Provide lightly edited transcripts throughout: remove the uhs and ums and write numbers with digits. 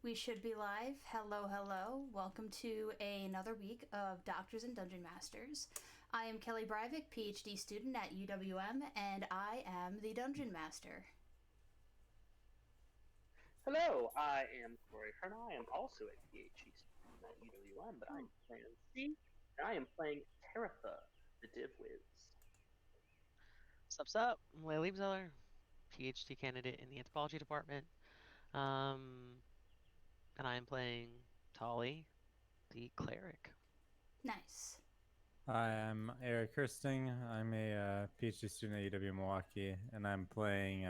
We should be live. Hello, hello. Welcome to another week of Doctors and Dungeon Masters. I am Kelly Breivik, PhD student at UWM, and I am the Dungeon Master. Hello, I am Corey Hearn. I am also a PhD student at UWM, but I'm playing C, and I am playing Teretha, the Div Wiz. Sup, I'm Lily Zeller, PhD candidate in the anthropology department. And I am playing Tolly, the cleric. Nice. Hi, I'm Eric Kirsting. I'm a PhD student at UW Milwaukee, and I'm playing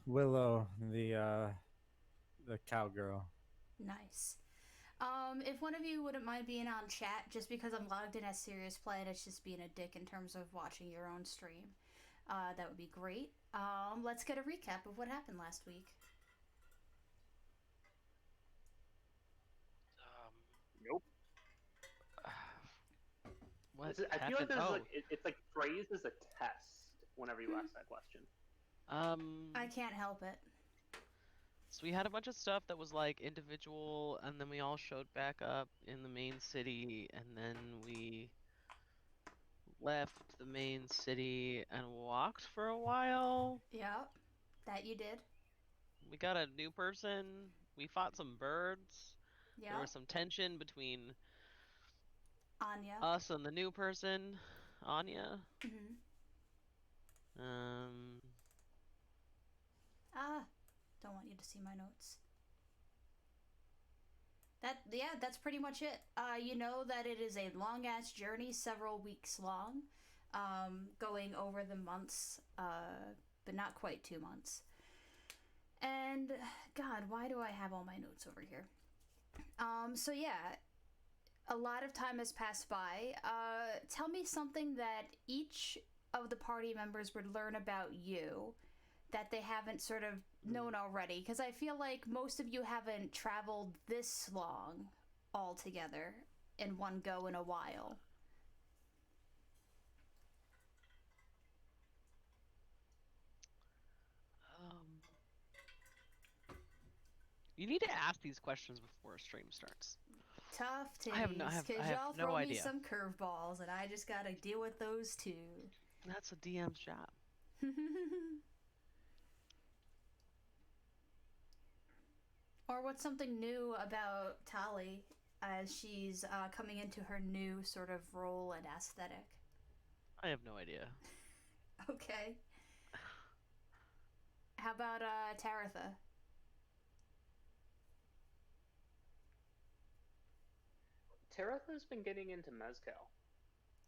Willow, the cowgirl. Nice. If one of you wouldn't mind being on chat, just because I'm logged in as serious play and it's just being a dick in terms of watching your own stream, that would be great. Let's get a recap of what happened last week. Nope. What I feel like happened? it's like phrased as a test whenever you ask that question. I can't help it. So we had a bunch of stuff that was like individual, and then we all showed back up in the main city, and then we left the main city and walked for a while. Yep, that you did. We got a new person. We fought some birds. There Yep. was some tension between Anya. us and the new person, Anya. Mm-hmm. Don't want you to see my notes. That's pretty much it. You know that it is a long-ass journey, several weeks long, going over the months, but not quite 2 months. And, God, why do I have all my notes over here? So yeah, a lot of time has passed by. Tell me something that each of the party members would learn about you that they haven't sort of known already, because I feel like most of you haven't traveled this long all together in one go in a while. You need to ask these questions before a stream starts. Tough I have no- I titties, have- I because have y'all no throw me idea. some curveballs, and I just gotta deal with those too. That's a DM's job. Or what's something new about Tali as she's coming into her new sort of role and aesthetic? I have no idea. Okay. How about Taratha? Teretha's been getting into mezcal.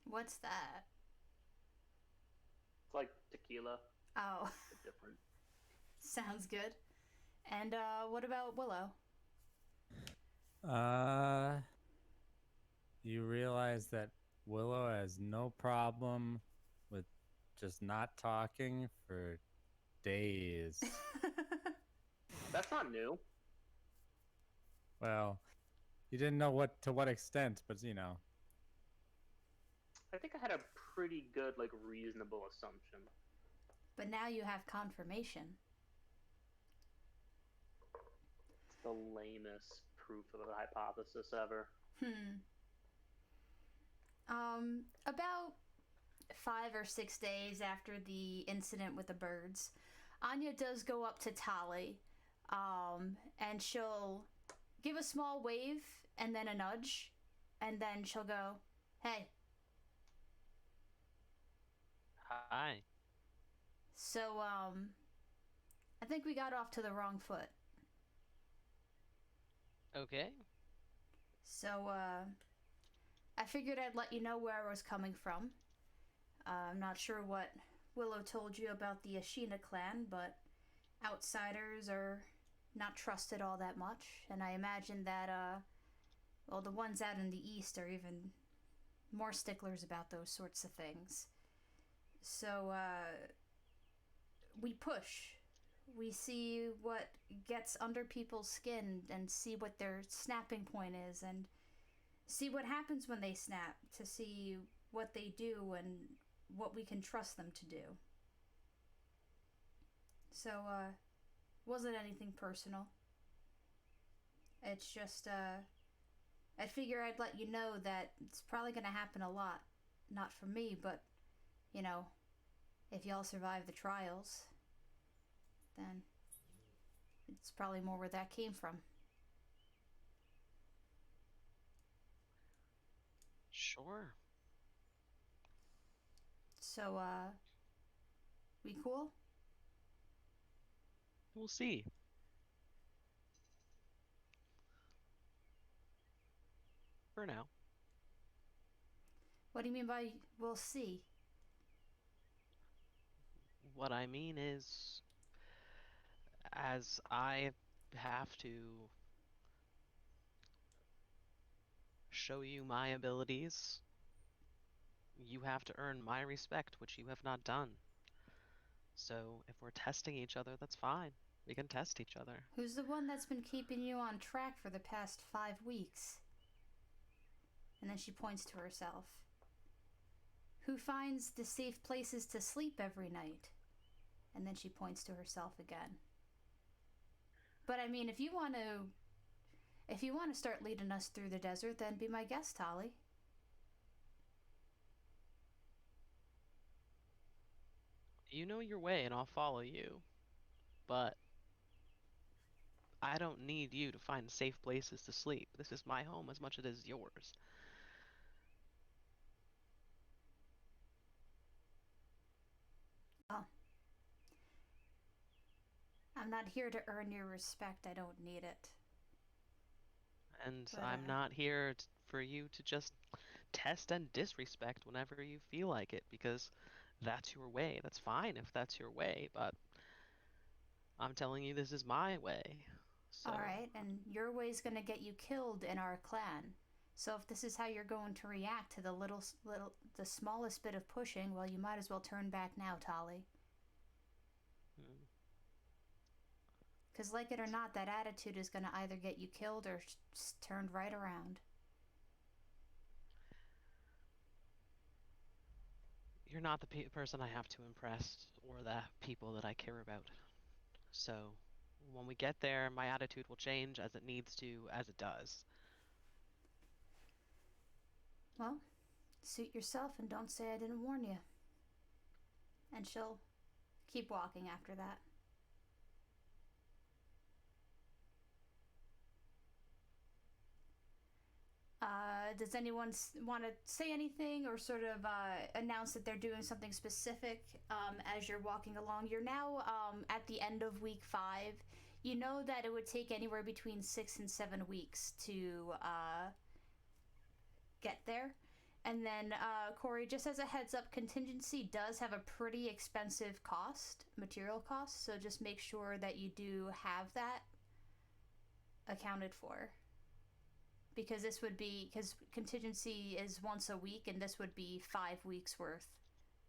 What's that? It's like tequila, Oh, but different. sounds good. And what about Willow? You realize that Willow has no problem with just not talking for days. That's not new. Well, you didn't know to what extent, but you know. I think I had a pretty good, reasonable assumption. But now you have confirmation. It's the lamest proof of the hypothesis ever. About 5 or 6 days after the incident with the birds, Anya does go up to Tali, and she'll give a small wave and then a nudge, and then she'll go, "Hey." Hi. So, I think we got off to the wrong foot. Okay. So, I figured I'd let you know where I was coming from. I'm not sure what Willow told you about the Ashina clan, but outsiders are not trusted all that much, and I imagine that, well, the ones out in the east are even more sticklers about those sorts of things. So, we push. We see what gets under people's skin and see what their snapping point is and see what happens when they snap, to see what they do and what we can trust them to do. So, wasn't anything personal. It's just, I figure I'd let you know that it's probably gonna happen a lot. Not for me, but, you know, if y'all survive the trials, then it's probably more where that came from. Sure. So, we cool? We'll see. For now. What do you mean by we'll see? What I mean is, as I have to show you my abilities, you have to earn my respect, which you have not done. So if we're testing each other, that's fine. We can test each other. Who's the one that's been keeping you on track for the past 5 weeks? And then she points to herself. Who finds the safe places to sleep every night? And then she points to herself again. But I mean, if you want to start leading us through the desert, then be my guest, Holly. You know your way and I'll follow you. But I don't need you to find safe places to sleep. This is my home as much as it is yours. Oh. I'm not here to earn your respect. I don't need it. And But, I'm not here for you to just test and disrespect whenever you feel like it, because that's your way. That's fine if that's your way, but I'm telling you this is my way. So, alright, and your way's gonna get you killed in our clan. So if this is how you're going to react to the smallest bit of pushing, well, you might as well turn back now, Tali. hmm. Because like it or not, that attitude is gonna either get you killed or turned right around. You're not the person I have to impress or the people that I care about. So, when we get there, my attitude will change as it needs to, as it does. Well, suit yourself and don't say I didn't warn you. And she'll keep walking after that. Does anyone want to say anything or sort of announce that they're doing something specific as you're walking along? You're now at the end of week 5. You know that it would take anywhere between 6 and 7 weeks to get there. And then, Corey, just as a heads up, contingency does have a pretty expensive material cost, so just make sure that you do have that accounted for. Because contingency is once a week, and this would be 5 weeks worth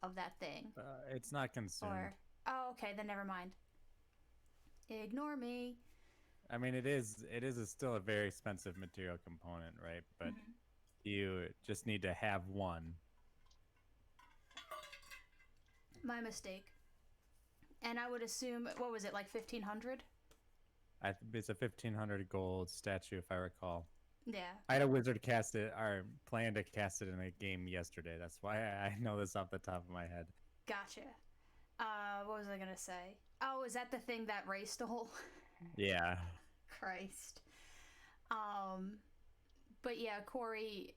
of that thing. It's not consumed. Oh, okay, then never mind. Ignore me. I mean, it is still a very expensive material component, right? But you just need to have one. My mistake. And I would assume, what was it, like 1,500? It's a 1,500 gold statue, if I recall. Yeah. I had a wizard cast it, or plan to cast it in a game yesterday. That's why I know this off the top of my head. Gotcha. What was I gonna say? Oh, is that the thing that Ray stole? Yeah. Christ. But yeah, Corey,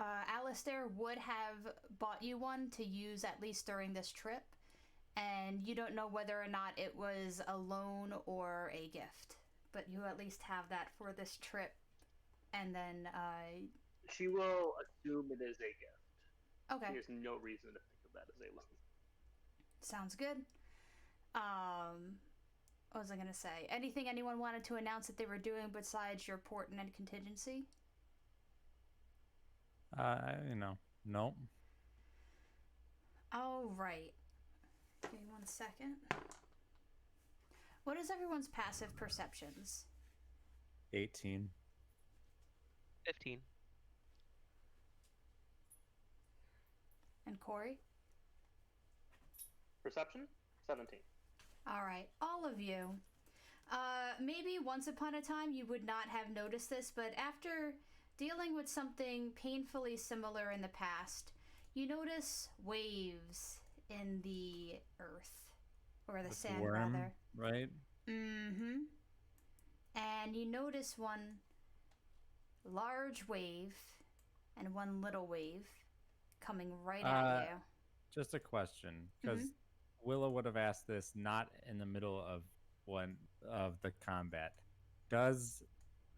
Alistair would have bought you one to use at least during this trip, and you don't know whether or not it was a loan or a gift, but you at least have that for this trip. And then She will assume it is a gift. Okay. She has no reason to think of that as a loan. Sounds good. What was I gonna say? Anything anyone wanted to announce that they were doing besides your port and contingency? Nope. All right. Give me 1 second. What is everyone's passive perceptions? 18. 15. And Corey? Perception? 17. All right, all of you. Maybe once upon a time you would not have noticed this, but after dealing with something painfully similar in the past, you notice waves in the earth. Or the This sand, worm, rather. right? Mm-hmm. And you notice one large wave and one little wave coming right at you. Just a question, because Mhm. Willow would have asked this not in the middle of one of the combat. Does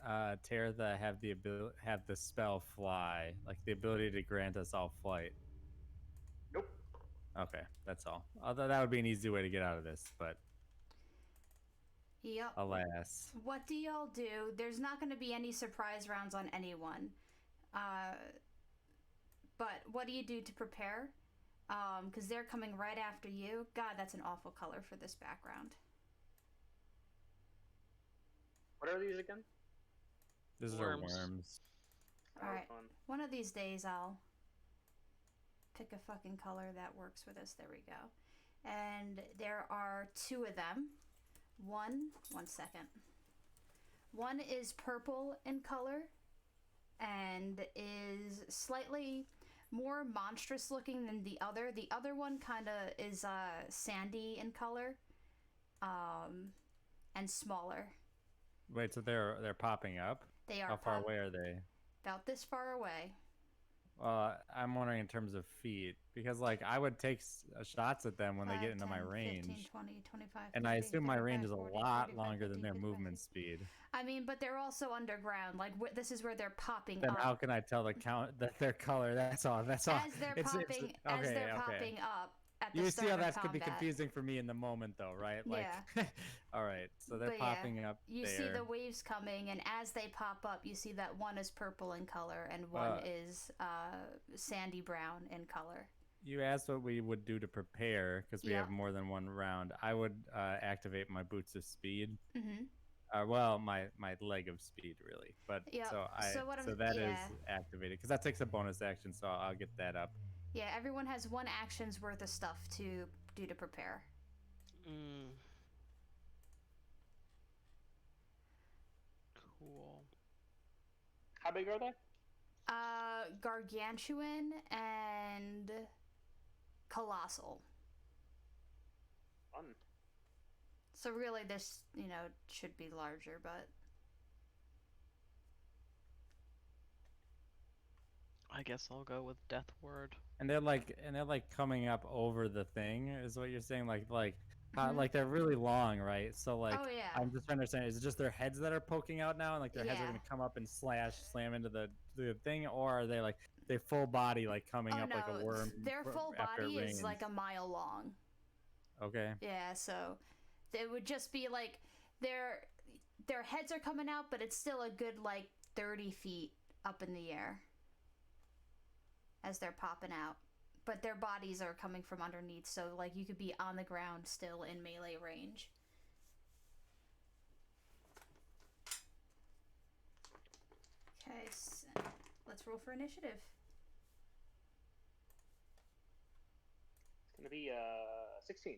Teretha have the spell fly, like the ability to grant us all flight? Nope. Okay, that's all. Although that would be an easy way to get out of this, but Yep. alas. What do y'all do? There's not going to be any surprise rounds on anyone. But what do you do to prepare? Because they're coming right after you. God, that's an awful color for this background. What are these again? These Worms. are worms. Oh, Alright. fun. One of these days I'll pick a fucking color that works with us. There we go. And there are two of them. One second. One is purple in color and is slightly more monstrous looking than the other. The other one kind of is sandy in color, and smaller. Wait, so they're popping up? They are How far away are they? about this far away. I'm wondering in terms of feet, because like I would take shots at them when they 5, get into 10, my 15, range, 20, 25, and I 30, assume my 35, range is a 40, lot 45, longer 50, than their 55, movement 60. speed. I mean, but they're also underground. Like this is where they're popping Then up. how can I tell their color? That's all. That's all. As they're popping, popping up at the You start see how of that combat. could be confusing for me in the moment, though, right? Like, Yeah. all right. So they're But yeah, popping up. You there. see the waves coming, and as they pop up, you see that one is purple in color and one is sandy brown in color. You asked what we would do to prepare because we have more than one round. I would activate my boots of speed. Mm-hmm. Well, my leg of speed, really. But so that is activated because that takes a bonus action. So I'll get that up. Yeah, everyone has one action's worth of stuff to do to prepare. Cool. How big are they? Gargantuan and colossal. Fun. So really this, should be larger, but I guess I'll go with Death Word. And they're like coming up over the thing, is what you're saying? Like like they're really long, right? So like oh, yeah. I'm just trying to understand, is it just their heads that are poking out now and like their heads are gonna come up and slam into the thing, or are they like their full body like coming up like a worm? Their full body is like a mile long. Okay. Yeah, so it would just be like their heads are coming out, but it's still a good like 30 feet up in the air as they're popping out. But their bodies are coming from underneath, so like you could be on the ground still in melee range. Okay, so let's roll for initiative. It's gonna be 16.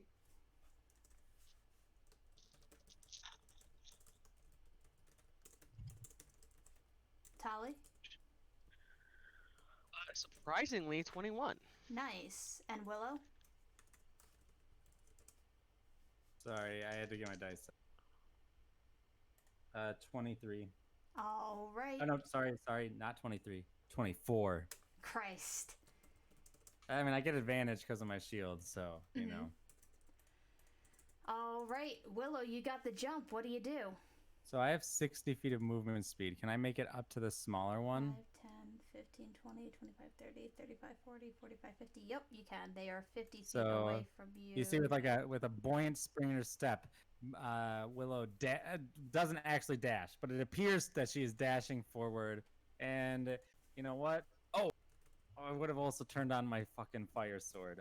Tali? Surprisingly, 21. Nice. And Willow? Sorry, I had to get my dice. 23. All right. Oh no, sorry, not 23. 24. Christ. I mean, I get advantage because of my shield, so you know. All right, Willow, you got the jump. What do you do? So I have 60 feet of movement speed. Can I make it up to the smaller one? 5, 10, 15, 20, 25, 30, 35, 40, 45, 50. Yep, you can. They are 50 feet away from you. You see, with a buoyant springer step, Willow doesn't actually dash, but it appears that she is dashing forward. And you know what? Oh, I would have also turned on my fucking fire sword.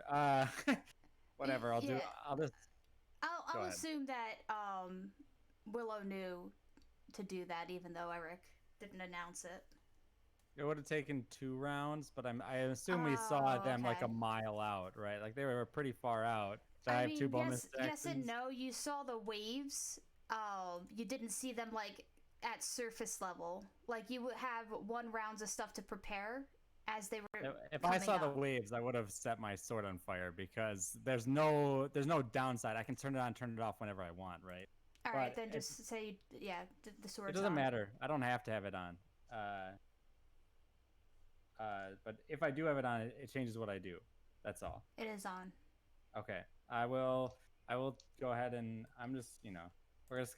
Whatever. I'll assume that Willow knew to do that, even though Eric didn't announce it. It would have taken 2 rounds, but I assume we saw them like a mile out, right? Like they were pretty far out. So I have 2 bonus actions. Yes and no. You saw the waves you didn't see them like at surface level. Like you would have 1 rounds of stuff to prepare as they were. If I saw the up. waves, I would have set my sword on fire because there's no downside. I can turn it on, turn it off whenever I want, right? All But right, then it, just say the sword's it doesn't on. matter. I don't have to have it on. But if I do have it on, it changes what I do. That's all. It is on. Okay. I will go ahead and I'm just, we're just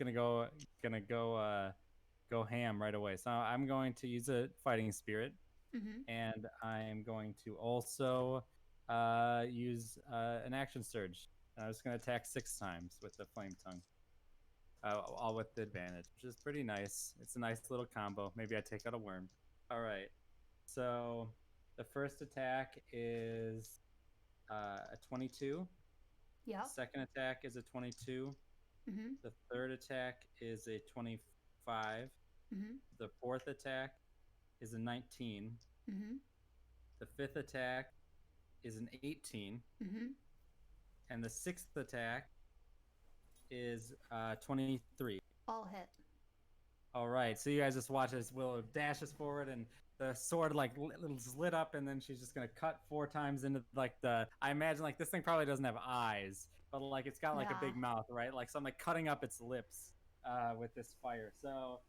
go ham right away. So I'm going to use a fighting spirit, and I'm going to also use an action surge. And I'm just going to attack 6 times with the flame tongue, all with the advantage, which is pretty nice. It's a nice little combo. Maybe I take out a worm. All right. So the first attack is a 22. Yep. Second attack is a 22. The third attack is a 25. The fourth attack is a 19. The fifth attack is an 18. And the sixth attack is 23. All hit. All right, so you guys just watch as Willow dashes forward and the sword like lit up, and then she's just gonna cut 4 times into like I imagine like this thing probably doesn't have eyes, but like it's got like a big mouth, right? Like so I'm like cutting up its lips with this fire. So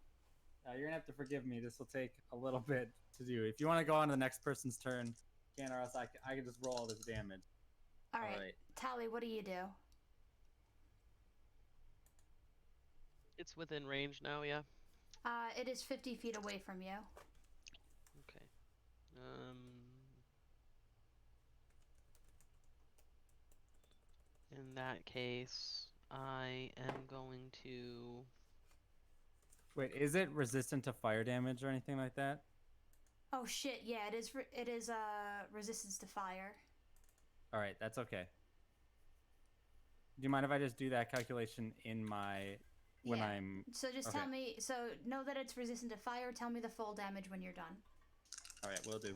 you're gonna have to forgive me. This will take a little bit to do. If you want to go on to the next person's turn, can, or else I can just roll all this damage. All right. Tally, what do you do? It's within range now, yeah. It is 50 feet away from you. Okay. In that case, I am going to... Wait, is it resistant to fire damage or anything like that? Oh shit! Yeah, it is. It is resistance to fire. All right, that's okay. Do you mind if I just do that calculation in my when I'm? So just tell me. So know that it's resistant to fire. Tell me the full damage when you're done. All right, will do.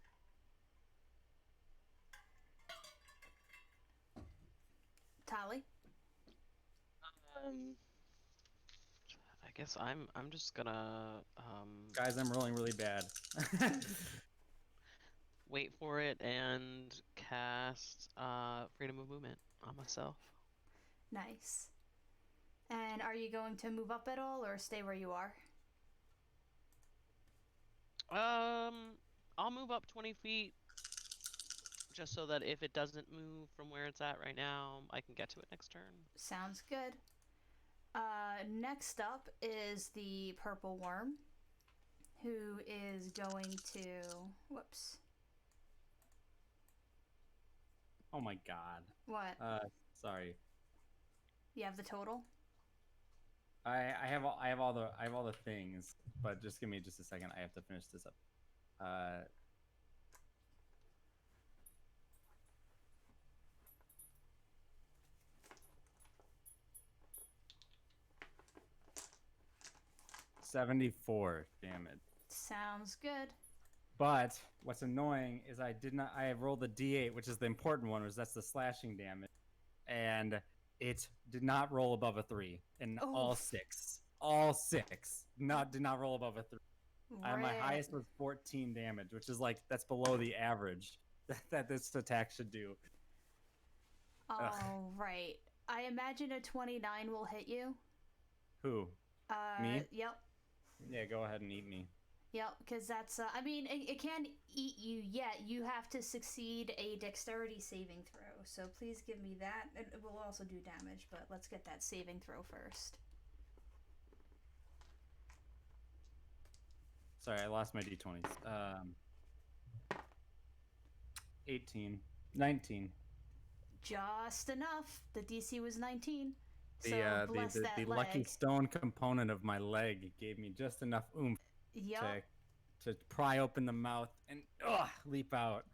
Tally. I guess I'm just gonna Guys, I'm rolling really bad. wait for it and cast freedom of movement on myself. Nice. And are you going to move up at all or stay where you are? I'll move up 20 feet just so that if it doesn't move from where it's at right now, I can get to it next turn. Sounds good. Next up is the purple worm, who is going to... Whoops. Oh my god. What? Sorry. You have the total? I have all the things, but just give me just a second. I have to finish this up. 74 damage. Sounds good. But what's annoying is I have rolled the D8, which is the important one, which that's the slashing damage, and it did not roll above a 3 in all 6. All 6 did not roll above a 3. My highest was 14 damage, which is like that's below the average that this attack should do. All right. I imagine a 29 will hit you. Who? Me? Yep. Yeah, go ahead and eat me. Yep, because that's, I mean, it can't eat you yet. You have to succeed a dexterity saving throw. So please give me that. It will also do damage, but let's get that saving throw first. Sorry, I lost my d20s. 18. 19. Just enough. The DC was 19. The lucky stone component of my leg gave me just enough oomph to pry open the mouth and leap out.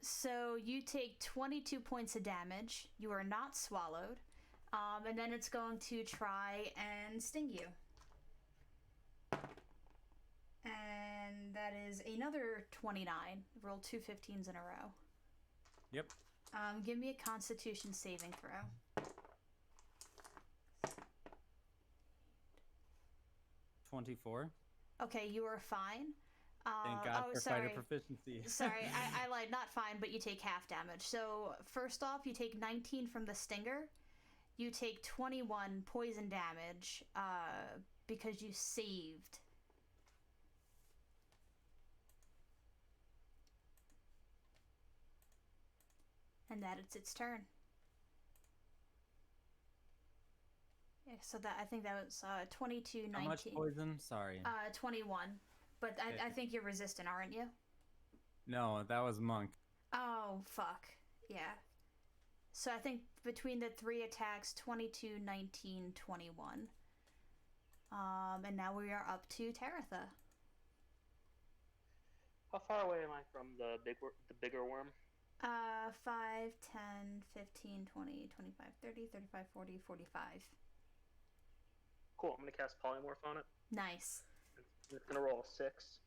So you take 22 points of damage. You are not swallowed. And then it's going to try and sting you. And that is another 29. Roll 2 15s in a row. Yep. Give me a Constitution saving throw. 24. Okay, you are fine. Thank God oh, for sorry. fighter proficiency. Sorry, I lied. Not fine, but you take half damage. So first off, you take 19 from the stinger. You take 21 poison damage because you saved. And that it's its turn. Yeah, so that I think that was 22, 19. How much poison? Sorry. 21. But I Okay. think you're resistant, aren't you? No, that was monk. Oh, fuck. Yeah. So I think between the 3 attacks, 22, 19, 21. And now we are up to Taratha. How far away am I from the bigger worm? 5, 10, 15, 20, 25, 30, 35, 40, 45. Cool. I'm gonna cast polymorph on it. Nice. It's gonna roll a 6.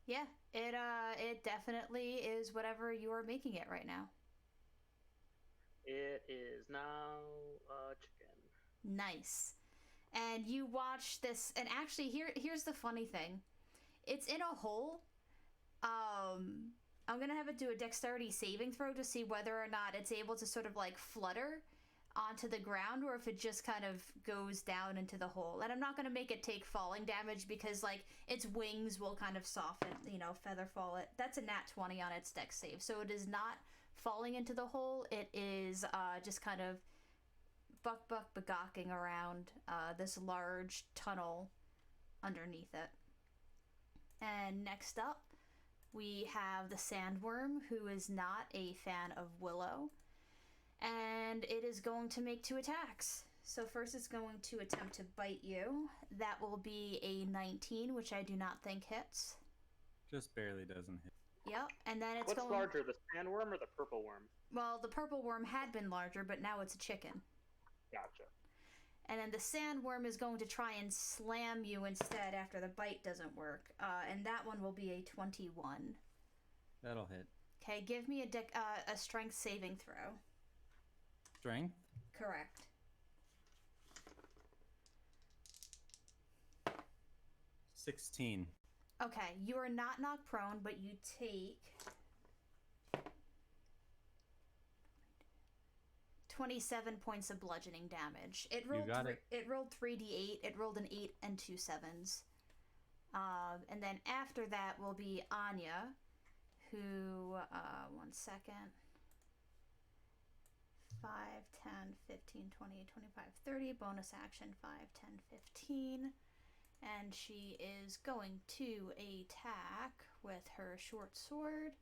Yeah, it definitely is whatever you are making it right now. It is now chicken. Nice. And you watch this, and actually here's the funny thing. It's in a hole. I'm gonna have it do a dexterity saving throw to see whether or not it's able to sort of like flutter onto the ground or if it just kind of goes down into the hole. And I'm not gonna make it take falling damage because like its wings will kind of soften, feather fall it. That's a nat 20 on its dex save. So it is not falling into the hole. It is just kind of buck begawking around this large tunnel underneath it. And next up, we have the sandworm, who is not a fan of Willow. And it is going to make 2 attacks. So first it's going to attempt to bite you. That will be a 19, which I do not think hits. Just barely doesn't hit. Yep, and then it's What's going... larger, the sandworm or the purple worm? Well, the purple worm had been larger, but now it's a chicken. Gotcha. And then the sandworm is going to try and slam you instead after the bite doesn't work. And that one will be a 21. That'll hit. Okay, give me a strength saving throw. Strength? Correct. 16. Okay, you are not knocked prone, but you take 27 points of bludgeoning damage. It rolled it rolled 3d8. It rolled an 8 and 2 7s. And then after that will be Anya, who 1 second. 5, 10, 15, 20, 25, 30. Bonus action 5, 10, 15. And she is going to attack with her short sword.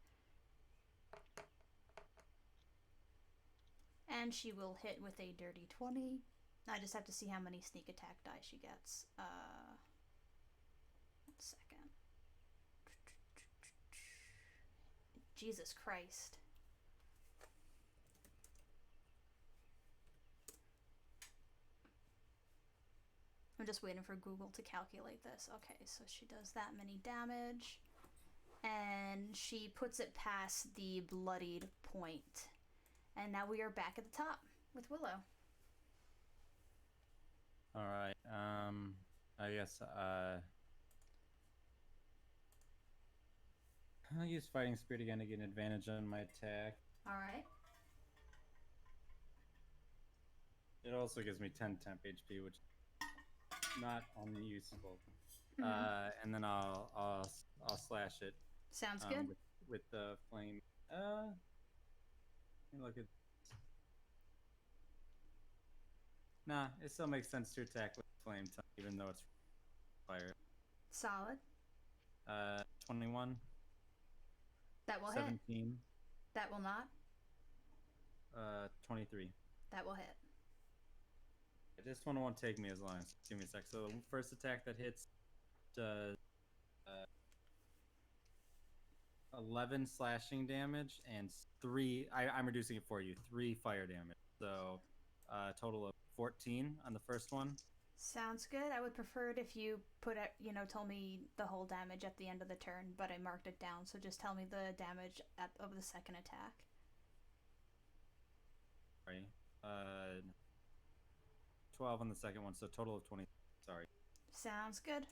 And she will hit with a dirty 20. I just have to see how many sneak attack die she gets. 1 second. Jesus Christ. I'm just waiting for Google to calculate this. Okay, so she does that many damage. And she puts it past the bloodied point. And now we are back at the top with Willow. Alright, I guess, I'll use Fighting Spirit again to get an advantage on my attack. Alright. It also gives me 10 temp HP, which is not unuseful. Mhm. And then I'll slash it. Sounds good. With the flame. Let me look at. Nah, it still makes sense to attack with flame tongue, even though it's fire. Solid. 21. That will 17. hit. That will not. 23. That will hit. This one won't take me as long. So give me a sec. So the first attack that hits does 11 slashing damage and 3. I'm reducing it for you. 3 fire damage. So total of 14 on the first one. Sounds good. I would prefer it if you put it, told me the whole damage at the end of the turn, but I marked it down. So just tell me the damage of the second attack. Sorry. 12 on the second one, so total of 20. Sorry. Sounds good.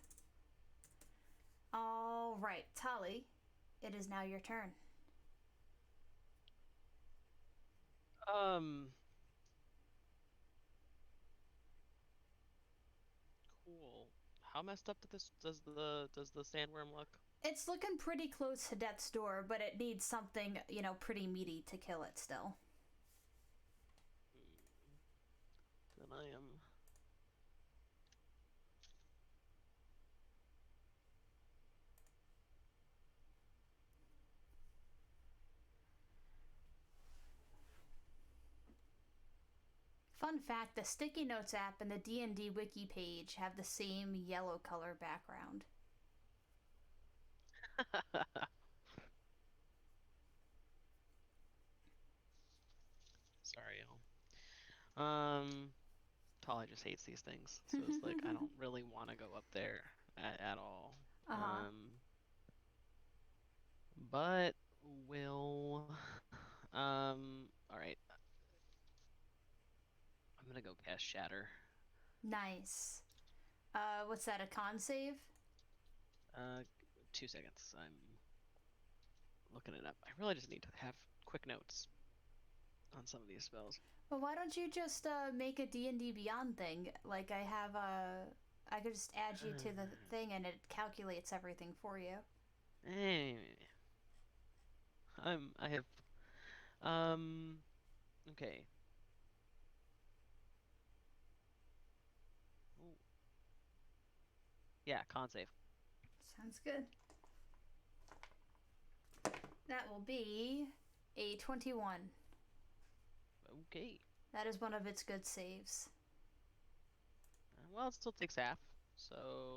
All right, Tali, it is now your turn. Cool. How messed up does the sandworm look? It's looking pretty close to death's door, but it needs something, pretty meaty to kill it still. Then I am. Fun fact, the Sticky Notes app and the D&D wiki page have the same yellow color background. Sorry, y'all. Tali just hates these things, so it's like I don't really want to go up there at all. Uh-huh. But will all right. I'm gonna go cast Shatter. Nice. What's that, a con save? 2 seconds. I'm looking it up. I really just need to have quick notes on some of these spells. Well, why don't you just make a D&D Beyond thing? Like I have I could just add you to the thing and it calculates everything for you. I have okay. Ooh. Yeah, con save. Sounds good. That will be a 21. Okay. That is one of its good saves. Well, it still takes half, so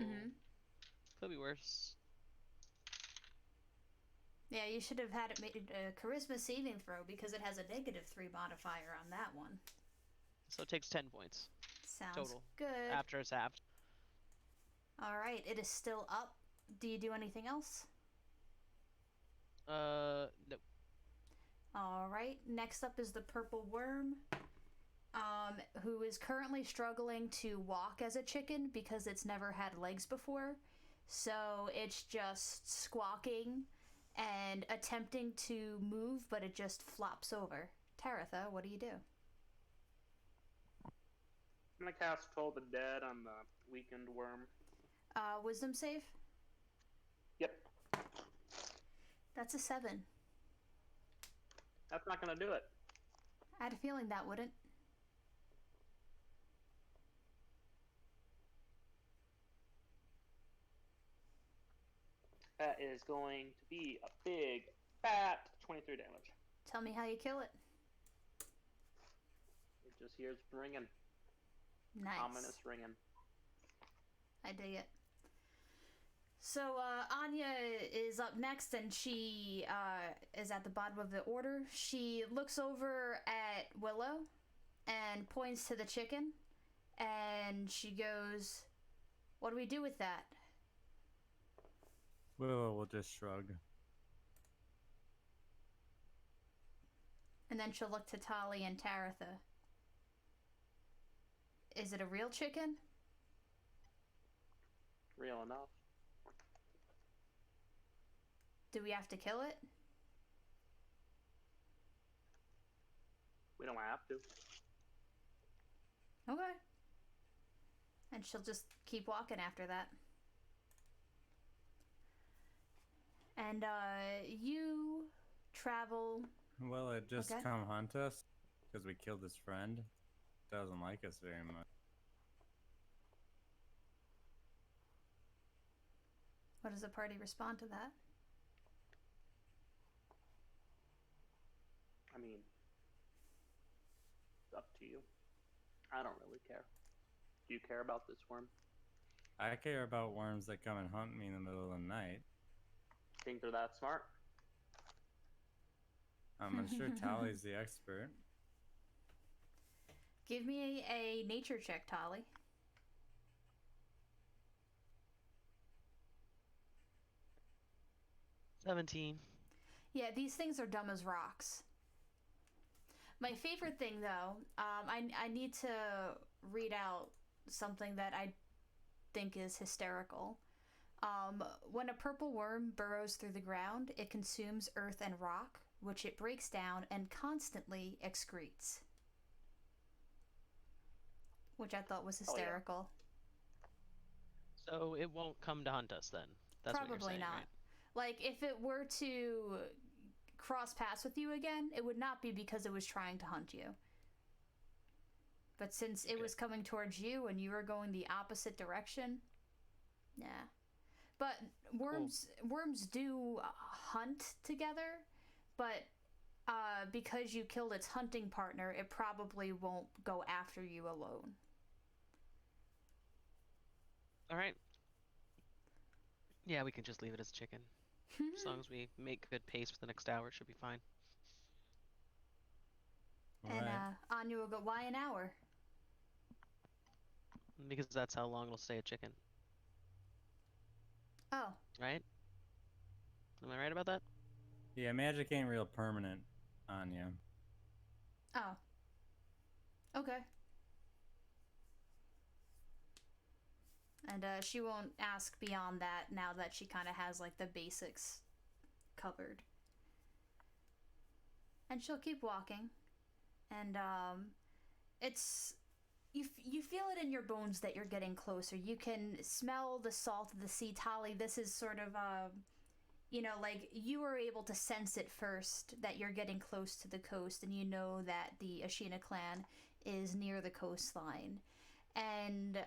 could be worse. Yeah, you should have had it made a charisma saving throw because it has a -3 modifier on that one. So it takes 10 points. Sounds total. good. After it's halved. All right, it is still up. Do you do anything else? No. All right, next up is the purple worm, who is currently struggling to walk as a chicken because it's never had legs before. So it's just squawking and attempting to move, but it just flops over. Taratha, what do you do? I'm gonna cast Toll the Dead on the weakened worm. Wisdom save? Yep. That's a 7. That's not gonna do it. I had a feeling that wouldn't. That is going to be a big, fat 23 damage. Tell me how you kill it. It just hears ringing. Nice. Ominous ringing. I dig it. So Anya is up next, and she is at the bottom of the order. She looks over at Willow and points to the chicken, and she goes, "What do we do with that?" Willow will just shrug. And then she'll look to Tali and Taratha. Is it a real chicken? Real enough. Do we have to kill it? We don't have to. Okay. And she'll just keep walking after that. And you travel. Will it just Okay. come hunt us? Because we killed his friend? Doesn't like us very much. What does the party respond to that? I mean, it's up to you. I don't really care. Do you care about this worm? I care about worms that come and hunt me in the middle of the night. Think they're that smart? I'm sure Tali's the expert. Give me a nature check, Tali. $17. Yeah, these things are dumb as rocks. My favorite thing, though, I need to read out something that I think is hysterical. When a purple worm burrows through the ground, it consumes earth and rock, which it breaks down and constantly excretes. Which I thought was Oh, yeah. hysterical. So it won't come to hunt us then. That's what you're Probably saying, not. right? Like, if it were to cross paths with you again, it would not be because it was trying to hunt you. But since it Okay. was coming towards you and you were going the opposite direction, yeah. But worms do hunt together, but because you killed its hunting partner, it probably won't go after you alone. All right. Yeah, we can just leave it as chicken. As long as we make good pace for the next hour, it should be fine. And Alright. Anya will go, why an hour? Because that's how long it'll stay a chicken, Oh, right? Am I right about that? Yeah, magic ain't real permanent on you. oh. Okay. And she won't ask beyond that now that she kind of has like the basics covered. And she'll keep walking. And it's you feel it in your bones that you're getting closer. You can smell the salt of the sea. Tali, this is sort of like you were able to sense it first that you're getting close to the coast, and you know that the Ashina clan is near the coastline. And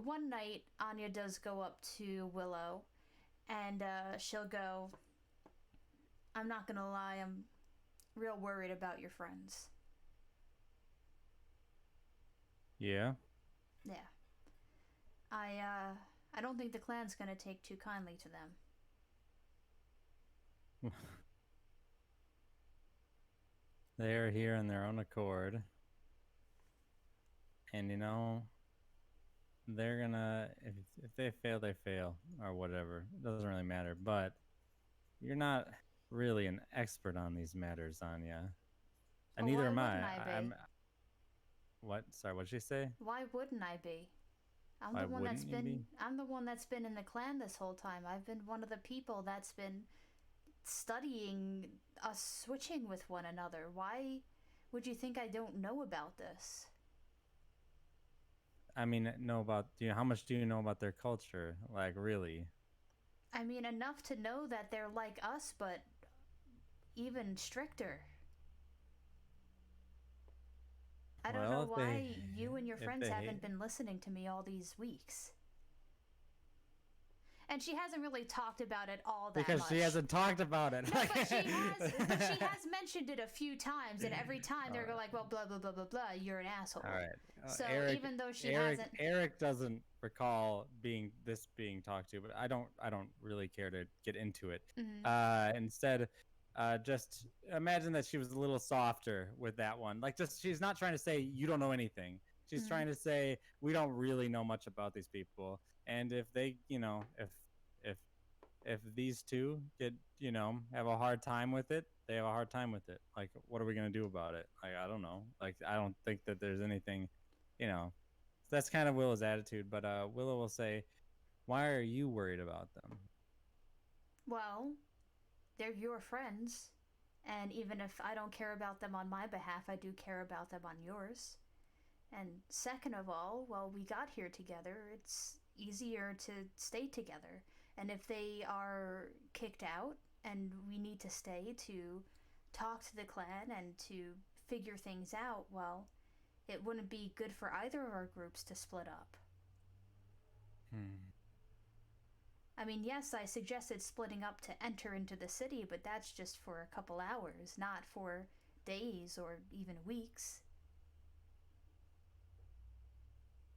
one night, Anya does go up to Willow, and she'll go, I'm not gonna lie, I'm real worried about your friends. Yeah. Yeah. I don't think the clan's gonna take too kindly to them. They are here on their own accord. And they're gonna if they fail, they fail, or whatever. It doesn't really matter. But you're not really an expert on these matters, Anya. And Well, neither why am I. wouldn't I be? I'm what? Sorry, what'd she say? Why wouldn't I be? Why wouldn't you be? I'm the one that's been in the clan this whole time. I've been one of the people that's been studying us switching with one another. Why would you think I don't know about this? I mean, know about how much do you know about their culture? Like, really? I mean, enough to know that they're like us, but even stricter. I don't know why you and your friends haven't been listening to me all these weeks. And she hasn't really talked about it all that Because much. she hasn't talked about it. No, but she has mentioned it a few times, and every time they're like, well, blah, blah, blah, blah, blah, you're an asshole. All right. So even though she Eric, hasn't... Eric doesn't recall being talked to, but I don't really care to get into it. Instead, just imagine that she was a little softer with that one. Like, just she's not trying to say you don't know anything. She's trying to say we don't really know much about these people, and if they, if these two get, have a hard time with it, they have a hard time with it. Like, what are we gonna do about it? Like, I don't know. Like, I don't think that there's anything, That's kind of Willow's attitude. But Willow will say, "Why are you worried about them?" Well, they're your friends, and even if I don't care about them on my behalf, I do care about them on yours. And second of all, well, we got here together. It's easier to stay together. And if they are kicked out and we need to stay to talk to the clan and to figure things out, well, it wouldn't be good for either of our groups to split up. I mean, yes, I suggested splitting up to enter into the city, but that's just for a couple hours, not for days or even weeks.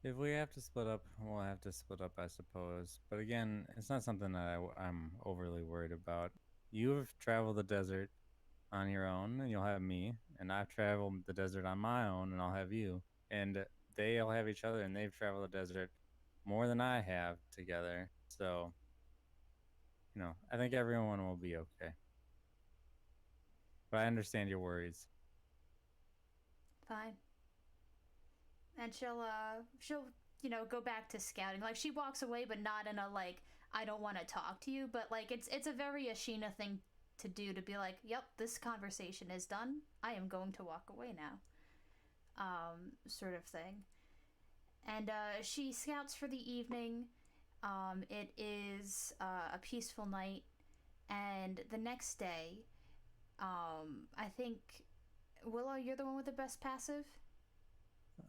If we have to split up, we'll have to split up, I suppose. But again, it's not something that I'm overly worried about. You have traveled the desert on your own, and you'll have me. And I've traveled the desert on my own, and I'll have you. And they'll have each other, and they've traveled the desert more than I have together. So, I think everyone will be okay. But I understand your worries. Fine. And she'll go back to scouting. Like, she walks away, but not in a, like, I don't want to talk to you, but like it's a very Ashina thing to do, to be like, yep, this conversation is done. I am going to walk away now. Sort of thing. And she scouts for the evening. It is a peaceful night, and the next day, I think Willow, you're the one with the best passive.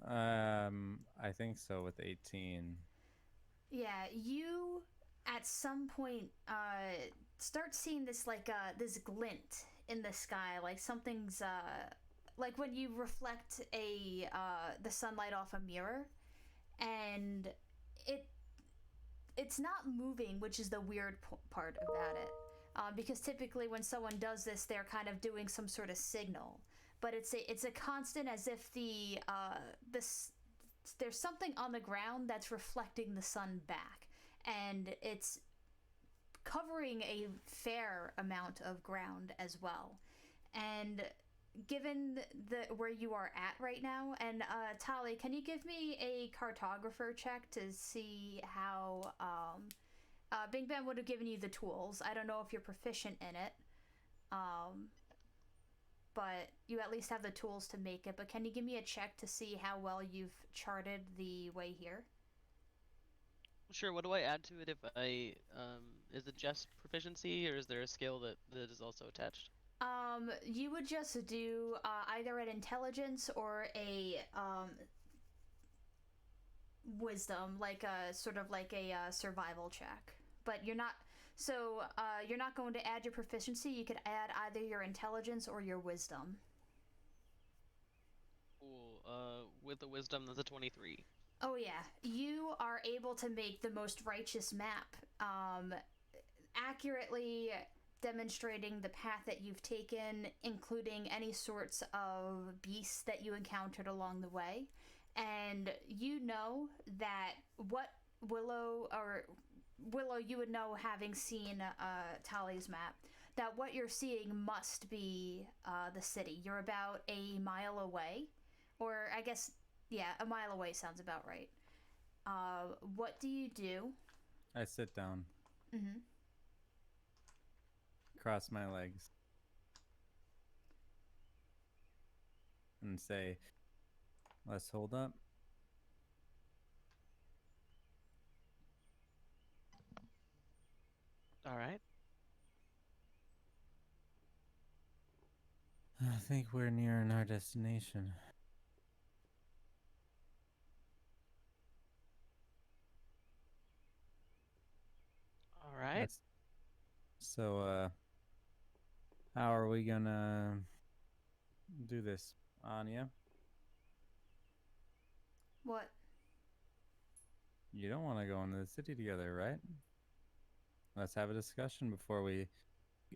I think so with 18. Yeah, you at some point start seeing this like this glint in the sky, like something's like when you reflect a the sunlight off a mirror, and it it's not moving, which is the weird part about it. Because typically when someone does this, they're kind of doing some sort of signal, but it's a constant, as if this there's something on the ground that's reflecting the sun back, and it's covering a fair amount of ground as well. And given the where you are at right now, and Tali, can you give me a cartographer check to see how Bing Ben would have given you the tools. I don't know if you're proficient in it, but you at least have the tools to make it. But can you give me a check to see how well you've charted the way here? Sure. What do I add to it if I is it just proficiency, or is there a skill that is also attached? You would just do either an intelligence or a wisdom, like a sort of like a survival check. But you're not. So you're not going to add your proficiency. You could add either your intelligence or your wisdom. Cool. With the wisdom, that's a 23. Oh yeah, you are able to make the most righteous map, accurately demonstrating the path that you've taken, including any sorts of beasts that you encountered along the way. And you know that what Willow, you would know, having seen Tali's map, that what you're seeing must be the city. You're about a mile away, or I guess, yeah, a mile away sounds about right. What do you do? I sit down, Mm-hmm. cross my legs, and say, let's hold up. All right. I think we're nearing our destination. All right. That's, so, how are we gonna do this, Anya? What? You don't want to go into the city together, right? Let's have a discussion before we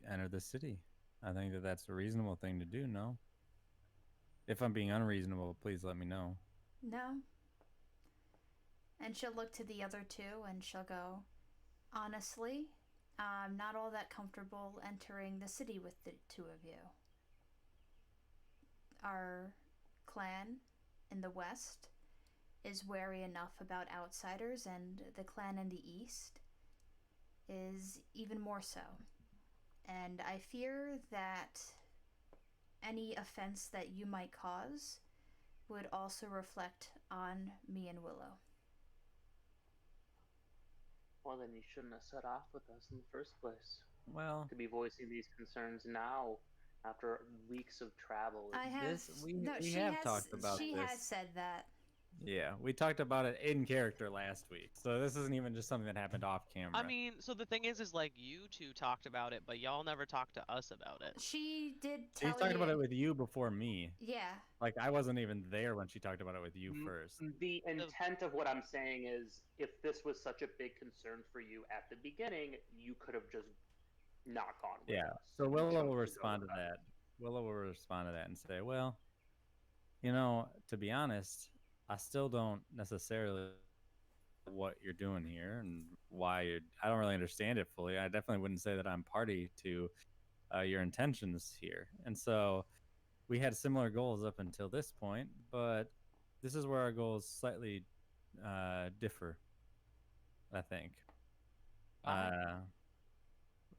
enter the city. I think that that's a reasonable thing to do, no? If I'm being unreasonable, please let me know. No. And she'll look to the other two and she'll go, honestly, I'm not all that comfortable entering the city with the two of you. Our clan in the west is wary enough about outsiders, and the clan in the east is even more so. And I fear that any offense that you might cause would also reflect on me and Willow. Well, then you shouldn't have set off with us in the first place. Well, To be voicing these concerns now, after weeks of travel. I have we have talked about she this. has said that. Yeah, we talked about it in character last week, so this isn't even just something that happened off camera. I mean, so the thing is like you two talked about it, but y'all never talked to us about it. She did tell She talked you. about it with you before me. Yeah. Like, I wasn't even there when she talked about it with you first. The intent of what I'm saying is, if this was such a big concern for you at the beginning, you could have just not gone with Yeah. us. So Willow Chose will to go respond to with us. that. Willow will respond to that and say, well, you know, to be honest, I still don't necessarily what you're doing here and why you're. I don't really understand it fully. I definitely wouldn't say that I'm party to your intentions here. And so we had similar goals up until this point, but this is where our goals slightly differ, I think. Bye.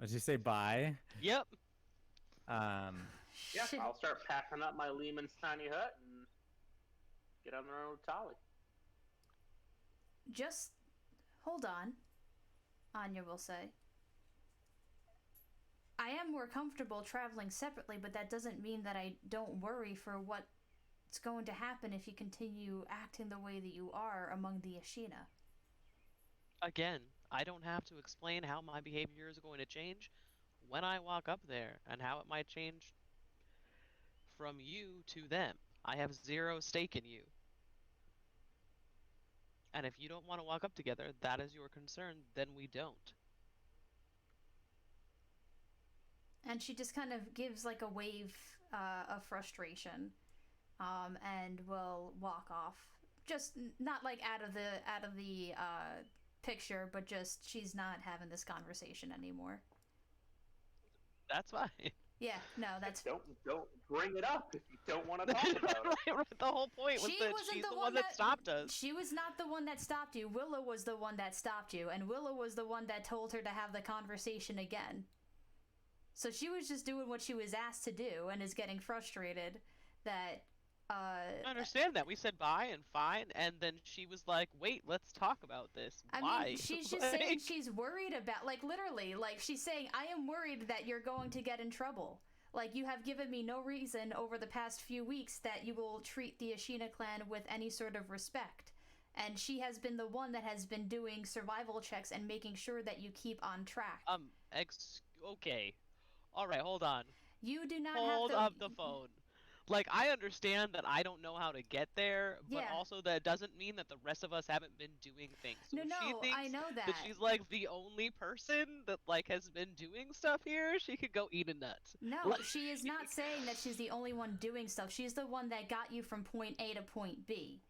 Did you say bye? Yep. Yeah, Shit. I'll start packing up my Lehman's tiny hut and get on the road with Tolly. Just hold on, Anya will say. I am more comfortable traveling separately, but that doesn't mean that I don't worry for what's going to happen if you continue acting the way that you are among the Ashina. Again, I don't have to explain how my behavior is going to change when I walk up there and how it might change from you to them. I have zero stake in you. And if you don't want to walk up together, that is your concern, then we don't. And she just kind of gives like a wave of frustration, and will walk off. Just not like out of the picture, but just she's not having this conversation anymore. That's fine. Yeah, no, that's Don't bring it up if you don't want to talk about it. Right, the whole point was she that wasn't she's the the one one that stopped us. She was not the one that stopped you. Willow was the one that stopped you, and Willow was the one that told her to have the conversation again. So she was just doing what she was asked to do, and is getting frustrated that. I understand that. We said bye and fine, and then she was like, wait, let's talk about this. I Why? mean, she's just saying she's worried about, like, literally, like, she's saying, I am worried that you're going to get in trouble. Like, you have given me no reason over the past few weeks that you will treat the Ashina clan with any sort of respect. And she has been the one that has been doing survival checks and making sure that you keep on track. Okay. Alright, hold on. You do not Hold have to... up the phone. Like, I understand that I don't know how to get there, but Yeah. also that doesn't mean that the rest of us haven't been doing things. So No, if she no, thinks I know that that. she's, like, the only person that, like, has been doing stuff here, she could go eat a nut. No, Like- she is not saying that she's the only one doing stuff. She's the one that got you from point A to point B.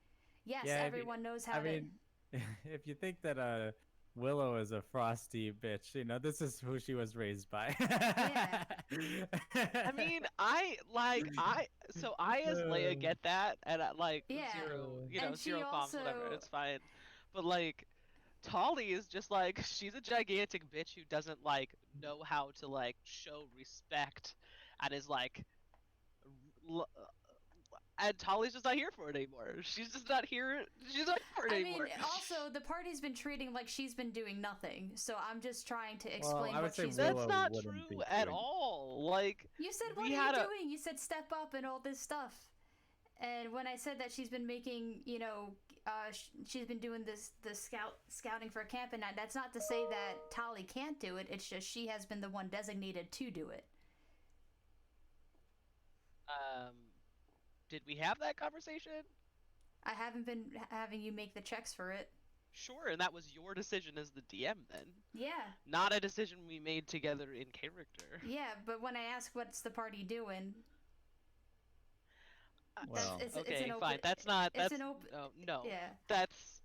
Yes, Yeah, everyone knows how I mean, if you think that Willow is a frosty bitch, you know, this is who she was raised by. Yeah. I mean, I as Leia get that, and Yeah. And she zero qualms, whatever, also- it's fine. But like, Tolly is just like, she's a gigantic bitch who doesn't like know how to like show respect, and is like, and Tolly's just not here for it anymore. She's just not here. She's not here for it I anymore. mean, also, the party's been treating like she's been doing nothing, so I'm just trying to explain I would what say she's That's Willow not wouldn't be true at doing- all. Like, You said, what we are had you a- doing? You said step up and all this stuff. And when I said that she's been making, you know, she's been doing the scouting for a camp, and that's not to say that Tali can't do it. It's just she has been the one designated to do it. Did we have that conversation? I haven't been having you make the checks for it. Sure, and that was your decision as the DM then. Yeah. Not a decision we made together in character. Yeah, but when I ask what's the party doing, Well, it's Okay, an open, fine. That's not. it's That's an open. no. Yeah. That's.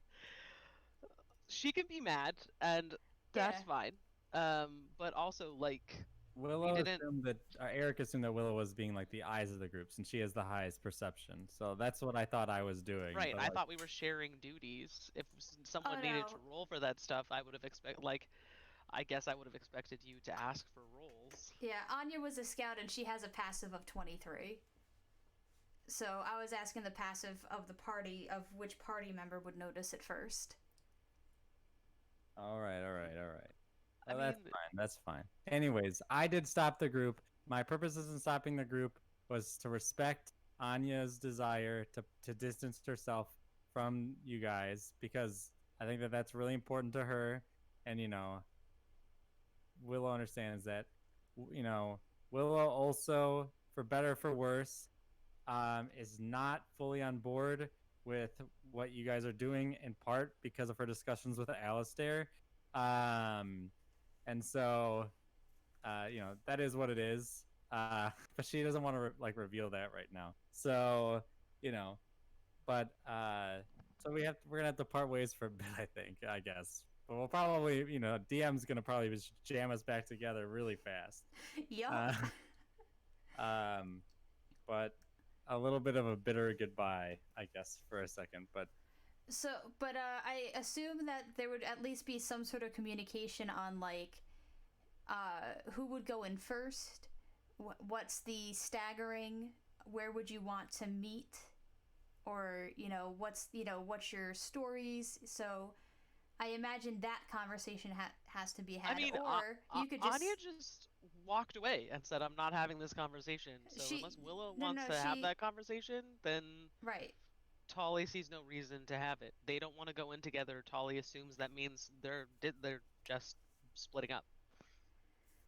She can be mad, and that's Yeah. fine. But also like, Willow didn't- assumed that Eric assumed that Willow was being like the eyes of the group, since she has the highest perception. So that's what I thought I was doing. right? but, I like, thought we were sharing duties. If someone Oh, needed no. to roll for that stuff, I would have I guess I would have expected you to ask for rolls. Yeah, Anya was a scout and she has a passive of 23. So I was asking the passive of the party of which party member would notice it first. All right. I Well, that's mean- fine. That's fine. Anyways, I did stop the group. My purposes in stopping the group was to respect Anya's desire to distance herself from you guys, because I think that that's really important to her. And, you know, Willow understands that. You know, Willow also, for better or for worse, is not fully on board with what you guys are doing, in part because of her discussions with Alistair. And so, you know, that is what it is. But she doesn't want to reveal that right now. So, you know, but so we're gonna have to part ways for a bit, I guess. But we'll probably, you know, DM's gonna probably just jam us back together really fast. Yup. But a little bit of a bitter goodbye, I guess, for a second. But So, but I assume that there would at least be some sort of communication on like who would go in first, what's the staggering, where would you want to meet, or what's your stories. So I imagine that conversation has to be I had, mean, or you could just Anya just walked away and said, "I'm not having this conversation." So she unless Willow no wants no to have she that conversation, then right. Tolly sees no reason to have it. They don't want to go in together. Tolly assumes that means they're just splitting up.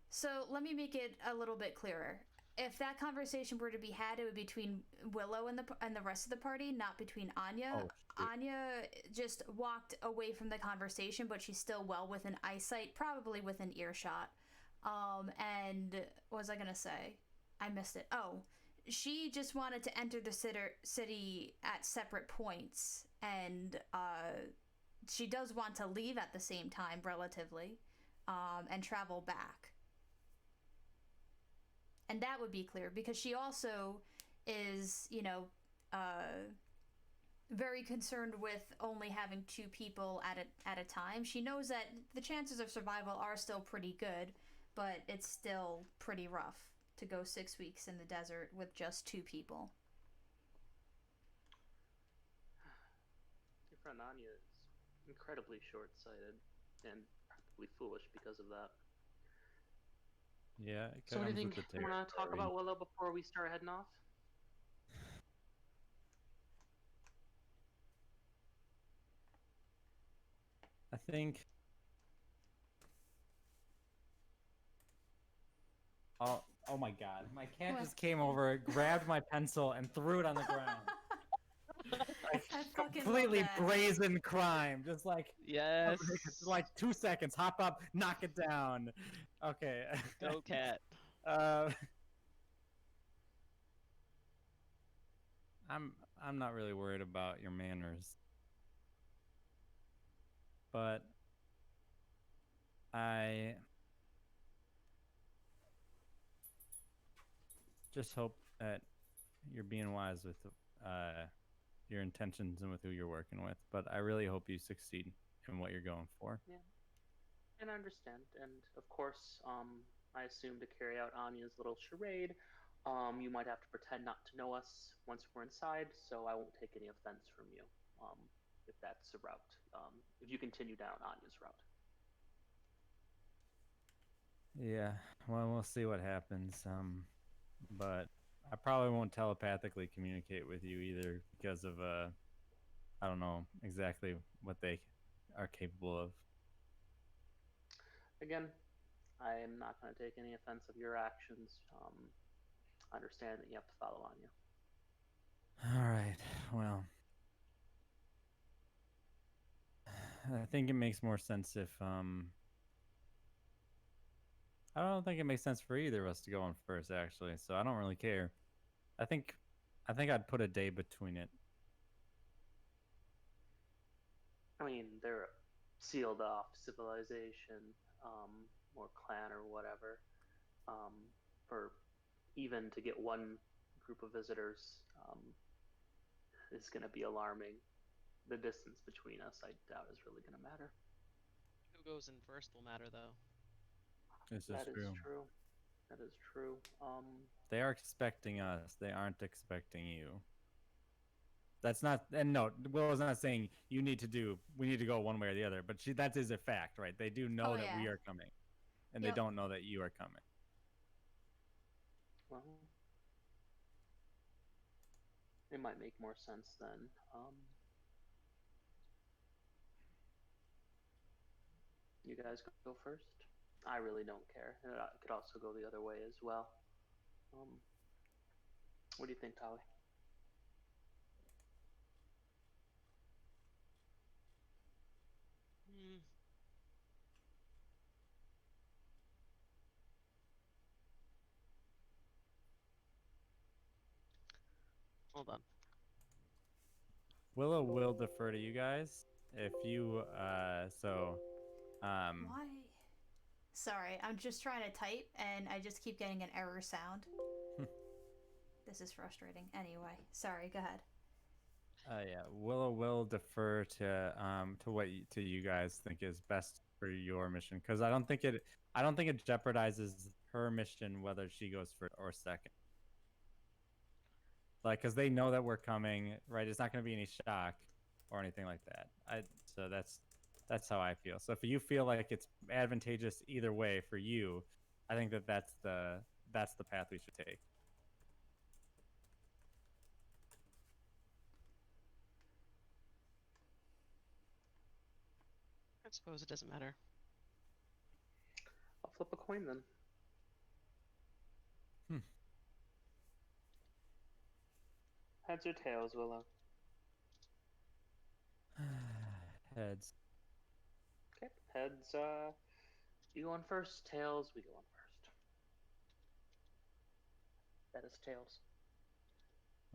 So let me make it a little bit clearer. If that conversation were to be had, it would be between Willow and the rest of the party, not between Anya. Oh, shoot. Anya just walked away from the conversation, but she's still well within eyesight, probably within earshot. And what was I gonna say? I missed it. Oh, she just wanted to enter the city at separate points, and she does want to leave at the same time, relatively, and travel back. And that would be clear because she also is, very concerned with only having two people at a time. She knows that the chances of survival are still pretty good, but it's still pretty rough to go 6 weeks in the desert with just two people. Your friend Anya is incredibly short-sighted and probably foolish because of that. Yeah, it So what do you comes think? with the You want to talk territory. about Willow before we start heading off? I think. Oh my God! My cat What? just came over, grabbed my pencil, and threw it on the ground. Like, I fucking completely love that. brazen crime. Just like Yes. like 2 seconds, hop up, knock it down. Okay. Go cat. uh, I'm not really worried about your manners, but I just hope that you're being wise with your intentions and with who you're working with. But I really hope you succeed in what you're going for. Yeah, and I understand. And of course, I assume to carry out Anya's little charade, you might have to pretend not to know us once we're inside, so I won't take any offense from you, if that's the route. If you continue down Anya's route. Yeah, well, we'll see what happens. But I probably won't telepathically communicate with you either because of I don't know exactly what they are capable of. Again, I am not going to take any offense of your actions. I understand that you have to follow Anya. All right. Well, I think it makes more sense if I don't think it makes sense for either of us to go on first actually. So I don't really care. I think I'd put a day between it. I mean, they're a sealed off civilization, or clan or whatever. For even to get one group of visitors is going to be alarming. The distance between us, I doubt, is really going to matter. Who goes in first will matter, though. This That is is true. true. That is true. They are expecting us. They aren't expecting you. That's not, and no, Willow's not saying we need to go one way or the other, but that is a fact, right? They do know Oh, that we yeah. are coming, and Yep. they don't know that you are coming. Well, it might make more sense then. You guys go first. I really don't care. It could also go the other way as well. What do you think, Tali? Hmm. Hold on. Willow will defer to you guys if you Why? Sorry, I'm just trying to type and I just keep getting an error sound. This is frustrating. Anyway, sorry, go ahead. Yeah, Willow will defer to what to you guys think is best for your mission, because I don't think it jeopardizes her mission whether she goes first or second. Like, because they know that we're coming, right? It's not going to be any shock or anything like that. So that's how I feel. So if you feel like it's advantageous either way for you, I think that that's the path we should take. I suppose it doesn't matter. I'll flip a coin then. Heads or tails, Willow? Heads. Okay, heads, you going first, tails, we go on first. That is tails.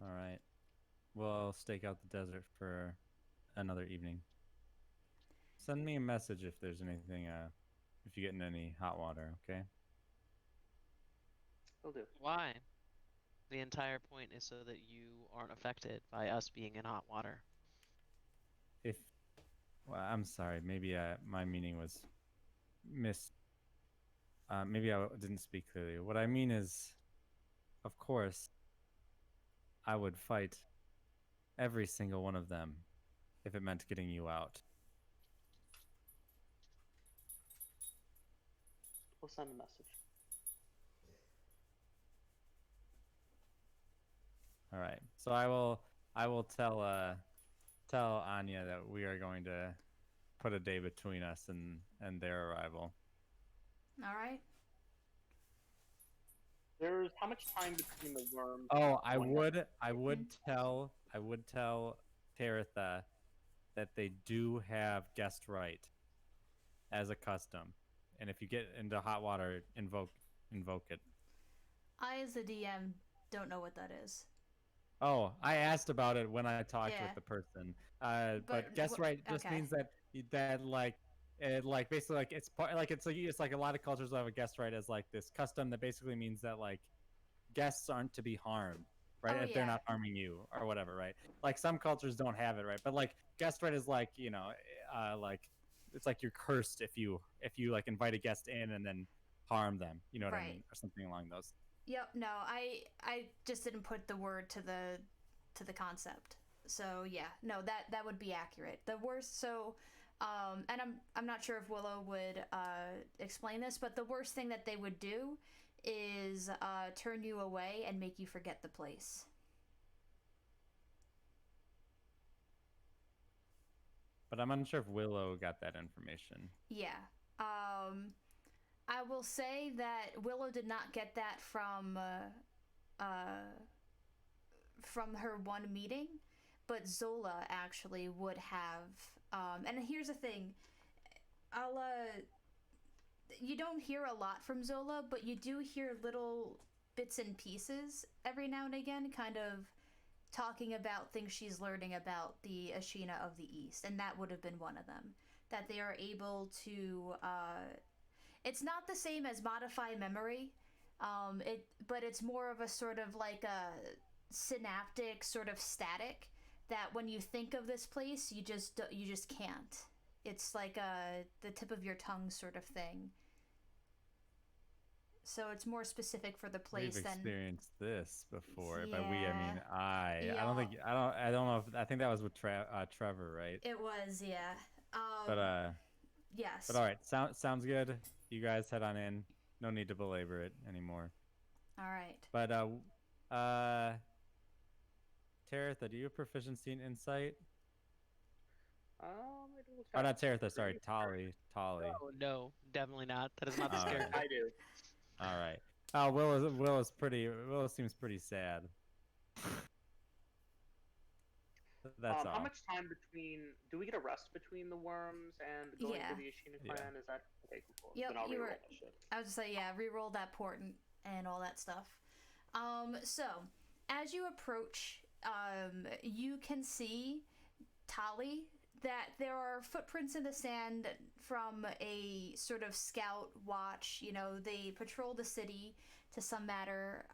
All right. We'll stake out the desert for another evening. Send me a message if there's anything, if you get in any hot water, okay? Will do. Why? The entire point is so that you aren't affected by us being in hot water. Well, I'm sorry, maybe my meaning was maybe I didn't speak clearly. What I mean is, of course, I would fight every single one of them if it meant getting you out. We'll send a message. All right. So I will tell Anya that we are going to put a day between us and their arrival. All right. There's how much time between the worms? Oh, I would tell Taritha that they do have guest right as a custom, and if you get into hot water, invoke it. I, as the DM, don't know what that is. Oh, I asked about it when I talked Yeah. with the person. But guest right just okay. means that like it like basically like it's part like it's like a lot of cultures will have a guest right as like this custom that basically means that like guests aren't to be harmed, right? Oh, If they're yeah. not harming you or whatever, right? Like some cultures don't have it, right? But like guest right is like, like it's like you're cursed if you like invite a guest in and then harm them, you know what I Right. mean? Or something along those. Yep. No, I just didn't put the word to the concept. So yeah, no, that would be accurate. The worst. So, and I'm not sure if Willow would explain this, but the worst thing that they would do is turn you away and make you forget the place. But I'm unsure if Willow got that information. Yeah. I will say that Willow did not get that from her one meeting, but Zola actually would have. And here's the thing, I'll you don't hear a lot from Zola, but you do hear little bits and pieces every now and again, kind of talking about things she's learning about the Ashina of the East, and that would have been one of them. That they are able to. It's not the same as modify memory, but it's more of a sort of like a synaptic sort of static that when you think of this place, you just can't. It's like the tip of your tongue sort of thing. So it's more specific for the place We've than experienced this before. By we, I Yeah. mean I. Yeah. I don't know if I think that was with Trevor, right? it was, yeah. But Yes. But all right, sounds good. You guys head on in. No need to belabor it anymore. All right. But Taritha, do you have proficiency in insight? I will Oh, check. not Taritha. Sorry, Tali. Oh, no, definitely not. That is not the Oh, character. I do. All right. Oh, Will seems pretty sad. That's all. How much time between? Do we get a rest between the worms and going Yeah. to the Ashina clan? Is that okay? Cool. Yep, Then I'll you reroll were- that shit. I was just like, yeah, re-roll that port and all that stuff. So as you approach, you can see Tali that there are footprints in the sand from a sort of scout watch. You know, they patrol the city to some matter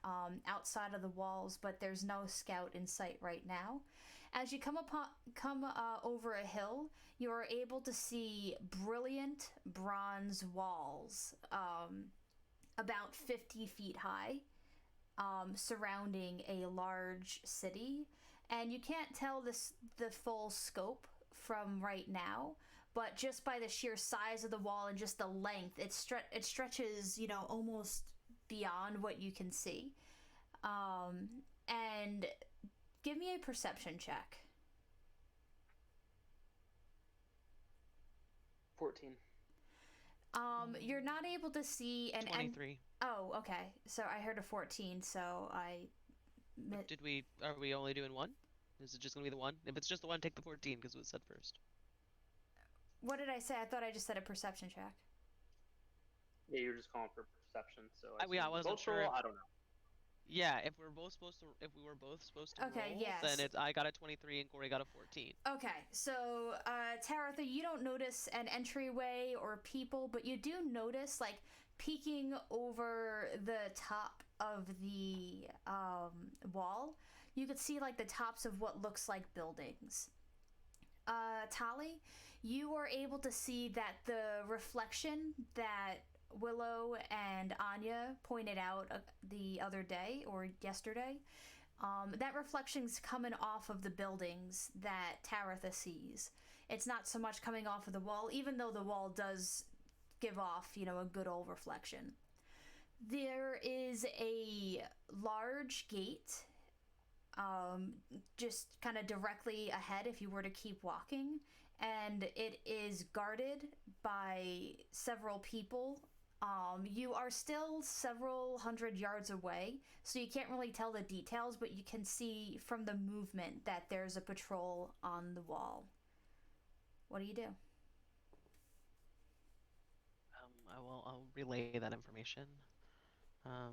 outside of the walls, but there's no scout in sight right now. As you come over a hill, you are able to see brilliant bronze walls, about 50 feet high, surrounding a large city. And you can't tell the full scope from right now, but just by the sheer size of the wall and just the length, it stretches, almost beyond what you can see. And give me a perception check. 14. You're not able to see an 23. Oh, okay. So I heard a 14, so Are we only doing one? Is it just gonna be the one? If it's just the one, take the 14 because it was said first. What did I say? I thought I just said a perception check. Yeah, you're just calling for perception. So I wasn't sure. I don't know. Yeah, if we were both supposed to Okay, roll, yes. then I got a 23 and Corey got a 14. Okay, so Taratha, you don't notice an entryway or people, but you do notice, like, peeking over the top of the wall, you could see, like, the tops of what looks like buildings. Tali, you are able to see that the reflection that Willow and Anya pointed out the other day or yesterday, that reflection's coming off of the buildings that Taratha sees. It's not so much coming off of the wall, even though the wall does give off, a good old reflection. There is a large gate, just kind of directly ahead if you were to keep walking, and it is guarded by several people. You are still several hundred yards away, so you can't really tell the details, but you can see from the movement that there's a patrol on the wall. What do you do? I'll relay that information. I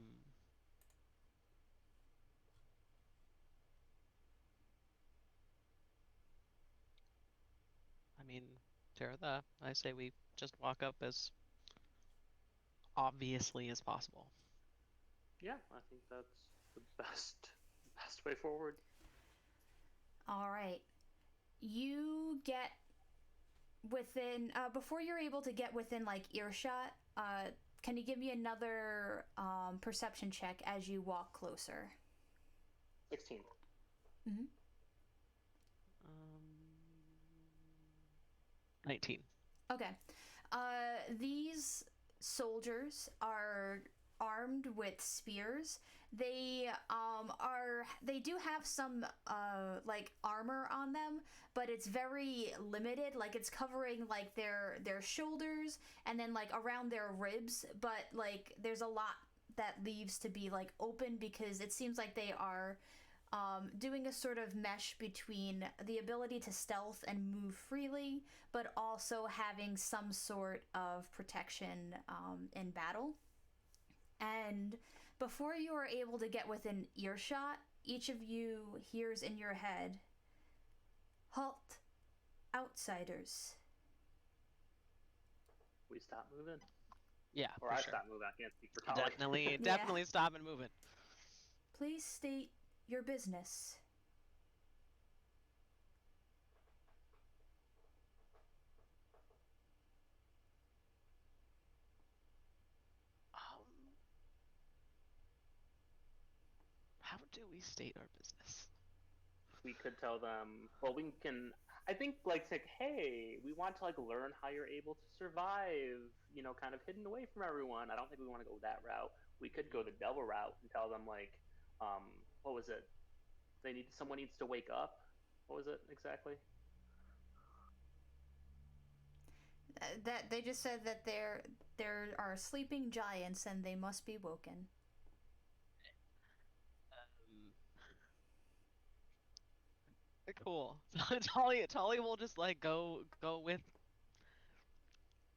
mean, Taratha, I say we just walk up as obviously as possible. Yeah, I think that's the best way forward. All right. You get within before you're able to get within like earshot, can you give me another perception check as you walk closer? 16. Mm-hmm. 19. Okay. These soldiers are armed with spears. They do have some like armor on them, but it's very limited. Like it's covering like their shoulders and then like around their ribs, but like there's a lot that leaves to be like open because it seems like they are doing a sort of mesh between the ability to stealth and move freely, but also having some sort of protection in battle. And before you are able to get within earshot, each of you hears in your head, "Halt, outsiders." We stop moving. Yeah, Or for I sure. stop moving. I can't speak for Tali. Definitely stop and move it. Please state your business. How do we state our business? We could tell them. Well, we can. I think like hey, we want to like learn how you're able to survive. Kind of hidden away from everyone. I don't think we want to go that route. We could go the devil route and tell them like, what was it? Someone needs to wake up. What was it exactly? That they just said that there are sleeping giants and they must be woken. Cool. Tali will just like go with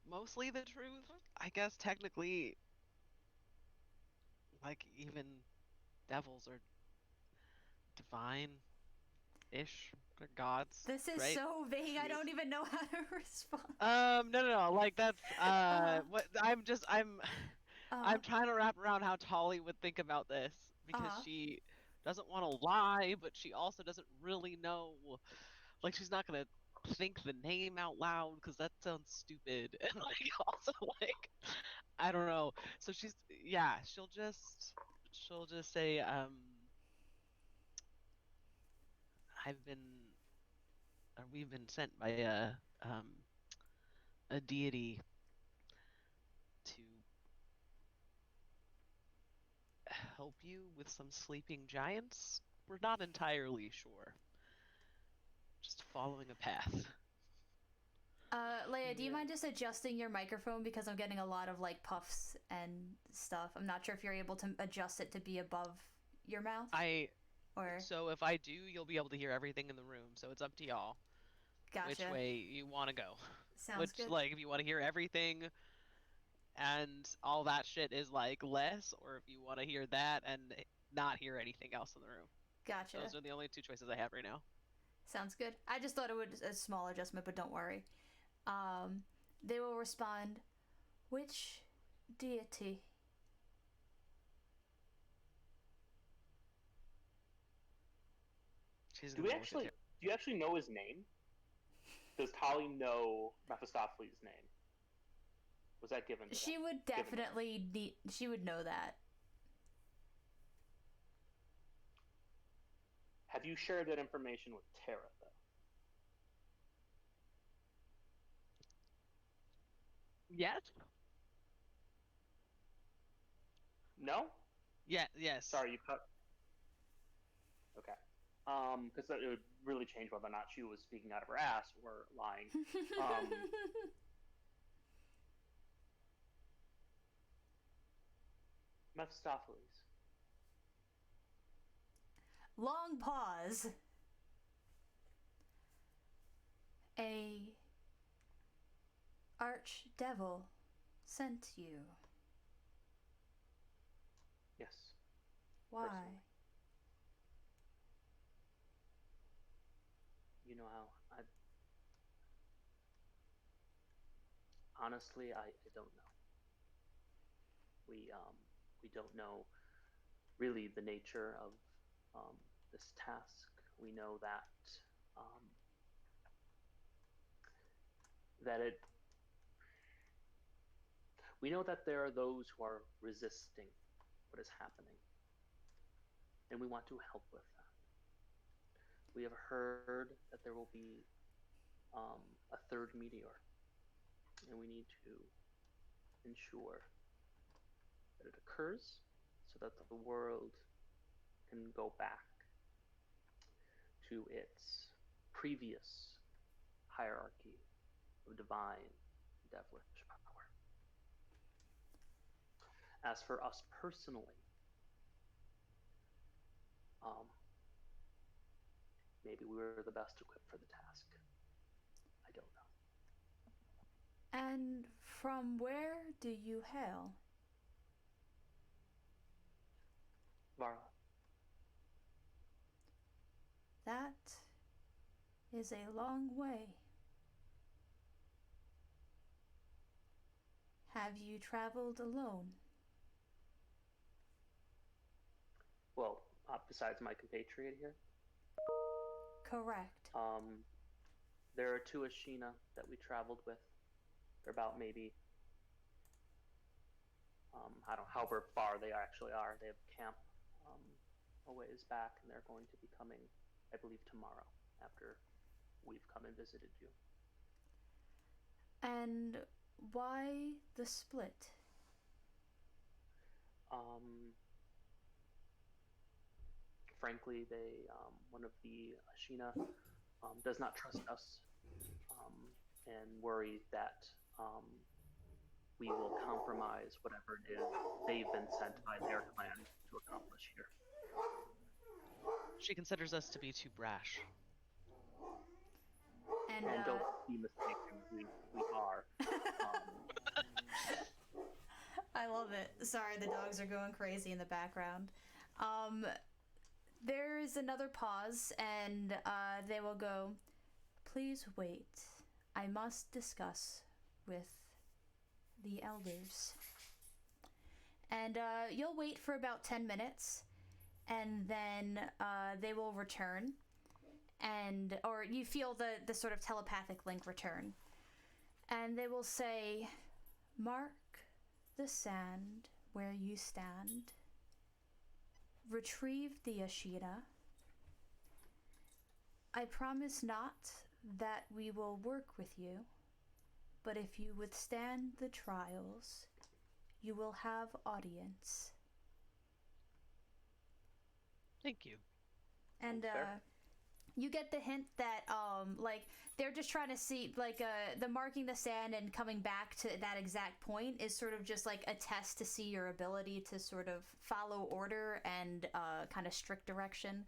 mostly the truth. I guess technically, like even devils are divine-ish. They're gods. This is right? so vague. I don't even know how to respond. No. Like that's what I'm Uh-huh. trying to wrap around how Tali would think about this because Uh-huh. she doesn't want to lie, but she also doesn't really know. Like, she's not gonna think the name out loud because that sounds stupid. And like, also like, I don't know. So she'll just say, I've been, or we've been sent by a deity to help you with some sleeping giants. We're not entirely sure. Just following a path. Leia, do you Yeah. mind just adjusting your microphone because I'm getting a lot of like puffs and stuff? I'm not sure if you're able to adjust it to be above your mouth or. So if I do, you'll be able to hear everything in the room. So it's up to y'all which Gotcha. way you want to go. Sounds good. Like, if you want to hear everything and all that shit is like less, or if you want to hear that and not hear anything else in the room. Gotcha. Those are the only two choices I have right now. Sounds good. I just thought it would a small adjustment, but don't worry. They will respond, which deity? She's Do gonna you actually know his name? Does Tali know Mephistopheles' name? Was that given to She them? would definitely she would know that. Have you shared that information with Tara, though? Yes. No? Yeah. Yes. Sorry, you cut. Okay. Because it would really change whether or not she was speaking out of her ass or lying. Mephistopheles. Long pause. A archdevil sent you. Yes. Why? Personally. You know how honestly, I don't know. We don't know really the nature of this task. We know that um, that it. We know that there are those who are resisting what is happening, and we want to help with that. We have heard that there will be a third meteor, and we need to ensure that it occurs so that the world can go back to its previous hierarchy of divine and devilish power. As for us personally, maybe we were the best equipped for the task. I don't know. And from where do you hail? Varla. That is a long way. Have you traveled alone? Well, besides my compatriot here, Correct. there are two Ashina that we traveled with. They're about maybe, I don't know however far they actually are. They have camp a ways back, and they're going to be coming, I believe, tomorrow after we've come and visited you. And why the split? Frankly, one of the Ashina does not trust us and worry that we will compromise whatever it is they've been sent by their clan to accomplish here. She considers us to be too brash. And don't be mistaken, we are. I love it. Sorry, the dogs are going crazy in the background. There's another pause, and they will go, please wait. I must discuss with the elders. And you'll wait for about 10 minutes, and then they will return, or you feel the sort of telepathic link return, and they will say, "Mark the sand where you stand. Retrieve the Ashina. I promise not that we will work with you, but if you withstand the trials, you will have audience." Thank you. And Fair. you get the hint that like they're just trying to see, like, the marking the sand and coming back to that exact point is sort of just like a test to see your ability to sort of follow order and kind of strict direction.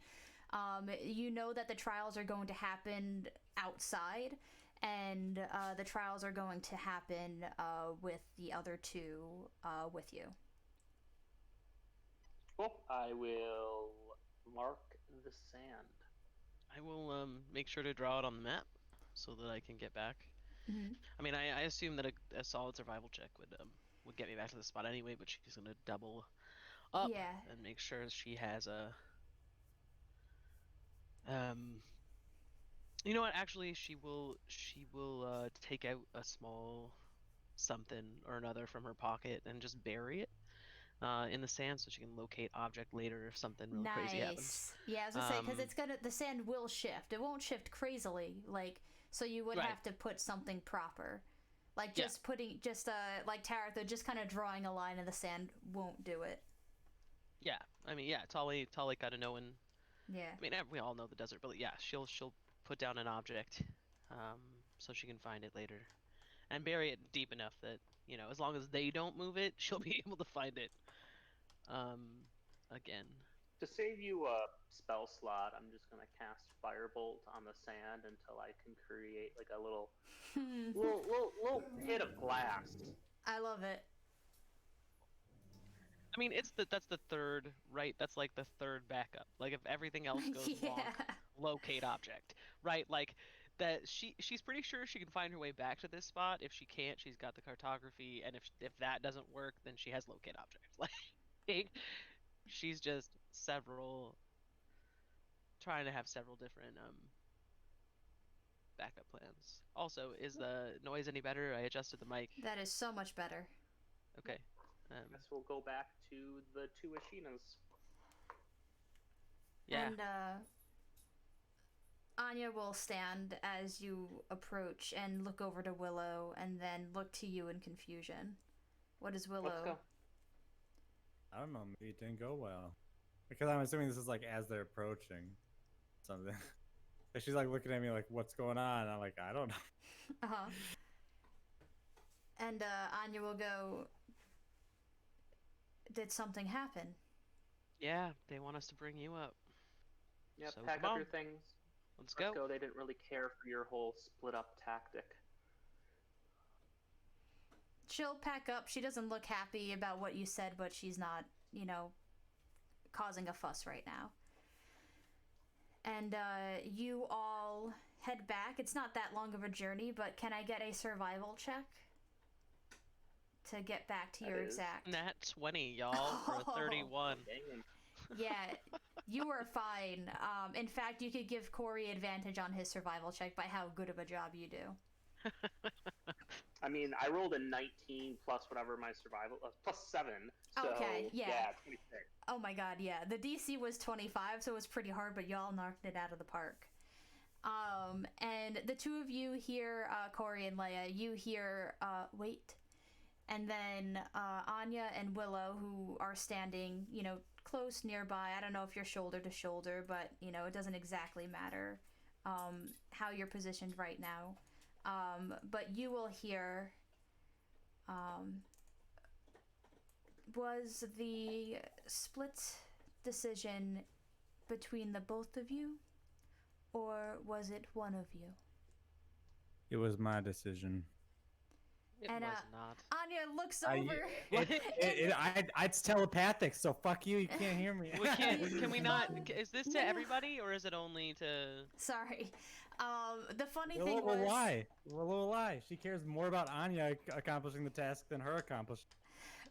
You know that the trials are going to happen outside, and the trials are going to happen with the other two with you. Cool. I will mark the sand. I will make sure to draw it on the map so that I can get back. Mm-hmm. I mean, I assume that a solid survival check would get me back to the spot anyway, but she's gonna double up Yeah. and make sure she has a. You know what? Actually, she will take out a small something or another from her pocket and just bury it in the sand so she can locate object later if something really crazy happens. Nice. Yeah, I was gonna say, because the sand will shift. It won't shift crazily, like, so you would Right. have to put something proper, like just putting like Taratha, just kind of drawing a line in the sand won't do it. Yeah, I mean, yeah, Tali kind of knowing. Yeah. I mean, we all know the desert, but yeah, she'll put down an object, so she can find it later, and bury it deep enough that as long as they don't move it, she'll be able to find it. Again. To save you a spell slot, I'm just gonna cast Firebolt on the sand until I can create like a little little hit of glass. I love it. I mean, that's the third, right? That's like the third backup. Like if everything else goes wrong, locate object, right? Like that she's pretty sure she can find her way back to this spot. If she can't, she's got the cartography, and if that doesn't work, then she has locate object. Like she's just trying to have several different backup plans. Also, is the noise any better? I adjusted the mic. That is so much better. Okay. Guess we'll go back to the two Ashinas. Yeah. And Anya will stand as you approach and look over to Willow, and then look to you in confusion. What is Willow? Let's go. I don't know. Maybe it didn't go well. Because I'm assuming this is like as they're approaching something. And she's like looking at me like, "What's going on?" And I'm like, "I don't know." Uh-huh. And Anya will go, "Did something happen?" Yeah, they want us to bring you up. Yeah, So pack come up on. your things. Let's Let's go. go. They didn't really care for your whole split up tactic. She'll pack up. She doesn't look happy about what you said, but she's not, causing a fuss right now. And you all head back. It's not that long of a journey, but can I get a survival check to get back to your exact? Nat 20, y'all, for a 31. Dang. Yeah, you are fine. In fact, you could give Corey advantage on his survival check by how good of a job you do. I mean, I rolled a 19 plus whatever my survival plus 7. So, Okay, yeah. 26. Oh my god, yeah. The DC was 25, so it was pretty hard, but y'all knocked it out of the park. And the two of you hear, Corey and Leia, you hear, wait. And then Anya and Willow, who are standing, close nearby. I don't know if you're shoulder to shoulder, but, it doesn't exactly matter how you're positioned right now. But you will hear, was the split decision between the both of you, or was it one of you? It was my decision. It And, was not. Anya looks over. It's telepathic, so fuck you. You can't hear me. Can we not? Is this to everybody, or is it only to? Sorry. The funny Willow thing will was, lie. Willow will lie. She cares more about Anya accomplishing the task than her accomplishing.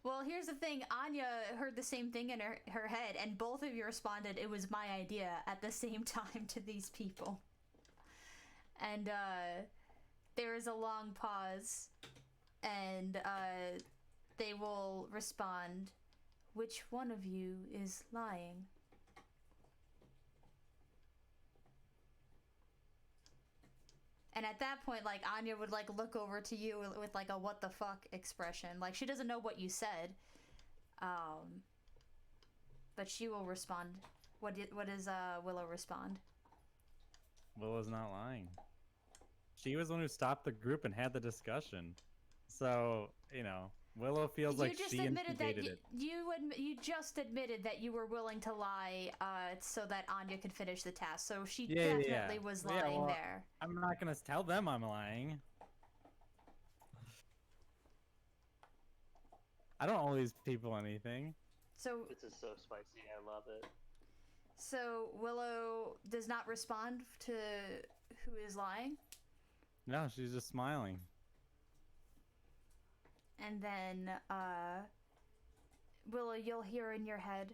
Well, here's the thing. Anya heard the same thing in her head, and both of you responded, it was my idea at the same time to these people. And there is a long pause, and they will respond, which one of you is lying? And at that point, like, Anya would, like, look over to you with like, a what the fuck expression. Like, she doesn't know what you said. But she will respond. What does Willow respond? Willow's not lying. She was the one who stopped the group and had the discussion. So, you know, Willow feels like she instigated it. You just admitted that you were willing to lie so that Anya could finish the task. So she definitely was lying there. I'm not going to tell them I'm lying. I don't owe these people anything. So This is so spicy. I love it. So Willow does not respond to who is lying? No, she's just smiling. And then, Willow, you'll hear in your head,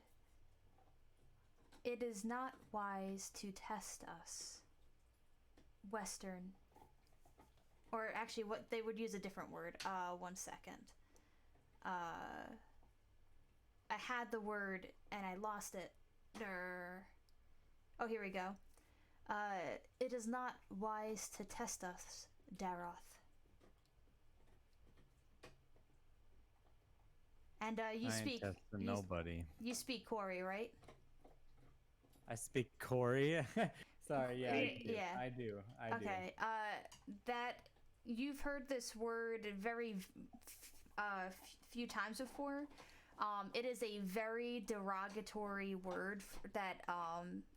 it is not wise to test us. Western. Or actually, what they would use a different word. 1 second. I had the word and I lost it. Oh, here we go. It is not wise to test us, Daroth. And you speak. Nobody. You speak Corey, right? I speak Corey. Sorry, yeah, I do. Okay. That you've heard this word very few times before. It is a very derogatory word that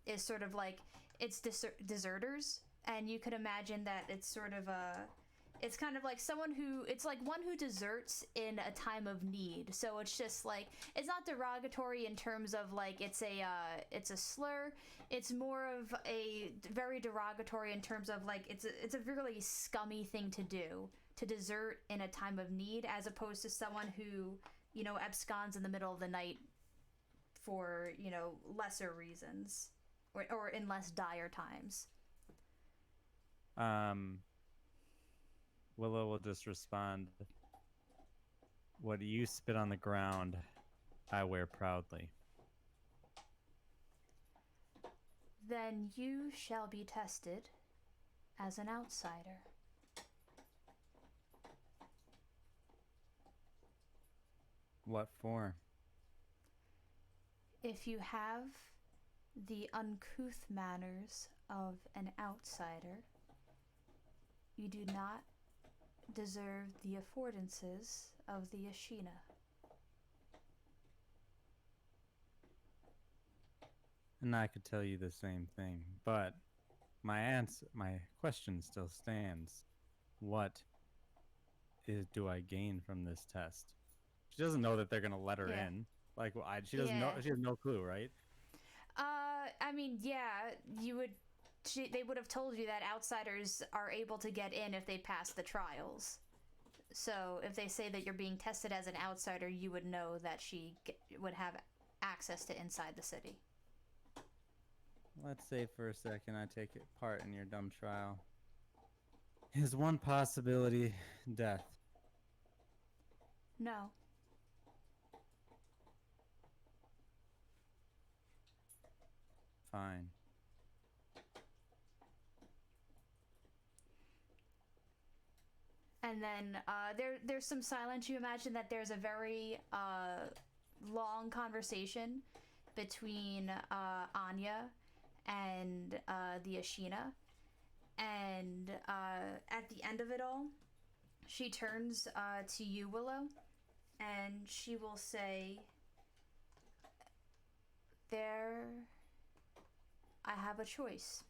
is sort of like it's deserters, and you could imagine that it's sort of it's kind of like it's like one who deserts in a time of need. So it's just like, it's not derogatory in terms of like it's a slur. It's more of a very derogatory in terms of like it's a really scummy thing to do, to desert in a time of need, as opposed to someone who, you know, absconds in the middle of the night for, you know, lesser reasons or in less dire times. Willow will just respond, what you spit on the ground, I wear proudly. Then you shall be tested as an outsider. What for? If you have the uncouth manners of an outsider, you do not deserve the affordances of the Ashina. And I could tell you the same thing, but my question still stands. What do I gain from this test? She doesn't know that they're gonna let her in. Like, well, she doesn't know. She has no clue, right? I mean, yeah, they would have told you that outsiders are able to get in if they pass the trials. So if they say that you're being tested as an outsider, you would know that she would have access to inside the city. Let's say for a second I take part in your dumb trial. Is one possibility death? No. Fine. And then there's some silence. You imagine that there's a very long conversation between Anya and the Ashina. And at the end of it all, she turns to you, Willow, and she will say, I have a choice.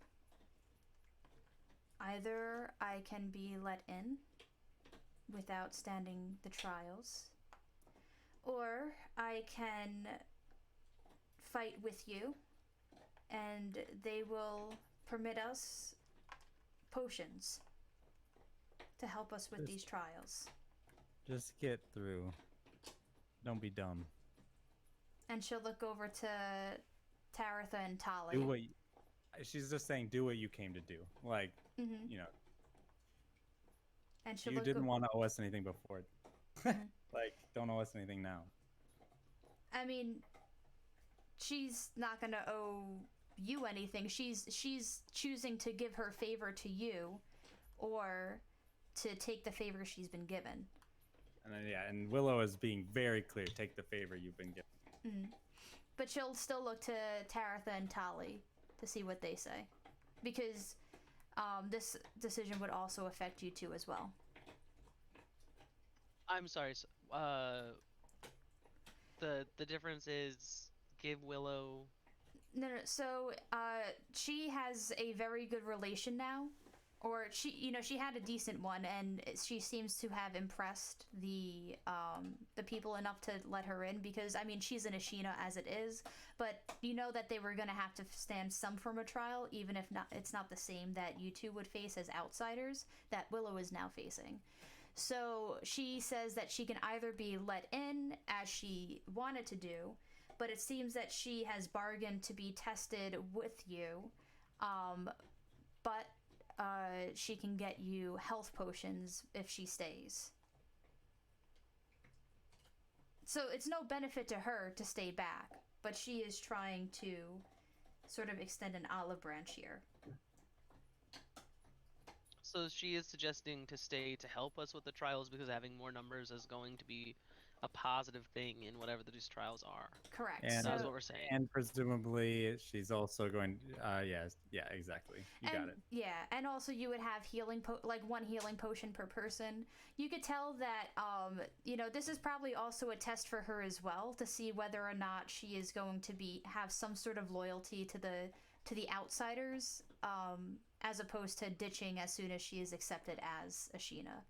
Either I can be let in without standing the trials, or I can fight with you and they will permit us potions to help us with these trials. Just get through Don't be dumb. And she'll look over to Taratha and Tali. Do what she's just saying. Do what you came to do. Like, Mm-hmm. you know, And she'll you look didn't want to owe us anything before. Mhm. Like, don't owe us anything now. I mean, she's not gonna owe you anything. She's choosing to give her favor to you, or to take the favor she's been given. And then, yeah, and Willow is being very clear. Take the favor you've been given. Mm. But she'll still look to Taratha and Tali to see what they say, because this decision would also affect you two as well. I'm sorry. The difference is give Willow. No. So she has a very good relation now, or she had a decent one, and she seems to have impressed the people enough to let her in, because I mean she's an Ashina as it is, but you know that they were gonna have to stand some form of trial, even if not it's not the same that you two would face as outsiders that Willow is now facing. So she says that she can either be let in as she wanted to do, but it seems that she has bargained to be tested with you, but she can get you health potions if she stays. So it's no benefit to her to stay back, but she is trying to sort of extend an olive branch here. So she is suggesting to stay to help us with the trials because having more numbers is going to be a positive thing in whatever these trials are. Correct. And That's what we're saying. And presumably she's also going. Yeah, exactly. You got it. Yeah, and also you would have like one healing potion per person. You could tell that this is probably also a test for her as well, to see whether or not she is going to have some sort of loyalty to the outsiders, as opposed to ditching as soon as she is accepted as Ashina.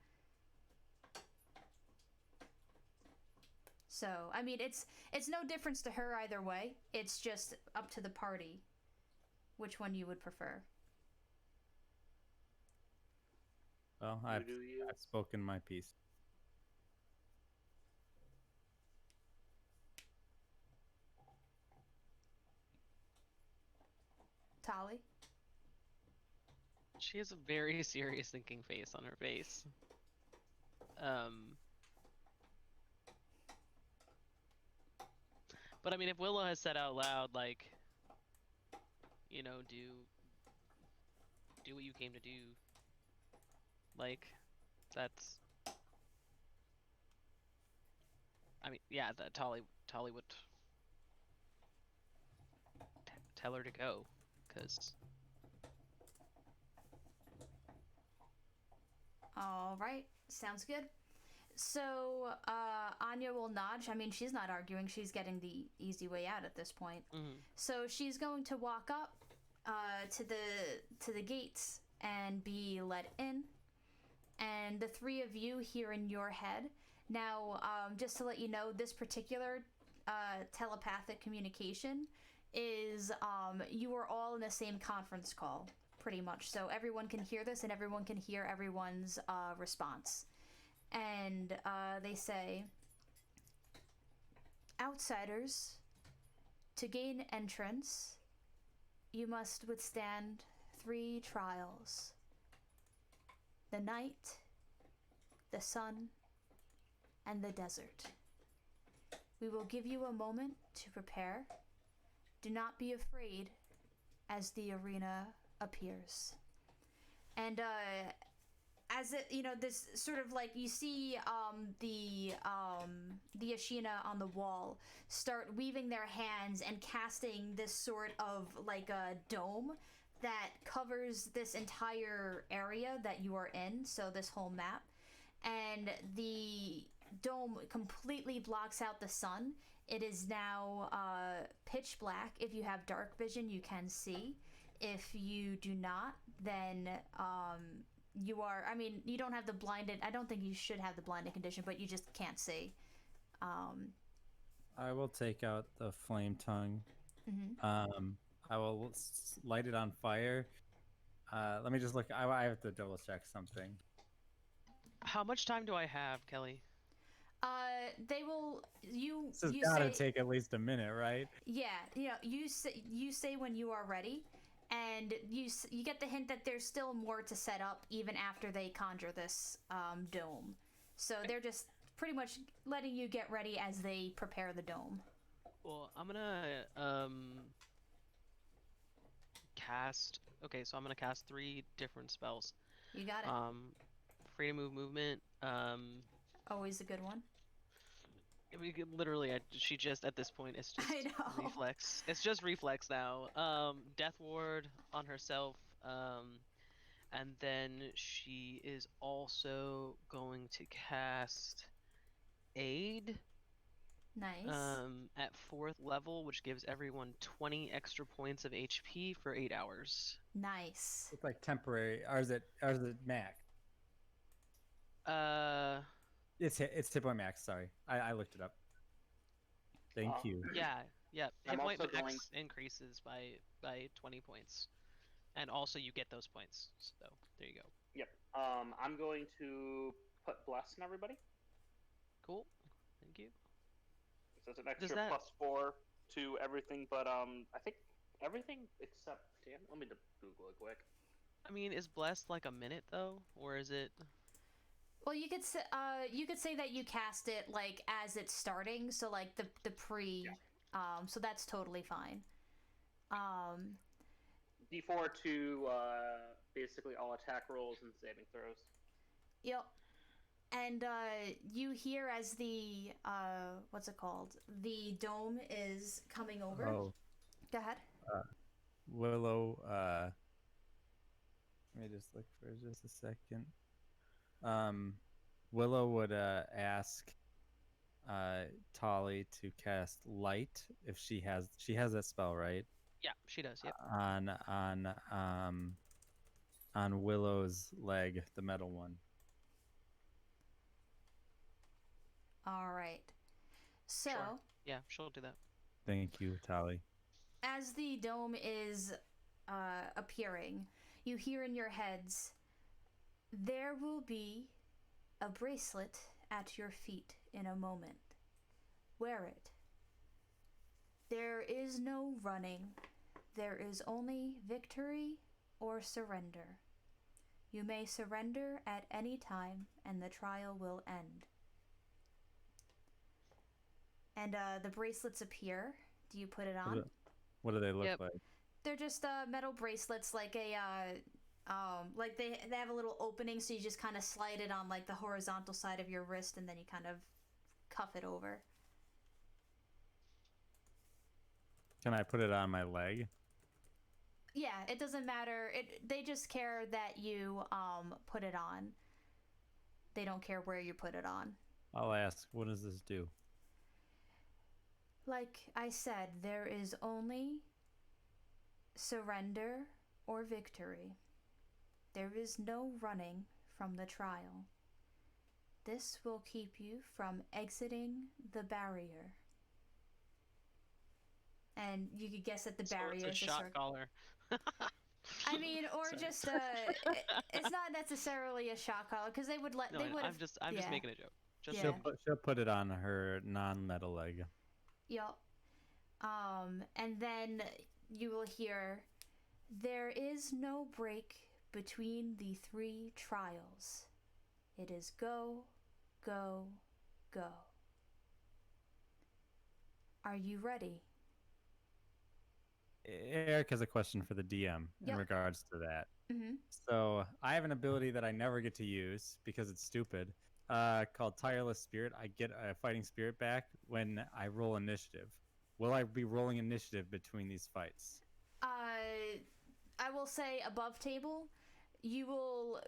So, I mean, it's no difference to her either way. It's just up to the party which one you would prefer. Well, I've spoken my piece. Tali? She has a very serious thinking face on her face. But I mean, if Willow has said out loud, like, do what you came to do, like, that's. I mean, yeah, that Tali would tell her to go, because. All right, sounds good. So Anya will nod. I mean, she's not arguing. She's getting the easy way out at this point. Mm-hmm. So she's going to walk up to the gates and be let in. And the three of you hear in your head. Now, just to let you know, this particular telepathic communication is you are all in the same conference call, pretty much. So everyone can hear this, and everyone can hear everyone's response. And they say, outsiders, to gain entrance, you must withstand 3 trials: the night, the sun, and the desert. We will give you a moment to prepare. Do not be afraid as the arena appears. And as it, this sort of like, you see the Ashina on the wall start weaving their hands and casting this sort of like a dome that covers this entire area that you are in, so this whole map. And the dome completely blocks out the sun. It is now pitch black. If you have dark vision, you can see. If you do not, then you are, I mean, you don't have the blinded, I don't think you should have the blinded condition, but you just can't see. I will take out the flame tongue. Mm-hmm. I will light it on fire. Let me just look. I have to double check something. How much time do I have, Kelly? They will. This has You got to say. take at least a minute, right? Yeah, you say when you are ready, and you get the hint that there's still more to set up even after they conjure this dome. So they're just pretty much letting you get ready as they prepare the dome. Well, I'm gonna cast. Okay, so I'm gonna cast 3 different spells. You got it. Free to move movement. Always a good one. We could literally, she just at this point it's just I know. reflex. It's just reflex now. Death ward on herself. And then she is also going to cast aid. Nice. At 4th level, which gives everyone 20 extra points of HP for 8 hours. Nice. It's like temporary, or is it max? It's hit point max. Sorry, I looked it up. Thank you. Yeah. I'm Hit point also max going- increases by 20 points, and also you get those points. So there you go. Yep. I'm going to put bless in everybody. Cool. Thank you. So it's an extra that- +4 to everything, but I think everything except Dan. Let me Google it quick. I mean, is blessed like a minute though, or is it? Well, you could say that you cast it like as it's starting, so like the pre, so that's totally fine. D4 to basically all attack rolls and saving throws. Yep. And you hear as the what's it called? The dome is coming over. Oh, Go ahead. Willow. Let me just look for just a second. Willow would ask Tolly to cast light if she has that spell, right? Yeah, she does. Yep. On Willow's leg, the metal one. All right. So, Sure. Yeah, she'll do that. Thank you, Tolly. as the dome is appearing, you hear in your heads, "There will be a bracelet at your feet in a moment. Wear it. There is no running. There is only victory or surrender. You may surrender at any time, and the trial will end." And the bracelets appear. Do you put it on? What do they look Yep. like? They're just metal bracelets, like a like they have a little opening, so you just kind of slide it on like the horizontal side of your wrist, and then you kind of cuff it over. Can I put it on my leg? Yeah, it doesn't matter. They just care that you put it on. They don't care where you put it on. I'll ask, what does this do? Like I said, there is only surrender or victory. There is no running from the trial. This will keep you from exiting the barrier. And you could guess that the barrier so it's is a shot collar. I mean, or Sorry. just it's not necessarily a shot collar, because they would let No, they would. I'm just making a joke. Just Yeah. She'll put it on her non-metal leg. Yup. And then you will hear, "There is no break between the 3 trials. It is go, go, go. Are you ready?" Eric has a question for the DM in Yep. regards to that. Mm-hmm. So I have an ability that I never get to use because it's stupid, called Tireless Spirit. I get a fighting spirit back when I roll initiative. Will I be rolling initiative between these fights? I will say above table, you will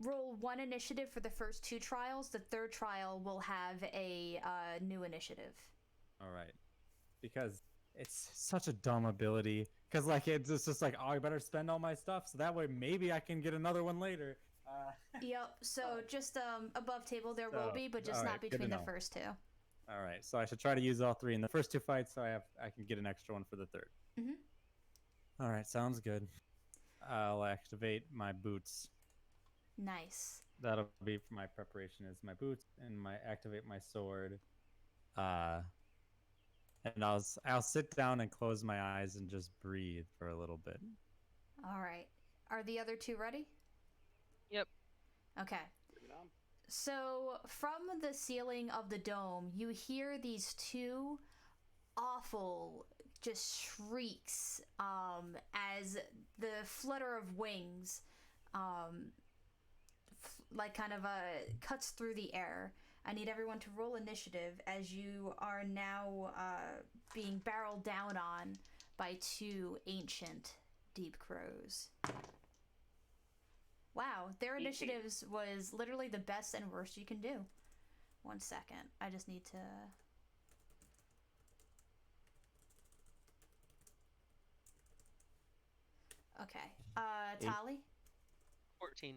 roll 1 initiative for the first 2 trials. The 3rd trial will have a new initiative. All right, because it's such a dumb ability. Because like it's just like, oh, I better spend all my stuff so that way maybe I can get another one later. Yep. So just above table there will So, be, but just all not right, good to between the know. first 2. All right, so I should try to use all 3 in the first 2 fights, so I can get an extra one for the 3rd. Mhm. All right, sounds good. I'll activate my boots. Nice. That'll be for my preparation is my boots and my activate my sword. Uh, and I'll sit down and close my eyes and just breathe for a little bit. All right. Are the other two ready? Yep. Okay. Bring it on. So, from the ceiling of the dome, you hear these two awful just shrieks as the flutter of wings like kind of cuts through the air. I need everyone to roll initiative as you are now being barreled down on by two ancient deep crows. Wow, their 18. initiatives was literally the best and worst you can do. 1 second. I just need to... Okay. Tali? 14.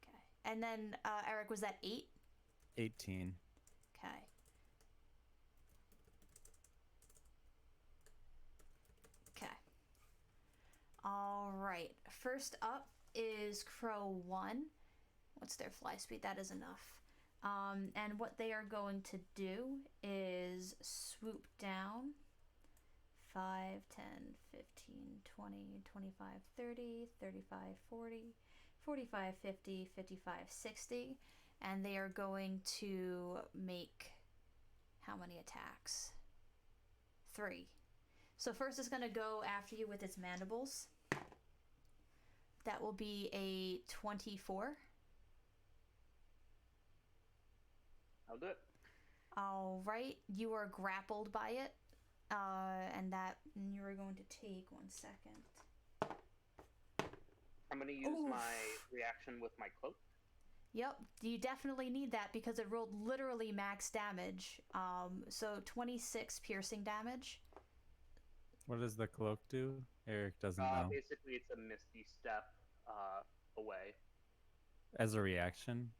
Okay. And then, Eric, was that 8? 18. Okay. Okay. All right. First up is Crow 1. What's their fly speed? That is enough. And what they are going to do is swoop down 5, 10, 15, 20, 25, 30, 35, 40, 45, 50, 55, 60. And they are going to make how many attacks? 3. So first it's going to go after you with its mandibles. That will be a 24. I'll do it. All right, you are grappled by it, and you are going to take 1 second. I'm going to use Oof. my reaction with my cloak. Yep, you definitely need that because it rolled literally max damage. So 26 piercing damage. What does the cloak do? Eric doesn't know. Basically, it's a misty step away. As a reaction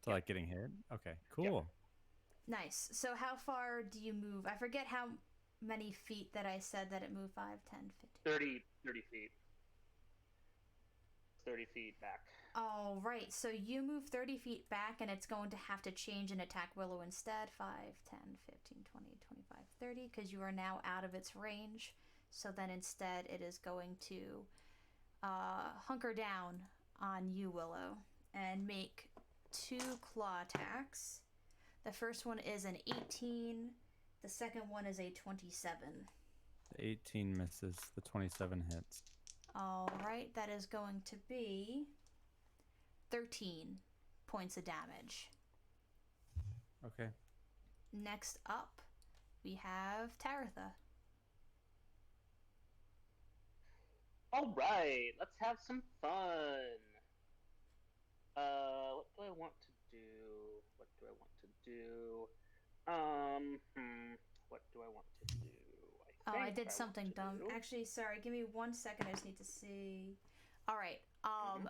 to Yep. like getting hit? Okay, cool. Nice. So how far do you move? I forget how many feet that I said that it moved. 5, 10, 15. 30 feet. 30 feet back. All right, so you move 30 feet back, and it's going to have to change and attack Willow instead. 5, 10, 15, 20, 25, 30, because you are now out of its range. So then instead it is going to hunker down on you, Willow, and make 2 claw attacks. The first one is an 18. The second one is a 27. The 18 misses. The 27 hits. All right, that is going to be 13 points of damage. Okay. Next up, we have Taratha. All right, let's have some fun. What do I want to do? What do I want to do? What do I want to do? Oh, I think did want something to dumb. do- Actually, sorry, give me 1 second. I just need to see. All right.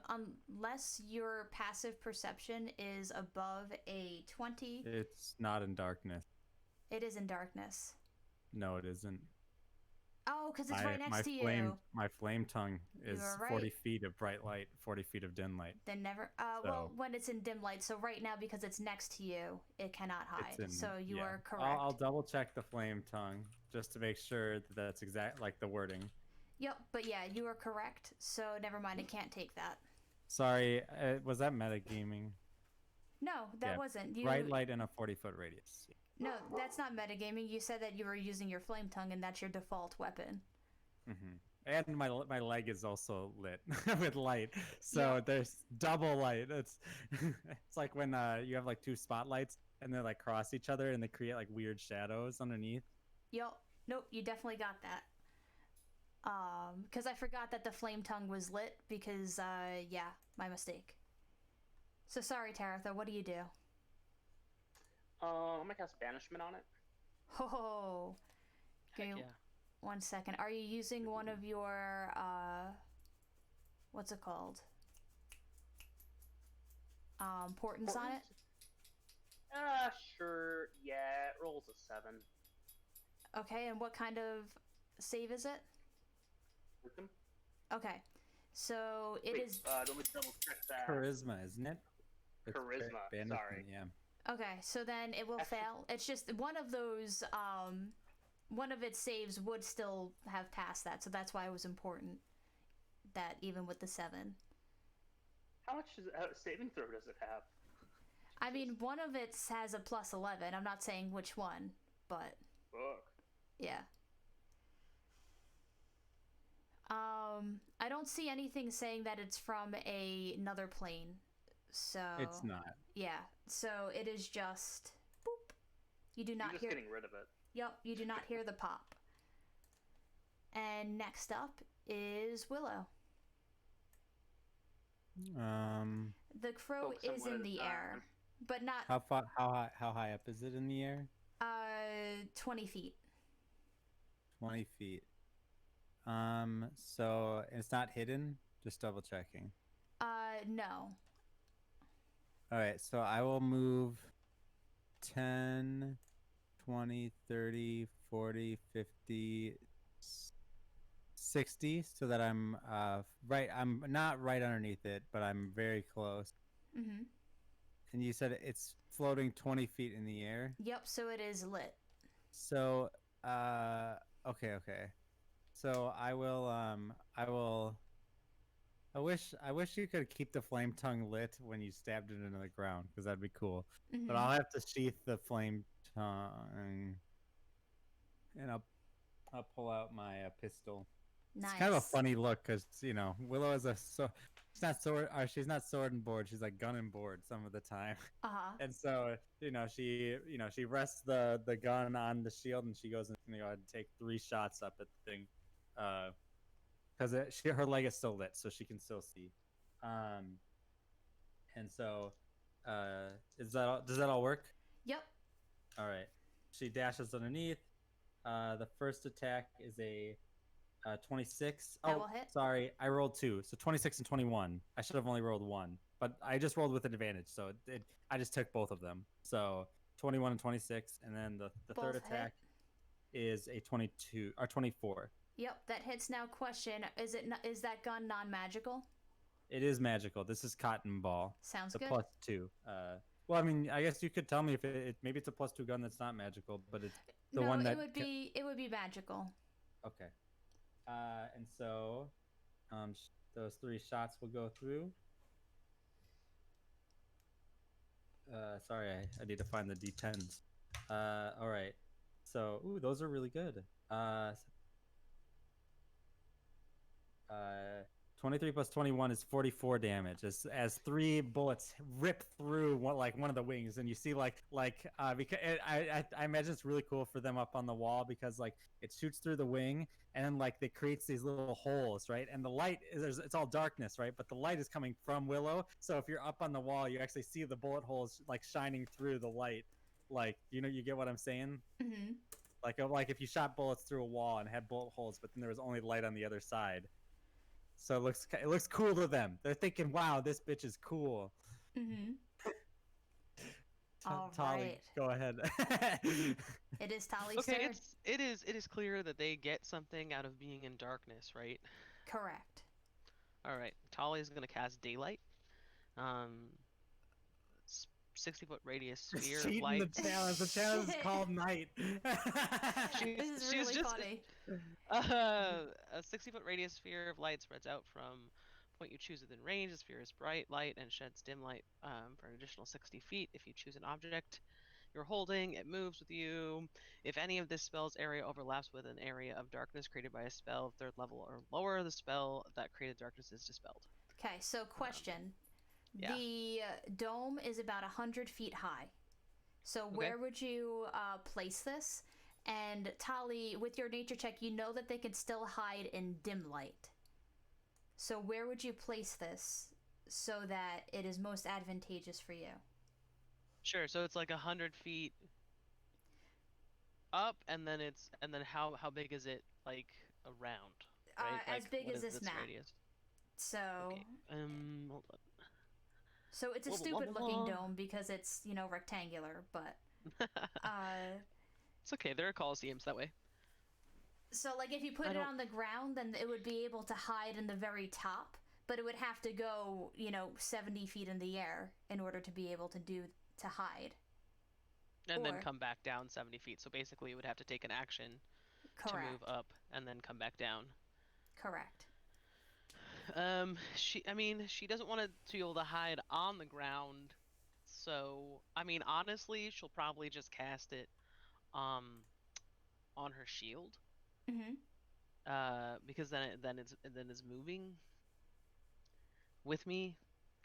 Unless your passive perception is above a 20, It's not in darkness. it is in darkness. No, it isn't. Oh, because it's right next to you. My flame tongue is are right. 40 feet of bright light, 40 feet of dim light. Then never. Well, when it's in dim light. So right now, because it's next to you, it cannot hide. So you are correct. I'll double check the flame tongue just to make sure that that's exact like the wording. Yep, but yeah, you are correct. So never mind, it can't take that. Sorry, was that metagaming? No, that wasn't. Bright light in a 40-foot radius. No, that's not metagaming. You said that you were using your flame tongue, and that's your default weapon. Mm-hmm. And my leg is also lit with light, so there's double light. It's it's like when you have like 2 spotlights and they like cross each other and they create like weird shadows underneath. Yup. Nope, you definitely got that. Because I forgot that the flame tongue was lit because, yeah, my mistake. So sorry, Taratha, what do you do? I'm gonna cast banishment on it. Ho! Heck Okay, yeah. 1 second. Are you using one of your, what's it called? Portents on it? Sure. Yeah, it rolls a 7. Okay, and what kind of save is it? Wisdom? Okay. So it Wait, is let me double check that. Charisma, isn't it? It's Charisma, banishment, sorry. Yeah. okay. So then it will Actually- fail. It's just one of those. One of its saves would still have passed that, so that's why it was important. That even with the 7. How much saving throw does it have? I mean, one of it has a plus 11. I'm not saying which one, but Fuck. yeah. I don't see anything saying that it's from another plane. So It's not. Yeah. So it is just boop. You do not You're just hear. getting rid of it. Yep. You do not hear the pop. And next up is Willow. The crow Focus on is one in at a the time. air, but not How high up is it in the air? 20 feet. 20 feet. So it's not hidden? Just double checking. No. All right, so I will move 10, 20, 30, 40, 50, 60 so that I'm I'm not right underneath it, but I'm very close. Mm-hmm. And you said it's floating 20 feet in the air? Yep, so it is lit. So okay. So I wish you could keep the flame tongue lit when you stabbed it into the ground, because that'd be cool. Mm-hmm. But I'll have to sheath the flame tongue, and I'll pull out my pistol. Nice. It's kind of a funny look, because Willow is she's not sword and board, she's like gun and board some of the time. Uh-huh. And so she rests the gun on the shield, and she goes and go ahead and take 3 shots up at the thing, because her leg is still lit, so she can still see. And so does that all work? Yep. All right. She dashes underneath. The first attack is a 26. That will hit. Sorry, I rolled 2, so 26 and 21. I should have only rolled 1, but I just rolled with an advantage, so I just took both of them. So 21 and 26, and then the Both third hit. attack is a 22 or 24. Yep, that hits. Now question, is that gun non-magical? It is magical. This is Cotton Ball. Sounds The good. +2. Well, I mean, I guess you could tell me if maybe it's a +2 gun that's not magical, but it's the no, one that it would be magical. Okay. And so those 3 shots will go through. Sorry, I need to find the D10s. All right. So, those are really good. 23 plus 21 is 44 damage as 3 bullets rip through one of the wings, and you see because I imagine it's really cool for them up on the wall, because it shoots through the wing, and then it creates these little holes, right? And the light it's all darkness, right? But the light is coming from Willow, so if you're up on the wall, you actually see the bullet holes shining through the light. You get what I'm saying? Mm-hmm. Like if you shot bullets through a wall and had bullet holes, but then there was only light on the other side. So it looks cool to them. They're thinking, "Wow, this bitch is cool." Mm-hmm. All Tali, right. go ahead. It is Tali's Okay, turn. it is clear that they get something out of being in darkness, right? Correct. All right, Tali is gonna cast daylight. 60-foot radius sphere of Cheating light. the challenge. The challenge is called night. This is really funny. A 60-foot radius sphere of light spreads out from point you choose within range. The sphere is bright light and sheds dim light for an additional 60 feet. If you choose an object you're holding, it moves with you. If any of this spell's area overlaps with an area of darkness created by a spell of 3rd level or lower, the spell that created darkness is dispelled. Okay, so question. Yeah. The dome is about 100 feet high. So where would you place this? And Tali, with your nature check, you know that they can still hide in dim light. So where would you place this so that it is most advantageous for you? Sure. So it's 100 feet up, and then how big is it around? Right? As big what as is this its map. radius? So. Okay. Hold on. So it's a stupid looking dome because it's rectangular, but. It's okay. There are coliseums that way. So if you put it on the ground, then it would be able to hide in the very top. but it would have to go, 70 feet in the air in order to be able to hide. And then Or- come back down 70 feet. So basically, it would have to take an action to Correct. move up and then come back down. Correct. She doesn't want to be able to hide on the ground. So, honestly, she'll probably just cast it, on her shield. Mm-hmm. Because then it's moving with me,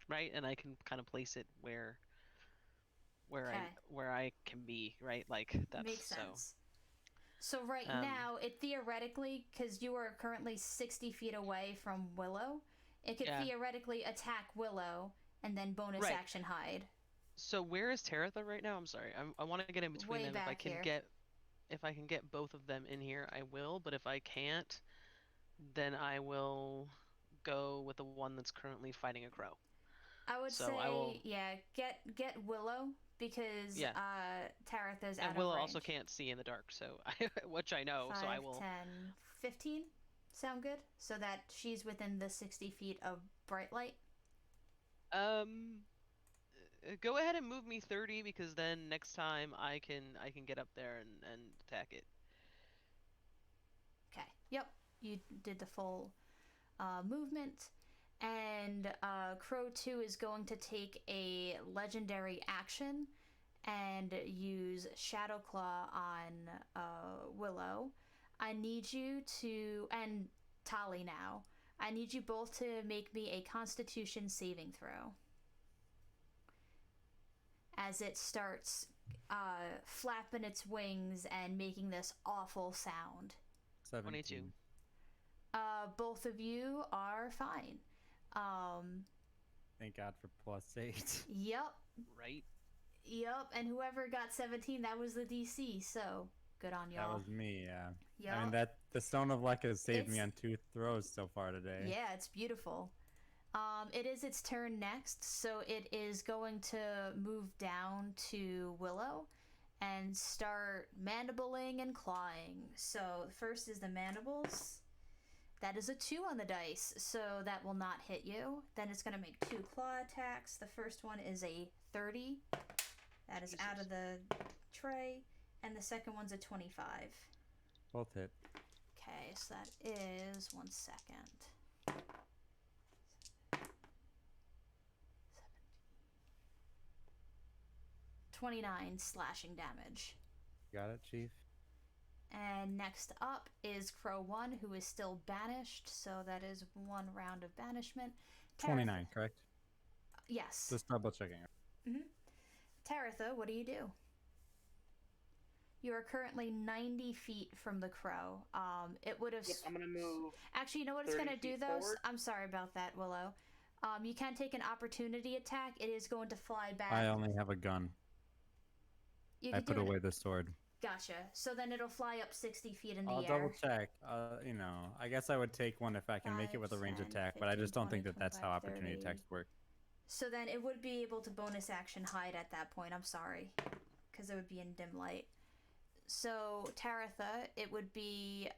right? And I can kind of place it where Okay. I can be, right? Like that's Makes so. sense. So right Um, now, it theoretically, because you are currently 60 feet away from Willow, it could Yeah. theoretically attack Willow and then bonus Right. action hide. So where is Taratha right now? I'm sorry. I want to get in between Way them. If I back can here. get both of them in here, I will. But if I can't, then I will go with the one that's currently fighting a crow. I would So say, I will. yeah, get Willow because Yeah. Taratha's And out Willow of range. also can't see in the dark, so which I know. 5, So I will. 10, 15 sound good? So that she's within the 60 feet of bright light? Go ahead and move me 30 because then next time I can get up there and attack it. Okay. Yep. You did the full movement. And Crow 2 is going to take a legendary action and use Shadow Claw on Willow. I need you to, and Tali now, I need you both to make me a Constitution saving throw. As it starts flapping its wings and making this awful sound. 17. 22. Both of you are fine. Thank God for +8. Yep. Right. Yep. And whoever got 17, that was the DC. So good on y'all. That was me, yeah. Yep. I mean, the Stone of Luck has saved me It's- on 2 throws so far today. Yeah, it's beautiful. It is its turn next, so it is going to move down to Willow and start mandibling and clawing. So first is the mandibles. That is a 2 on the dice, so that will not hit you. Then it's going to make 2 claw attacks. The first one is a 30. That is out of the tray. And the second one's a 25. Both hit. Okay, so that is 1 second. 29 slashing damage. Got it, Chief? And next up is Crow 1, who is still banished, so that is 1 round of banishment. 29, correct? Yes. Just double checking. Taratha, what do you do? You are currently 90 feet from the crow. It would have. Yep, I'm gonna move. Actually, you know what it's 30 going to do, feet though? forward. I'm sorry about that, Willow. You can take an opportunity attack. It is going to fly back. I only have a gun. You I can put do it- away the sword. Gotcha. So then it'll fly up 60 feet in the I'll air. double check. I guess I would take one if I can make it 5, with a range 10, attack, but I 15, just don't think 20, that's how 25, opportunity 30. attacks work. So then it would be able to bonus action hide at that point. I'm sorry. Because it would be in dim light. So, Taratha, it would be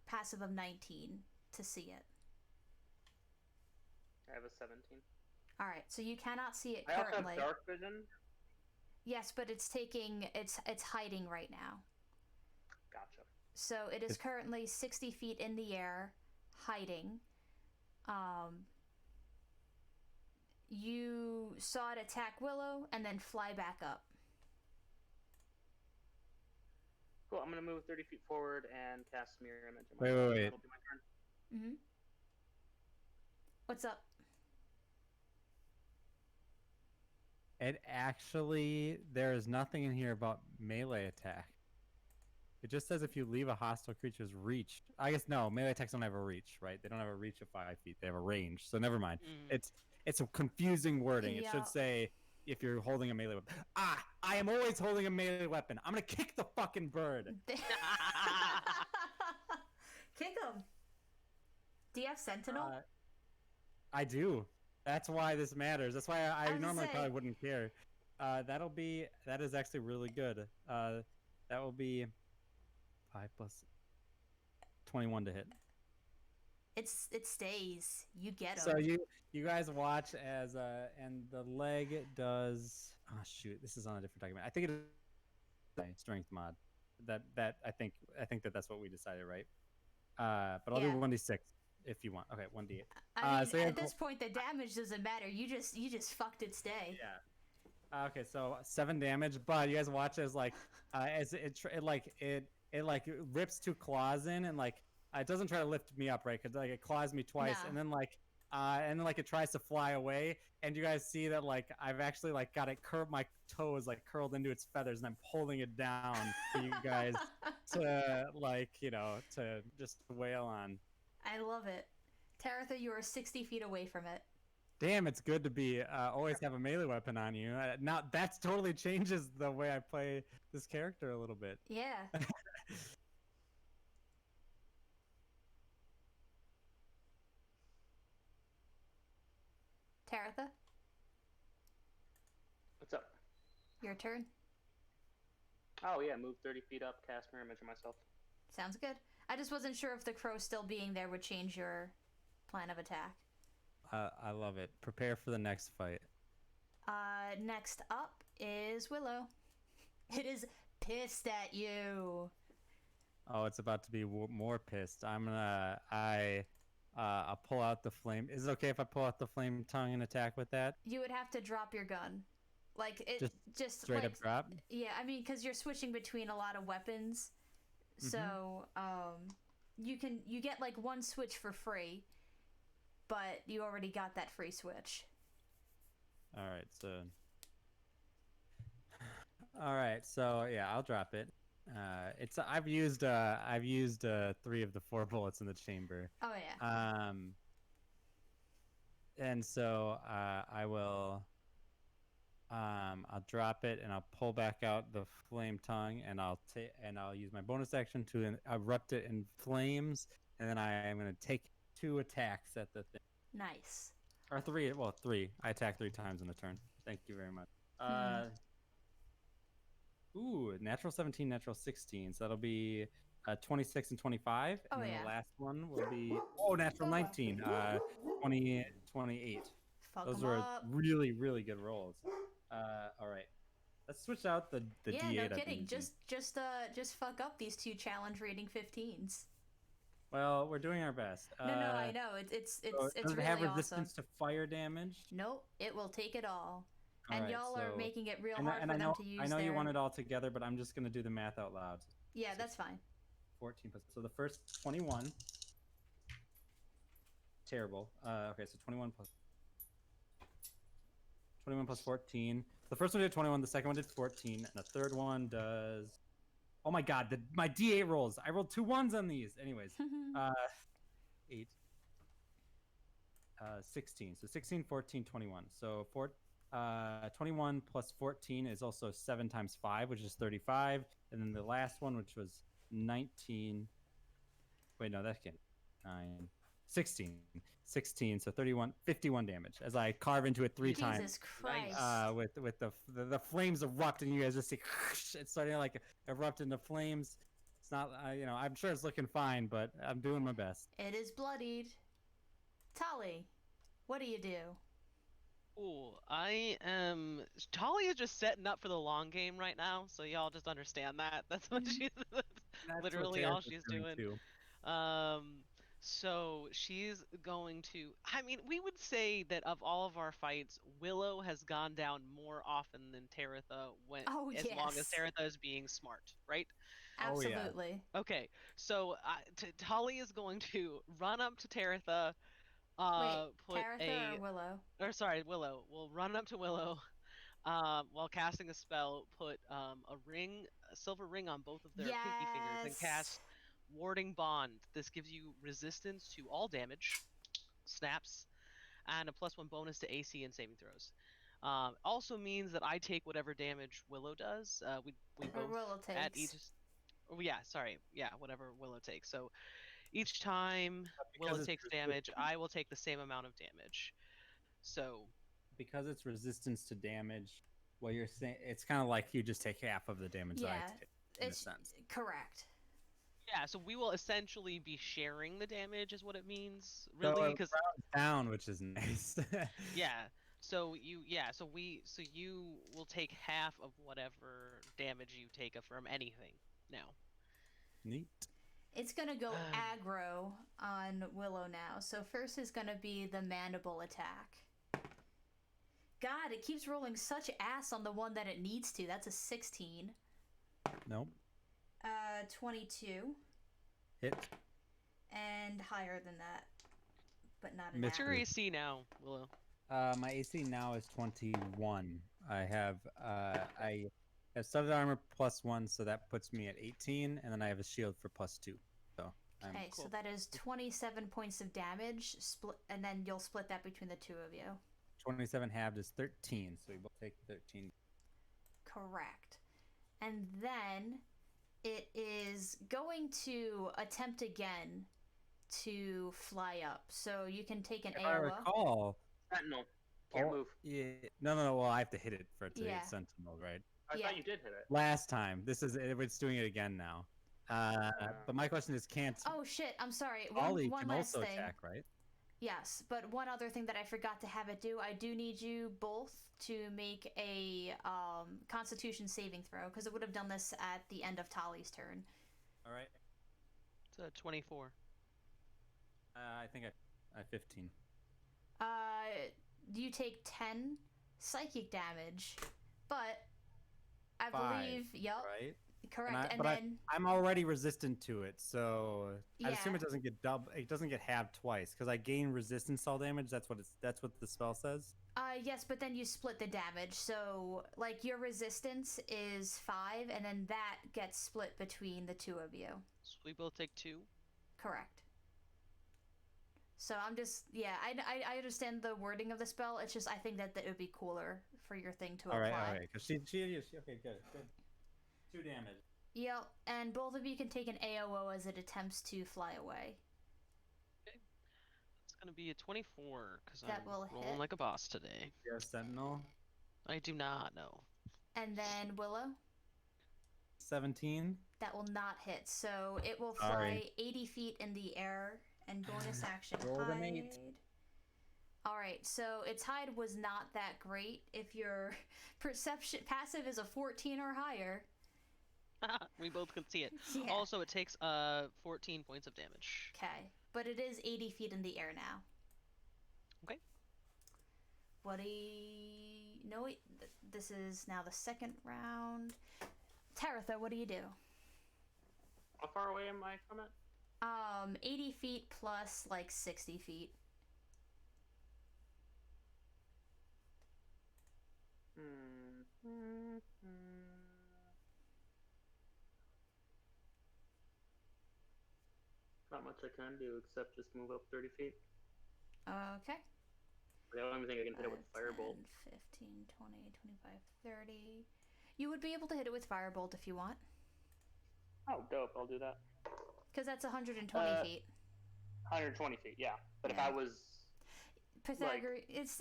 passive of 19 to see it. I have a 17. Alright, so you cannot see it I also currently. have dark vision. Yes, but it's hiding right now. Gotcha. So it is currently 60 feet in the air, hiding. You saw it attack Willow and then fly back up. Cool. I'm gonna move 30 feet forward and cast mirror image. on Wait, myself. wait, wait. That'll be my turn. Mm-hmm. What's up? It actually, there is nothing in here about melee attack. It just says if you leave a hostile creature's reach. I guess no, melee attacks don't have a reach, right? They don't have a reach of 5 feet. They have a range. So never mind. It's a confusing wording. It Yeah. should say if you're holding a melee weapon. I am always holding a melee weapon. I'm gonna kick the fucking bird. Kick him. Do you have Sentinel? I do. That's why this matters. That's why I I was normally gonna probably say- wouldn't care. That is actually really good. That will be 5 plus 21 to hit. it stays. You get them. So you guys watch as and the leg does. Oh shoot, this is on a different document. I think it is strength mod. That I think that's what we decided, right? But I'll do Yeah. 1d6 if you want. Okay, 1d8. I mean, So yeah, at this point, the damage doesn't matter. You just fucked its day. yeah. Okay, so 7 damage, but you guys watch as like as it rips 2 claws in and like it doesn't try to lift me up, right? Because like it claws me twice, No. and then like it tries to fly away, and you guys see that like I've actually like got it curved, my toes like curled into its feathers, and I'm pulling it down for you guys to like to just wail on. I love it. Taratha, you are 60 feet away from it. Damn, it's good to be always have a melee weapon on you. Now that totally changes the way I play this character a little bit. Yeah. Taratha, What's up? your turn. Oh yeah, move 30 feet up, cast mirror image of myself. Sounds good. I just wasn't sure if the crow still being there would change your plan of attack. I love it. Prepare for the next fight. Next up is Willow. It is pissed at you. Oh, it's about to be more pissed. I'll pull out the flame. Is it okay if I pull out the flame tongue and attack with that? You would have to drop your gun. Like it just Straight like, up drop? Yeah, I mean, because you're switching between a lot of weapons, so you get like one switch for free, but you already got that free switch. All right, so yeah, I'll drop it. I've used 3 of the 4 bullets in the chamber. Oh yeah. And so I will I'll drop it and I'll pull back out the flame tongue and I'll use my bonus action to erupt it in flames, and then I am going to take 2 attacks at the thing. Nice. Or 3, well 3. I attack 3 times in a turn. Thank you very much. Ooh, natural 17, natural 16. So that'll be 26 and 25. And Oh, then yeah. the last one will be natural 19. 20, 28. Fuck Those 'em were up. really, really good rolls. All right. Let's switch out the Yeah, D8. no I've been kidding. using. Just fuck up these 2 challenge rating 15s. Well, we're doing our best. No, I know. It's So does it really have awesome. resistance to fire damage? Nope, it will take it all. All And right, y'all are so- making it real And, hard and for I them know to use I know their... you want it all together, but I'm just gonna do the math out loud. Yeah, that's fine. 14 plus. So the first 21. Terrible. Okay, so 21 plus 14. The first one did 21. The second one did 14, and the third one does. Oh my god! My D8 rolls. I rolled 2 1s on these. Anyways, 8. 16. So 16, 14, 21. So 21 plus 14 is also 7 times 5, which is 35. And then the last one, which was 19. Wait, no, that can't. 9. 16. 16. So 31, 51 damage as I carve into it 3 times. Jesus Christ. With the flames erupt, and you guys just see it's starting to like erupt into flames. It's not, I'm sure it's looking fine, but I'm doing my best. It is bloodied. Tali, what do you do? Ooh, Tali is just setting up for the long game right now, so y'all just understand that. That's what she's That's literally what all Terra's she's doing. too. So she's going to. I mean, we would say that of all of our fights, Willow has gone down more often than Taratha when, as long as yes. Taratha is being smart, right? Oh, yeah. Absolutely. Okay, so Tali is going to run up to Taratha. Wait, Put Taratha or Willow? Or sorry, Willow. We'll run up to Willow. While casting a spell, put a silver ring on both of their pinky fingers, and cast Warding Bond. This gives you resistance to all damage, snaps, and a +1 bonus to AC and saving throws. Also means that I take whatever damage Willow does. We Or both Willow takes. at each. Oh, yeah, sorry. Yeah, whatever Willow takes. So each time Because Willow it's takes damage, I will take the same amount of damage. So because it's resistance to damage, what you're saying, it's kind of like you just take half of the damage that I take, in a sense. Correct. Yeah, so we will essentially be sharing the damage, is what it means, So really, it because rounds down, which is nice. yeah. So you will take half of whatever damage you take from anything now. Neat. It's gonna go aggro on Willow now. So first is gonna be the mandible attack. God, it keeps rolling such ass on the one that it needs to. That's a 16. Nope. 22. Hit. And higher than that. But not an Miss What's your True. AC now, Willow? My AC now is 21. I have studded armor +1, so that puts me at 18, and then I have a shield for +2. So I'm Okay, Cool. so that is 27 points of damage, split, and then you'll split that between the two of you. 27 halved is 13, so we both take 13. Correct. And then it is going to attempt again to fly up. So you can take an If I AOO. recall, Sentinel. Can't move. Yeah, no. Well, I have to hit it for it to Yeah. hit Sentinel, right? I Yeah. thought you did hit it. Last time. It's doing it again now. But my question is, can't Oh shit, I'm sorry. Ollie One can last also thing. attack, right? Yes, but one other thing that I forgot to have it do, I do need you both to make a Constitution saving throw, because it would have done this at the end of Tali's turn. All right. It's a 24. I think I 15. You take 10 psychic damage, but I 5, believe, yep, right? correct. And But then I'm already resistant to it, so I assume Yeah. it doesn't get It doesn't get halved twice because I gain resistance all damage. That's what the spell says. yes, but then you split the damage. So like your resistance is 5, and then that gets split between the two of you. So we both take 2. Correct. So I'm just, yeah, I understand the wording of the spell. It's just I think that it would be cooler for your thing to apply. All right. Because she okay, good. 2 damage. Yep, and both of you can take an AOO as it attempts to fly away. It's gonna be a 24 because That I'm will rolling hit. like a boss today. Yeah, Sentinel. I do not know. And then Willow, 17. that will not hit. So it will fly Sorry. 80 feet in the air and bonus action Rolled an hide. 8. Alright, so its hide was not that great. If your perception passive is a 14 or higher. We both can see it. Yeah. Also, it takes 14 points of damage. Okay, but it is 80 feet in the air now. Okay. No, wait, this is now the second round. Taratha, what do you do? How far away am I from it? 80 feet plus like 60 feet. Not much I can do except just move up 30 feet. Okay. The only thing I can hit it with 10, Firebolt. 15, 20, 25, 30. You would be able to hit it with Firebolt if you want. Oh, dope. I'll do that. Because that's 120 feet. 120 feet, yeah. But Yeah. if I was... Pythagorean, it's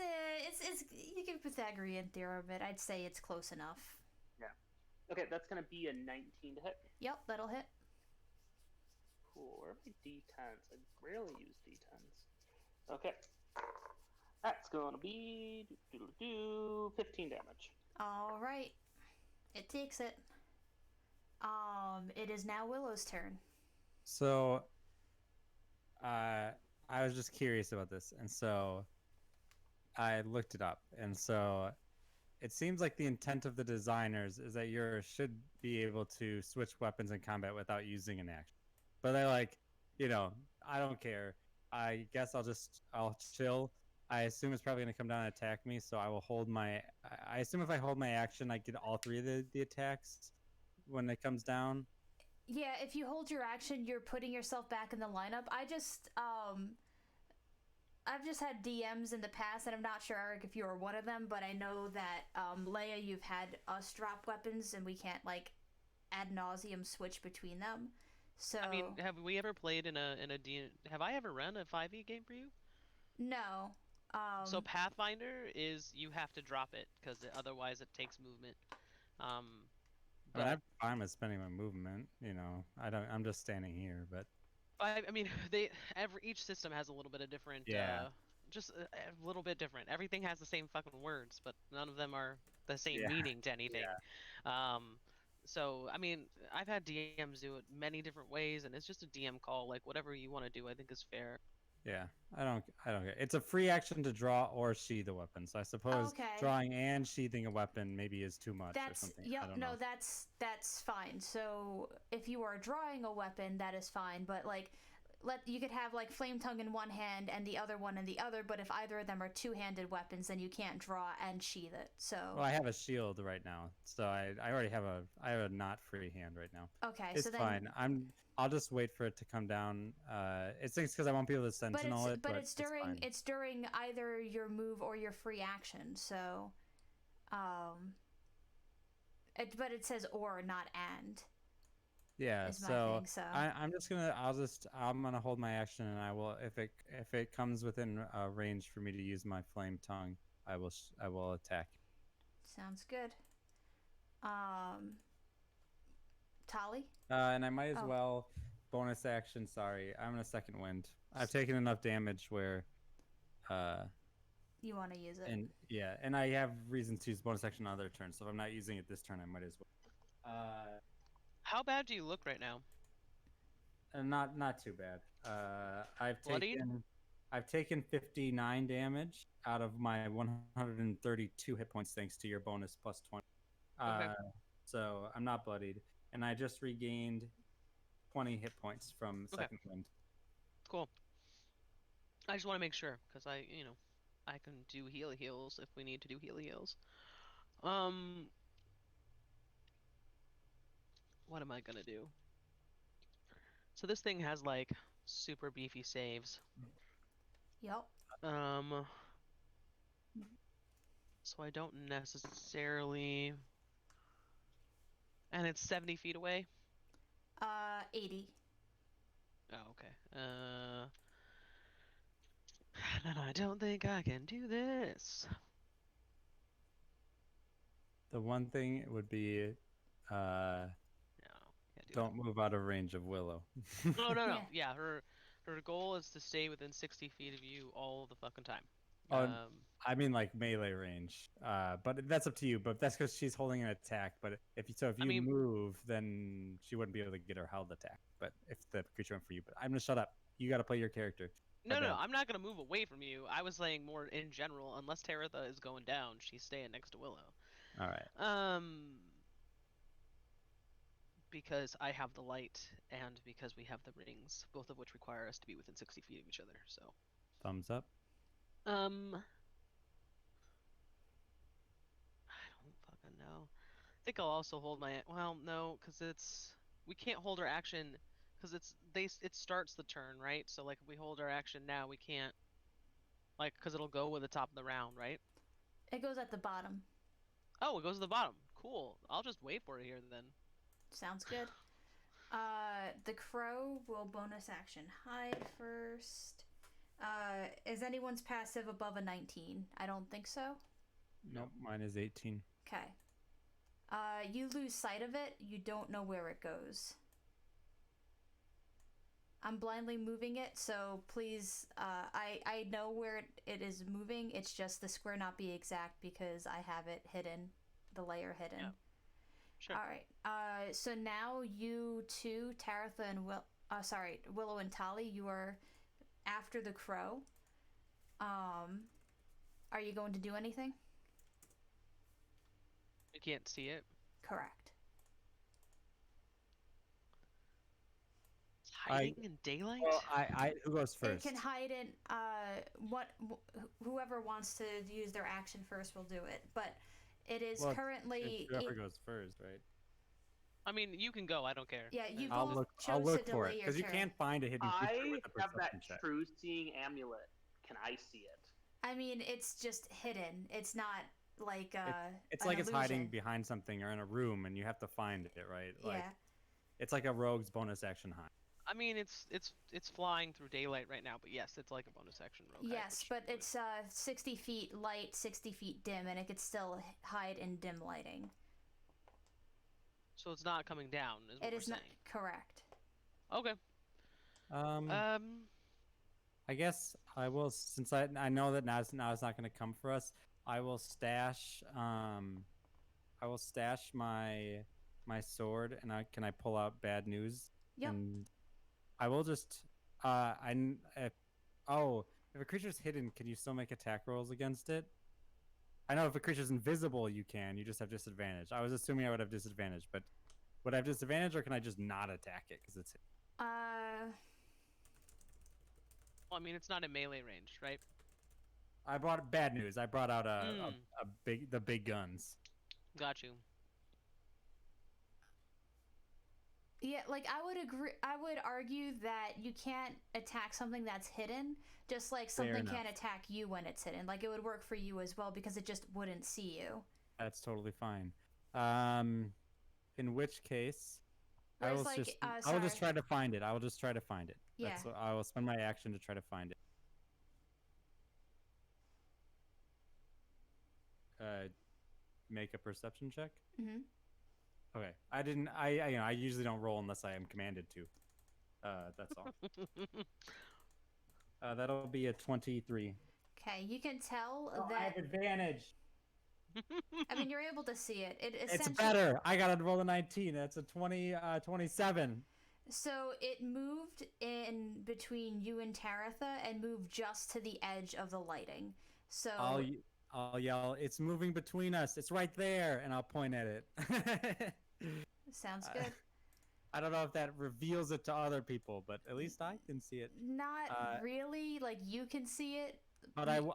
you give Pythagorean theorem, but I'd say it's close enough. Yeah. Okay, that's going to be a 19 to hit. Yep, that'll hit. Cool. Where are my D10s? I rarely use D10s. Okay. That's going to be 15 damage. All right, it takes it. It is now Willow's turn. So, I was just curious about this, and so I looked it up, and so it seems like the intent of the designers is that you should be able to switch weapons in combat without using an action. But they're like, I don't care. I guess I'll chill. I assume it's probably going to come down and attack me, so I will hold my... I assume if I hold my action, I get all 3 of the attacks when it comes down. Yeah, if you hold your action, you're putting yourself back in the lineup. I've just had DMs in the past, and I'm not sure, Eric, if you were one of them, but I know that, Leia, you've had us drop weapons, and we can't, like, ad nauseum switch between them. So... I mean, have we ever played in a have I ever run a 5e game for you? No. So Pathfinder is you have to drop it because otherwise it takes movement. I mean, But I'm fine with spending my movement. You know, I'm just standing here, but I mean, each system has a little bit of different, yeah, just a little bit different. Everything has the same fucking words, but none of them are the same yeah, meaning to anything. yeah. So I mean, I've had DMs do it many different ways, and it's just a DM call. Like whatever you want to do, I think is fair. Yeah, I don't get. It's a free action to draw or sheath a weapon. So I suppose Okay. drawing and sheathing a weapon maybe is too much or That's something. yep. I don't No, know. that's fine. So if you are drawing a weapon, that is fine. But like, you could have like flame tongue in one hand and the other one in the other. But if either of them are two-handed weapons, then you can't draw and sheath it. So Well, I have a shield right now, so I already have a not free hand right now. okay. It's So then, fine. I'll just wait for it to come down. It's because I won't be able to sentinel it, but it's during fine. either your move or your free action. So, but it says or, not and. Yeah, Is my so thing, so. I'm gonna hold my action, and I will if it comes within range for me to use my flame tongue, I will attack. Sounds good. Tali? And I might as Oh. well bonus action. Sorry, I'm in a second wind. I've taken enough damage where, You want to use it? and yeah, and I have reasons to use bonus action on other turns. So if I'm not using it this turn, I might as well. How bad do you look right now? Not too bad. Bloodied? I've taken 59 damage out of my 132 hit points thanks to your bonus plus 20. Okay. So I'm not bloodied, and I just regained 20 hit points from Okay. second wind. Cool. I just want to make sure because I can do heals if we need to do heals. What am I gonna do? So this thing has like super beefy saves. Yep. So I don't necessarily. And it's 70 feet away. 80. Oh, okay. Then I don't think I can do this. The one thing would be, No, can't do don't move out of range of Willow. that. No. Yeah. Yeah, her goal is to stay within 60 feet of you all the fucking time. Oh, I mean like melee range. But that's up to you. But that's because she's holding an attack. But if you move, then she wouldn't be able to get her held attack. But if the creature went for you, but I'm gonna shut up. You got to play your character. No, I'm not gonna move away from you. I was saying more in general. Unless Taratha is going down, she's staying next to Willow. All right. Because I have the light, and because we have the rings, both of which require us to be within 60 feet of each other. So. Thumbs up. I don't fucking know. I think I'll also hold my. Well, no, because we can't hold our action because it starts the turn, right? So like if we hold our action now, we can't. Like, because it'll go with the top of the round, right? It goes at the bottom. Oh, it goes to the bottom. Cool. I'll just wait for it here then. Sounds good. The crow will bonus action hide first. Is anyone's passive above a 19? I don't think so. Nope, mine is 18. Okay. You lose sight of it. You don't know where it goes. I'm blindly moving it, so please, I know where it is moving. It's just the square not be exact because I have it hidden, the layer hidden. Yeah. Sure. All right. So now you two, Taratha and Willow and Tali, you are after the crow. Are you going to do anything? You can't see it. Correct. It's hiding in daylight. Well, who goes first? It can hide in whoever wants to use their action first will do it, but it is currently whoever goes first, right? I mean, you can go. I don't care. Yeah, you I'll both I'll chose look to for delay it your because you turn. can't find a hidden creature with a I have that perception check. true seeing amulet. Can I see it? I mean, it's just hidden. It's not like It's an like it's hiding illusion. behind something or in a room, and you have to find it, right? Like, Yeah. it's like a rogue's bonus action hide. I mean, it's flying through daylight right now, but yes, it's like a bonus action rogue. Yes, but it's 60 feet light, 60 feet dim, and it could still hide in dim lighting. So it's not coming down, is what It we're is not saying. correct. Okay. I guess I will, since I know that now it's not going to come for us. I will stash my sword, and can I pull out bad news? Yep. And I will just if if a creature's hidden, can you still make attack rolls against it? I know if a creature's invisible, you can. You just have disadvantage. I was assuming I would have disadvantage, but would I have disadvantage, or can I just not attack it because it's? Well, I mean, it's not in melee range, right? I brought bad news. I brought out the big guns. Got you. Yeah, like I would agree. I would argue that you can't attack something that's hidden, just like something can't attack you when it's hidden. Like it would work for you as well because it just wouldn't see you. That's totally fine. In which case, I will just try to find it. I will just try to find it. Yeah. I will spend my action to try to find it. Make a perception check. Mm-hmm. Okay. I didn't. I usually don't roll unless I am commanded to. That's all. That'll be a 23. Okay, you can tell I that. have advantage. I mean, you're able to see it. It's better. I gotta roll a 19. That's a 27. So it moved in between you and Taratha and moved just to the edge of the lighting. So I'll yell, "It's moving between us. It's right there," and I'll point at it. Sounds good. I don't know if that reveals it to other people, but at least I can see it. Not really. Like you can see it. But and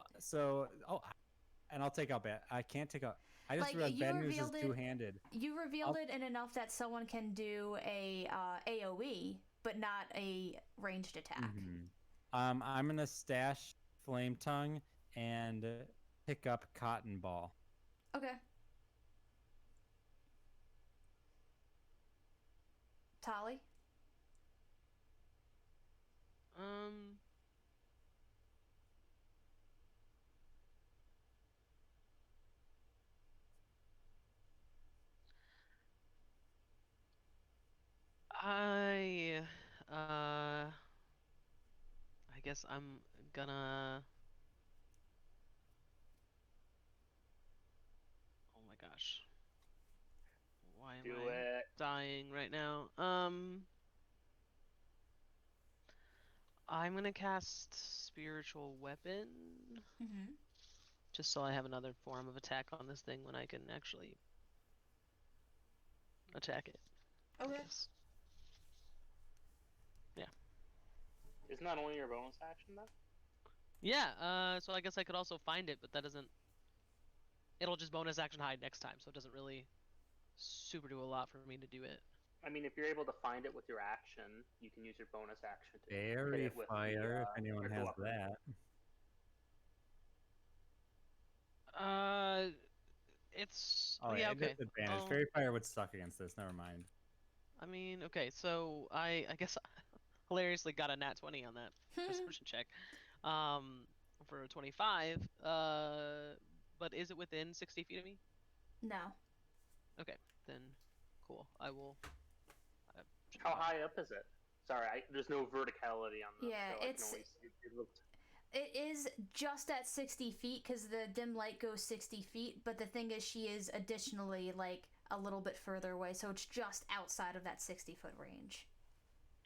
I'll take out bad. I can't take out. I just realized bad news is two-handed. You revealed it in enough that someone can do a AOE, but not a ranged attack. Mm-hmm. I'm gonna stash Flame Tongue and pick up Cotton Ball. Okay. Tali? I guess I'm gonna. Oh my gosh. Why am I dying right now? I'm gonna cast Spiritual Weapon. Mm-hmm. Just so I have another form of attack on this thing when I can actually attack it. Okay. Yeah. Isn't that only your bonus action though? Yeah, so I guess I could also find it, but that doesn't... It'll just bonus action hide next time, so it doesn't really super do a lot for me to do it. I mean, if you're able to find it with your action, you can use your bonus action to Fairy hit it with Fire, if anyone has that. It's... Oh, yeah, okay. Disadvantage. Fairy Fire would suck against this, never mind. I mean, okay, so I guess hilariously got a nat 20 on that perception check. For a 25, but is it within 60 feet of me? No. Okay, then cool. I will... How high up is it? Sorry, there's no verticality on this. Yeah, so it is just at 60 feet because the dim light goes 60 feet, but the thing is she is additionally like a little bit further away, so it's just outside of that 60-foot range.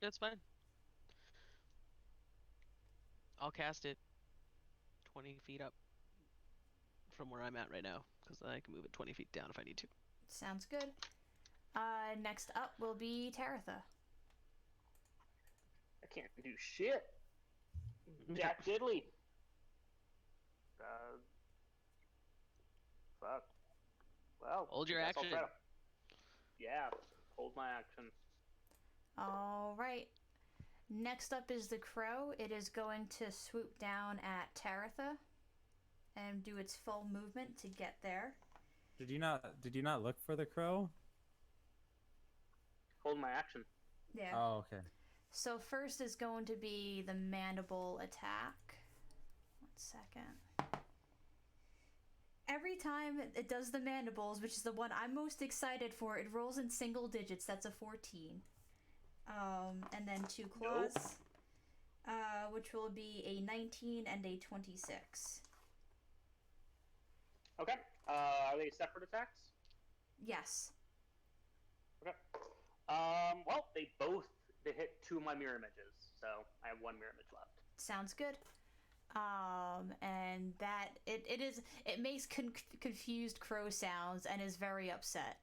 That's fine. I'll cast it 20 feet up from where I'm at right now, because I can move it 20 feet down if I need to. Sounds good. Next up will be Taratha. I can't do shit. Jack Diddley. Fuck. Well, hold your action. Yeah, hold my action. All right. Next up is the crow. It is going to swoop down at Taratha and do its full movement to get there. Did you not look for the crow? Hold my action. Yeah. Oh, okay. So first is going to be the mandible attack. 1 second. every time it does the mandibles, which is the one I'm most excited for, it rolls in single digits. That's a 14. And then 2 claws, which will be a 19 and a 26. Okay. Are they separate attacks? Yes. Okay. Well, they hit 2 of my mirror images, so I have 1 mirror image left. Sounds good. And that it makes confused crow sounds and is very upset.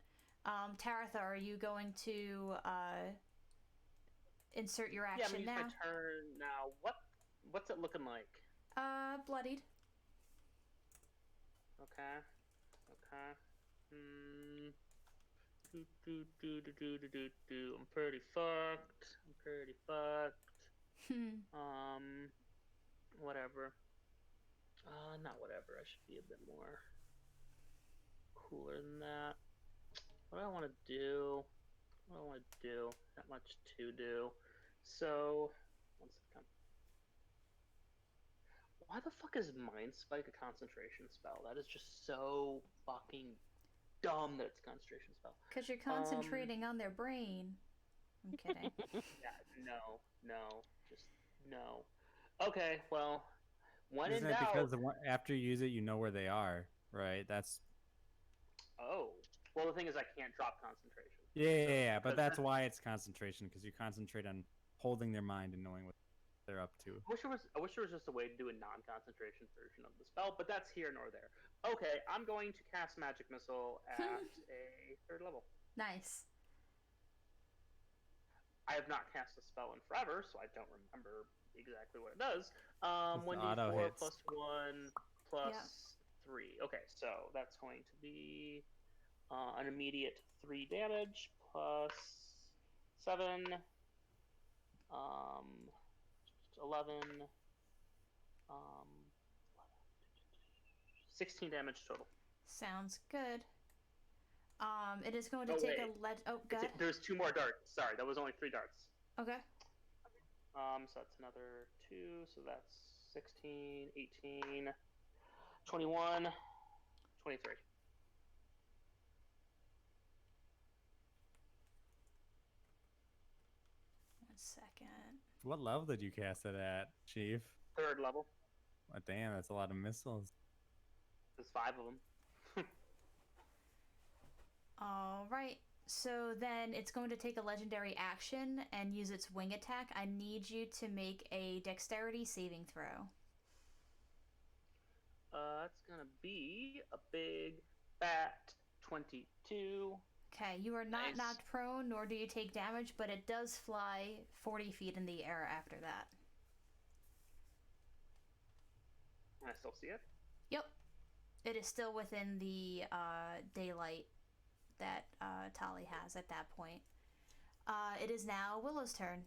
Taratha, are you going to insert your action yeah, I'm now? use my turn now. What's it looking like? Bloodied. Okay. I'm pretty fucked. Whatever. Not whatever. I should be a bit more cooler than that. What do I want to do? Not much to do. So, 1 second. Why the fuck is Mind Spike a concentration spell? That is just so fucking dumb that it's a concentration spell. Because you're concentrating on their brain. I'm kidding. Yeah, no. Just no. Okay, well, when in Isn't it doubt. because after you use it, you know where they are, right? That's. Oh. Well, the thing is, I can't drop concentration. Yeah, but because that's why it's concentration, because you concentrate on holding their mind and knowing what they're up to. I wish there was just a way to do a non-concentration version of the spell, but that's here nor there. Okay, I'm going to cast Magic Missile at a 3rd level. Nice. I have not cast a spell in forever, so I don't remember exactly what it does. Just 1d4 auto hits. plus 1 plus 3. Okay, so that's going to be an immediate 3 damage plus 7, 11, 16 damage total. Sounds good. It is going to take good. There's 2 more darts. Sorry, that was only 3 darts. Okay. So that's another 2, so that's 16, 18, 21, 23. One second. What level did you cast it at, Chief? 3rd level. Oh, damn, that's a lot of missiles. There's 5 of them. All right. So then it's going to take a legendary action and use its wing attack. I need you to make a dexterity saving throw. That's gonna be a big fat 22. Okay, you are not Nice. knocked prone, nor do you take damage, but it does fly 40 feet in the air after that. I still see it. Yep. It is still within the daylight that Tali has at that point. It is now Willow's turn.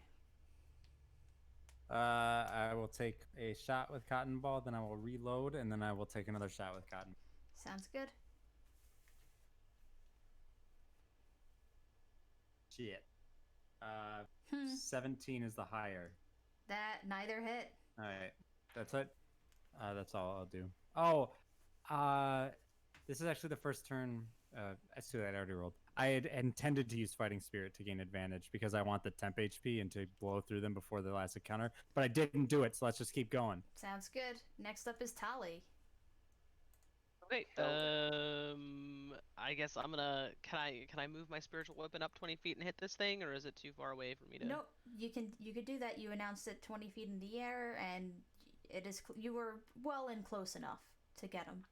I will take a shot with Cotton Ball, then I will reload, and then I will take another shot with Cotton. Sounds good. Shit. 17 is the higher. That neither hit. All right, that's it. That's all I'll do. Oh, this is actually the first turn. As to that, I already rolled. I had intended to use Fighting Spirit to gain advantage because I want the temp HP and to blow through them before the last encounter, but I didn't do it, so let's just keep going. Sounds good. Next up is Tali. Okay. I guess I'm gonna. Can I move my spiritual weapon up 20 feet and hit this thing, or is it too far away for me to? Nope, you could do that. You announced it 20 feet in the air, and it is you were well and close enough to get him.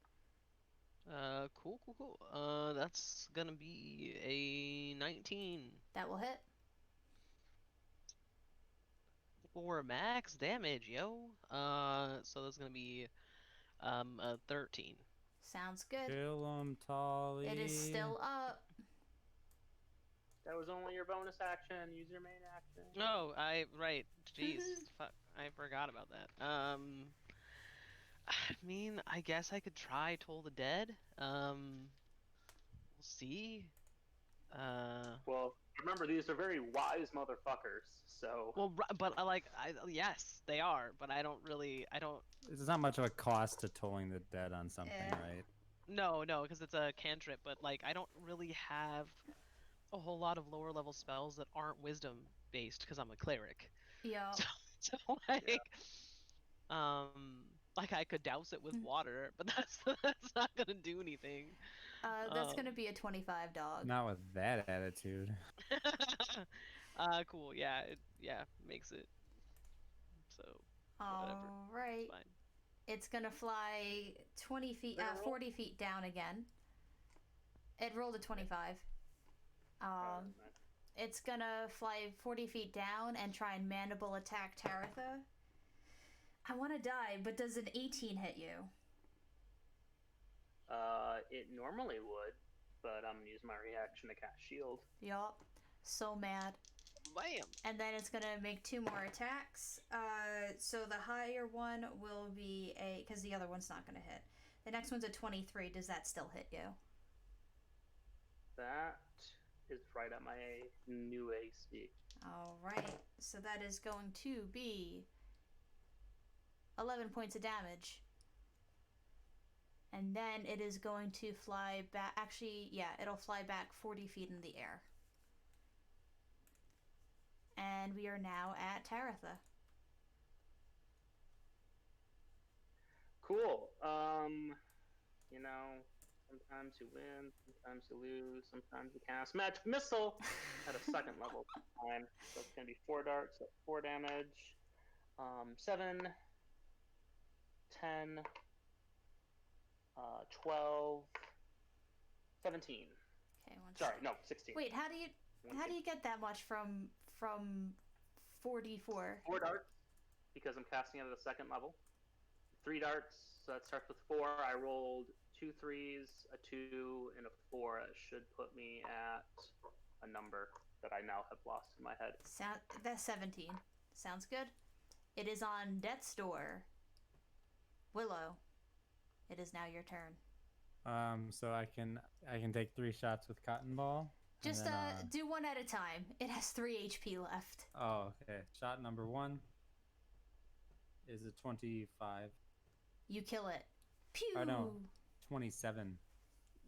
Cool. That's gonna be a 19. That will hit. For max damage, yo. So that's gonna be a 13. Sounds good. Kill him, Tali. It is still up. That was only your bonus action. Use your main action. Oh, right. Jeez, fuck, I forgot about that. I mean, I guess I could try Toll the Dead. We'll see. Well, remember these are very wise motherfuckers. So. Well, but yes, they are. But I don't. There's not much of a cost to tolling the dead on something, Yeah. right? No, because it's a cantrip, but like I don't really have a whole lot of lower level spells that aren't wisdom based because I'm a cleric. Yeah. So, so like I could douse it with water, but that's not gonna do anything. That's gonna be a 25 dog. Not with that attitude. Cool. Yeah, it makes it so whatever. All It's right. fine. It's gonna fly 20 feet, Did it roll? 40 feet down again. It rolled a 25. It's gonna fly 40 feet down and try and mandible attack Taratha. I want to die, but does an 18 hit you? It normally would, but I'm gonna use my reaction to cast shield. Yup. So mad. Bam. And then it's gonna make 2 more attacks. So the higher one will be because the other one's not gonna hit. The next one's a 23. Does that still hit you? That is right at my new AC. All right. So that is going to be 11 points of damage. And then it is going to fly back. Actually, yeah, it'll fly back 40 feet in the air. And we are now at Taratha. Cool. You know, sometimes you win, sometimes you lose, sometimes you cast magic missile at a second level time. So it's gonna be 4 darts at 4 damage. 7, 10, 12, 17. Okay, one Sorry, second. no, 16. Wait, how do you get that much from 4d4? 4 darts because I'm casting it at a second level. 3 darts, so that starts with 4. I rolled 2 3s, a 2, and a 4. That should put me at a number that I now have lost in my head. That's 17. Sounds good. It is on death's door. Willow, it is now your turn. So I can take 3 shots with cotton ball. Just then, do one at a time. It has 3 HP left. Oh, okay. Shot number 1 is a 25. You kill it. Pew! Oh no, 27.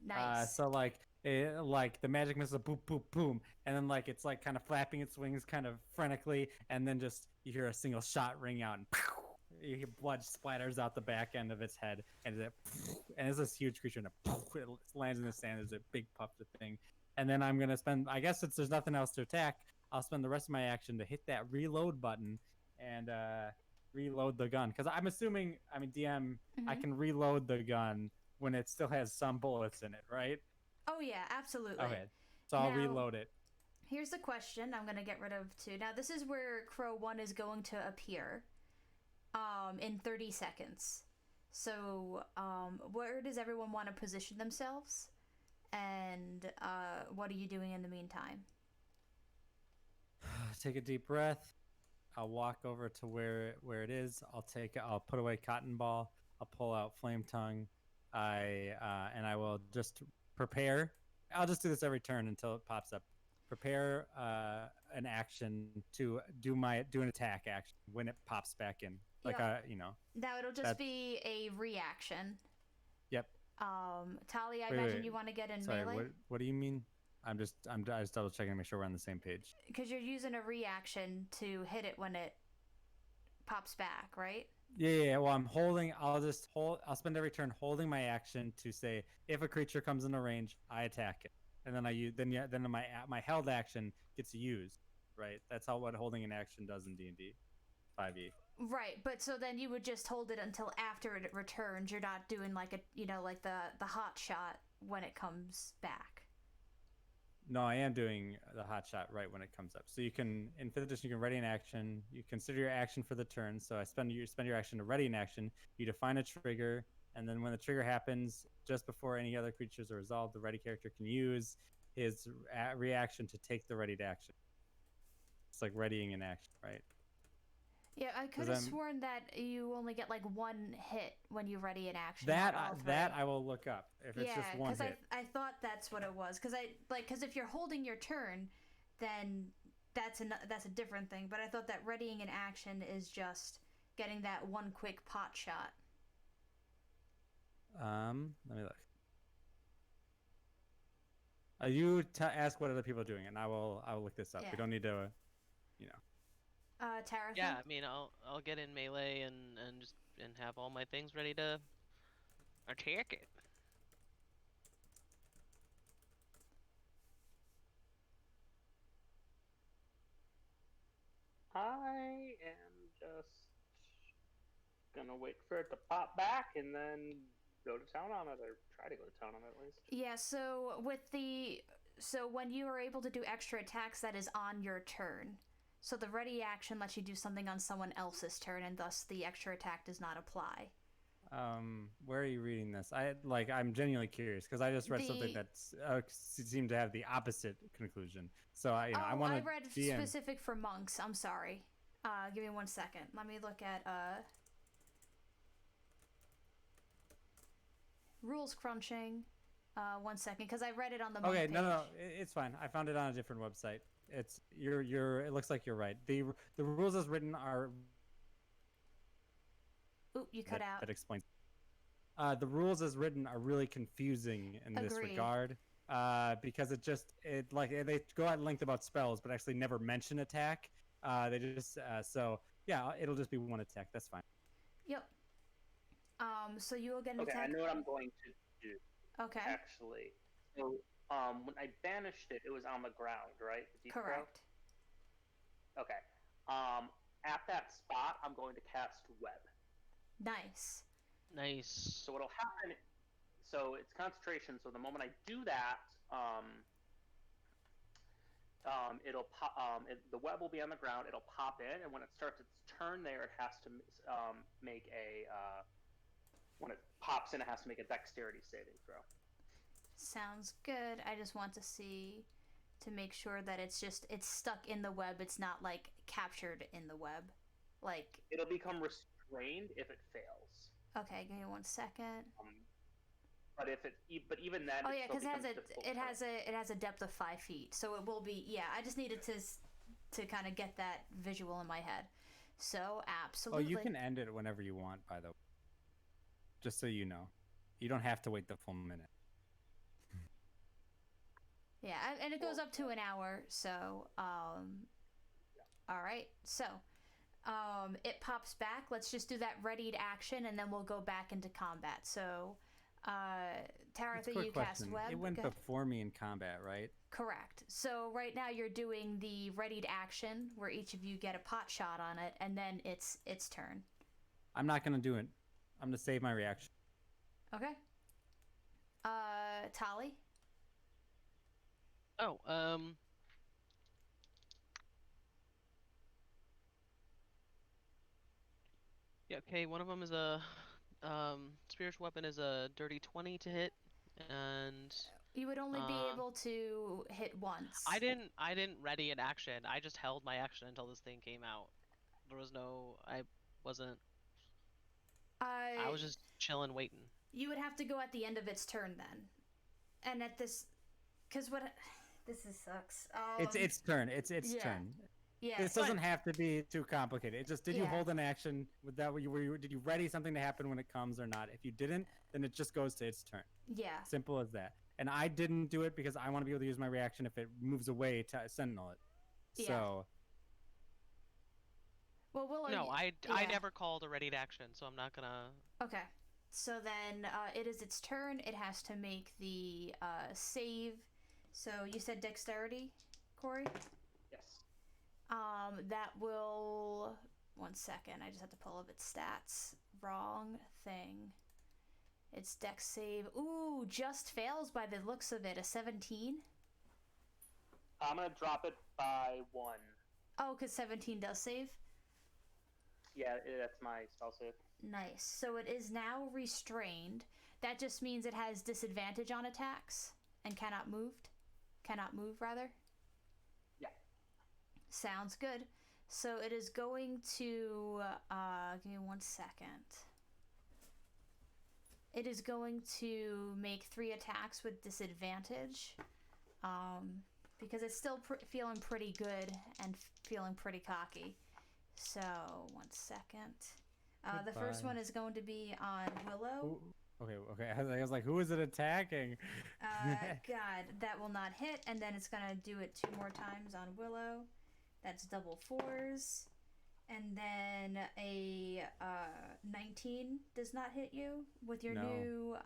Nice. So like the magic missile, boom, boom, boom, and then like it's like kind of flapping its wings kind of frenetically, and then just you hear a single shot ring out, and you hear blood splatters out the back end of its head, and it's this huge creature, and it lands in the sand. There's a big puff of thing, and then I'm gonna spend. I guess since there's nothing else to attack, I'll spend the rest of my action to hit that reload button and reload the gun, because I'm assuming, I mean, DM, I can reload the gun when it still has some bullets in it, right? Oh yeah, absolutely. Okay, so I'll reload it. Here's the question I'm going to get rid of too. Now this is where Crow 1 is going to appear in 30 seconds. So where does everyone want to position themselves? And what are you doing in the meantime? Take a deep breath. I'll walk over to where it is. I'll put away cotton ball. I'll pull out flame tongue. And I will just prepare. I'll just do this every turn until it pops up. Prepare an action to do an attack action when it pops back in. Like Now it'll just be a reaction. Yep. Tali, I imagine you want to get in melee. What do you mean? I'm just double checking to make sure we're on the same page. Because you're using a reaction to hit it when it pops back, right? Yeah. Well, I'll spend every turn holding my action to say if a creature comes into range, I attack it, and then my held action gets used. Right. That's what holding an action does in D&D 5e. Right, but so then you would just hold it until after it returns. You're not doing like the hot shot when it comes back. No, I am doing the hot shot right when it comes up. So you can, in 5th edition, you can ready an action. You consider your action for the turn. So I spend your action to ready an action. You define a trigger, and then when the trigger happens, just before any other creatures are resolved, the ready character can use his reaction to take the readied action. It's like readying an action, right? Yeah, I could have sworn that you only get like 1 hit when you ready an action. That I will look up if it's just one hit. I thought that's what it was. Because if you're holding your turn, then that's a different thing. But I thought that readying an action is just getting that 1 quick pot shot. Let me look. You ask what other people are doing, and I will look this up. Yeah. We don't need to, Taratha? Yeah, I mean, I'll get in melee and just and have all my things ready to attack it. I am just gonna wait for it to pop back and then go to town on it, or try to go to town on it at least. Yeah, so when you are able to do extra attacks, that is on your turn. So the ready action lets you do something on someone else's turn, and thus the extra attack does not apply. Where are you reading this? I'm genuinely curious because I just read something that's seemed to have the opposite conclusion. So I want to. I read specific for monks. I'm sorry. Give me 1 second. Let me look at rules crunching. 1 second, because I read it on the monk page. No, it's fine. I found it on a different website. It's you're. It looks like you're right. The rules as written are. Oop, you cut out. That explains. The rules as written are really confusing in this Agreed. regard. Because they go at length about spells, but actually never mention attack. They just it'll just be one attack. That's fine. Yep. So you will get an Okay, attack. I know what I'm going to do. Okay. Actually, so when I banished it, it was on the ground, right? The deep Correct. throw? Okay. At that spot, I'm going to cast web. Nice. Nice. So what'll happen? So it's concentration. So the moment I do that, it'll pop. The web will be on the ground. It'll pop in, and when it starts its turn, there it has to make a. When it pops in, it has to make a dexterity saving throw. Sounds good. I just want to see to make sure that it's stuck in the web. It's not like captured in the web. Like it'll become restrained if it fails. Okay, give me 1 second. But even then. Oh yeah, because it has a depth of 5 feet, so it will be. Yeah, I just needed to kind of get that visual in my head. So absolutely. Oh, you can end it whenever you want, by the way. Just so you know, you don't have to wait the full minute. Yeah, and it goes up to an hour. So all right. So it pops back. Let's just do that readied action, and then we'll go back into combat. So, Taratha, you cast web. It went before me in combat, right? Correct. So right now you're doing the readied action, where each of you get a pot shot on it, and then it's turn. I'm not gonna do it. I'm gonna save my reaction. Okay. Tali. Oh, yeah, okay, one of them is a spiritual weapon is a dirty 20 to hit, and You would only be able to hit once. I didn't ready an action. I just held my action until this thing came out. There was no I was just chilling waiting. You would have to go at the end of its turn then. And at this sucks. It's its turn. It's turn. Yeah. This doesn't have to be too complicated. It just did you hold an action with that? Did you ready something to happen when it comes or not? If you didn't, then it just goes to its turn. Yeah. Simple as that. And I didn't do it because I want to be able to use my reaction if it moves away to sentinel it. Yeah. So. Well, Willow. No, I never called a readied action, so I'm not gonna. Okay. So then it is its turn. It has to make the save. So you said dexterity, Corey? Yes. That will. 1 second. I just have to pull up its stats. Wrong thing. It's dex save. Ooh, just fails by the looks of it. A 17. I'm gonna drop it by 1. Oh, because 17 does save? Yeah, that's my spell save. Nice. So it is now restrained. That just means it has disadvantage on attacks and cannot move, rather. Yeah. Sounds good. So it is going to... give me 1 second. It is going to make 3 attacks with disadvantage. Because it's still feeling pretty good and feeling pretty cocky. So, 1 second. The first one is going to be on Willow. Okay. I was like, who is it attacking? God, that will not hit, and then it's gonna do it 2 more times on Willow. That's double 4s. And then a 19 does not hit you with your No. new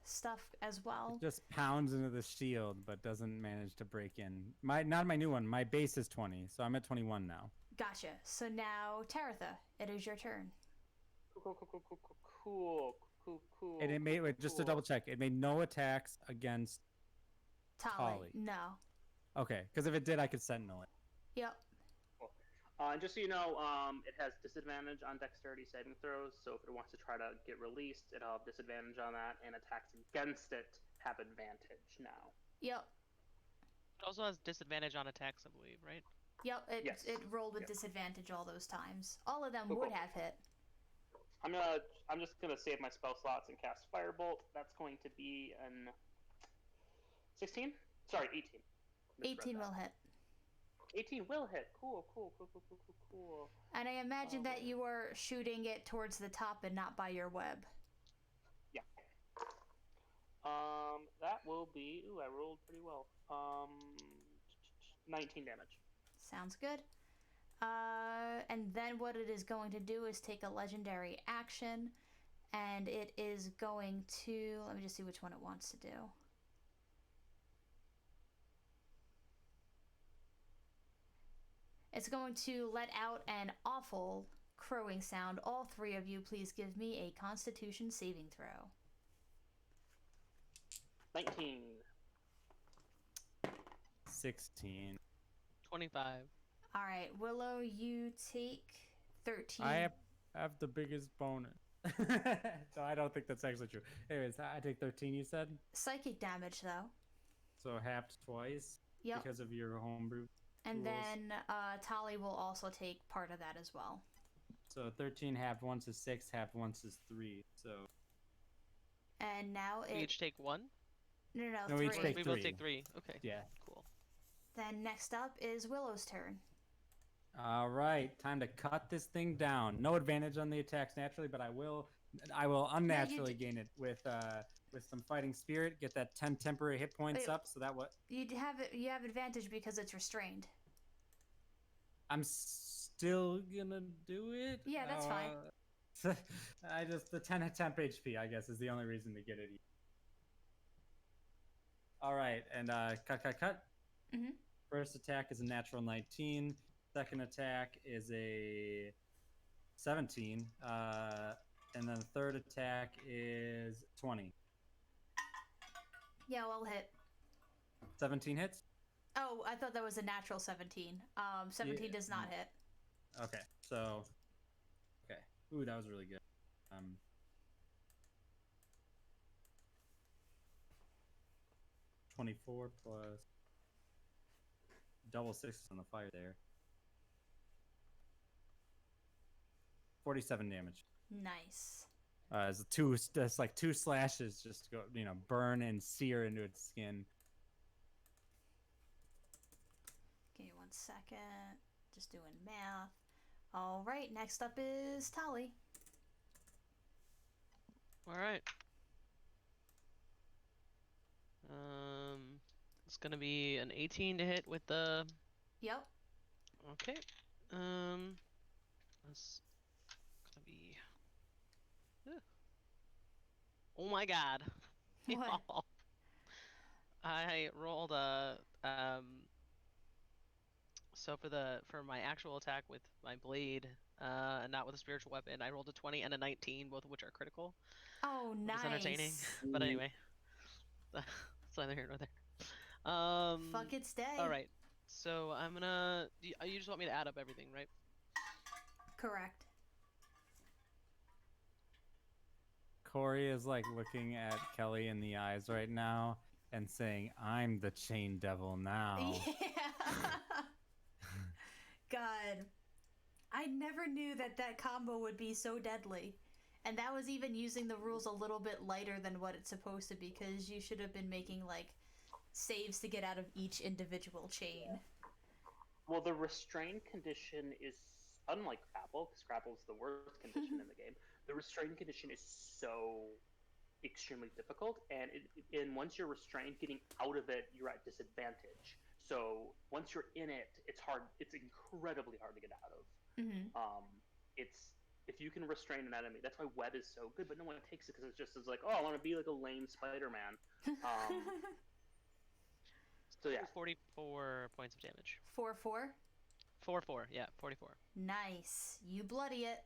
stuff as well. It just pounds into the shield, but doesn't manage to break in. Not my new one. My base is 20, so I'm at 21 now. Gotcha. So now, Taratha, it is your turn. Cool. And it made just to double check. It made no attacks against. Tali. Tali. No. Okay, because if it did, I could sentinel it. Yep. And just so you know, it has disadvantage on dexterity saving throws, so if it wants to try to get released, it'll have disadvantage on that, and attacks against it have advantage now. Yep. It also has disadvantage on attacks, I believe, right? Yep. Yes. It rolled with Yep. disadvantage all those times. All of them Cool. would have hit. I'm just gonna save my spell slots and cast Firebolt. That's going to be an 16. Sorry, 18. 18 will hit. 18 will hit. Cool. And I imagine that you were shooting it towards the top and not by your web. Yeah. That will be. Ooh, I rolled pretty well. 19 damage. Sounds good. And then what it is going to do is take a legendary action, and it is going to. Let me just see which one it wants to do. It's going to let out an awful crowing sound. All 3 of you, please give me a Constitution saving throw. 19. 16. 25. All right, Willow, you take 13. I have the biggest bonus. So I don't think that's actually true. Anyways, I take 13, you said? Psychic damage, though. So halved twice Yep. because of your homebrew. And rules. then Tali will also take part of that as well. So 13 halved once is 6, halved once is 3. So And now We it. each take 1? No, No, 3. we each take We both 3. take 3. Okay. yeah. Cool. Then next up is Willow's turn. All right, time to cut this thing down. No advantage on the attacks naturally, but I will unnaturally gain it with some fighting spirit. Get that 10 temporary hit points Wait. up. So that what You have advantage because it's restrained. I'm still gonna do it. Yeah, that's fine. I just the 10 temp HP I guess is the only reason to get it. All right, and cut. Mhm. First attack is a natural 19. Second attack is a 17. And then the third attack is 20. Yeah, well hit. 17 hits? Oh, I thought that was a natural 17. 17 Yeah. does not hit. Okay, so... Okay. Ooh, that was really good. 24 plus... Double 6 on the fire there. 47 damage. Nice. It's like 2 slashes just go, burn and sear into its skin. Give me 1 second. Just doing math. All right, next up is Tali. All right. It's gonna be an 18 to hit with the. Yep. Okay. That's gonna be. Oh my god. What? Y'all. I rolled a So for my actual attack with my blade, and not with a spiritual weapon, I rolled a 20 and a 19, both of which are critical. Oh, Which nice. is entertaining. But anyway, that's neither here nor there. Fuck it, stay. All right. So I'm gonna. You just want me to add up everything, right? Correct. Corey is like looking at Kelly in the eyes right now and saying, "I'm the chain devil now." Yeah. God. I never knew that combo would be so deadly. And that was even using the rules a little bit lighter than what it's supposed to be, because you should have been making, like, saves to get out of each individual chain. Well, the restrained condition is, unlike grapple, because grapple is the worst condition in the game, the restrained condition is so extremely difficult, and once you're restrained, getting out of it, you're at disadvantage. So once you're in it, it's hard. It's incredibly hard to get out of. It's if you can restrain an enemy, that's why web is so good. But no one takes it because it's just like, oh, I want to be like a lame Spider-Man. So yeah, 44 points of damage. 4-4. 4-4, yeah, 44. Nice. You bloody it.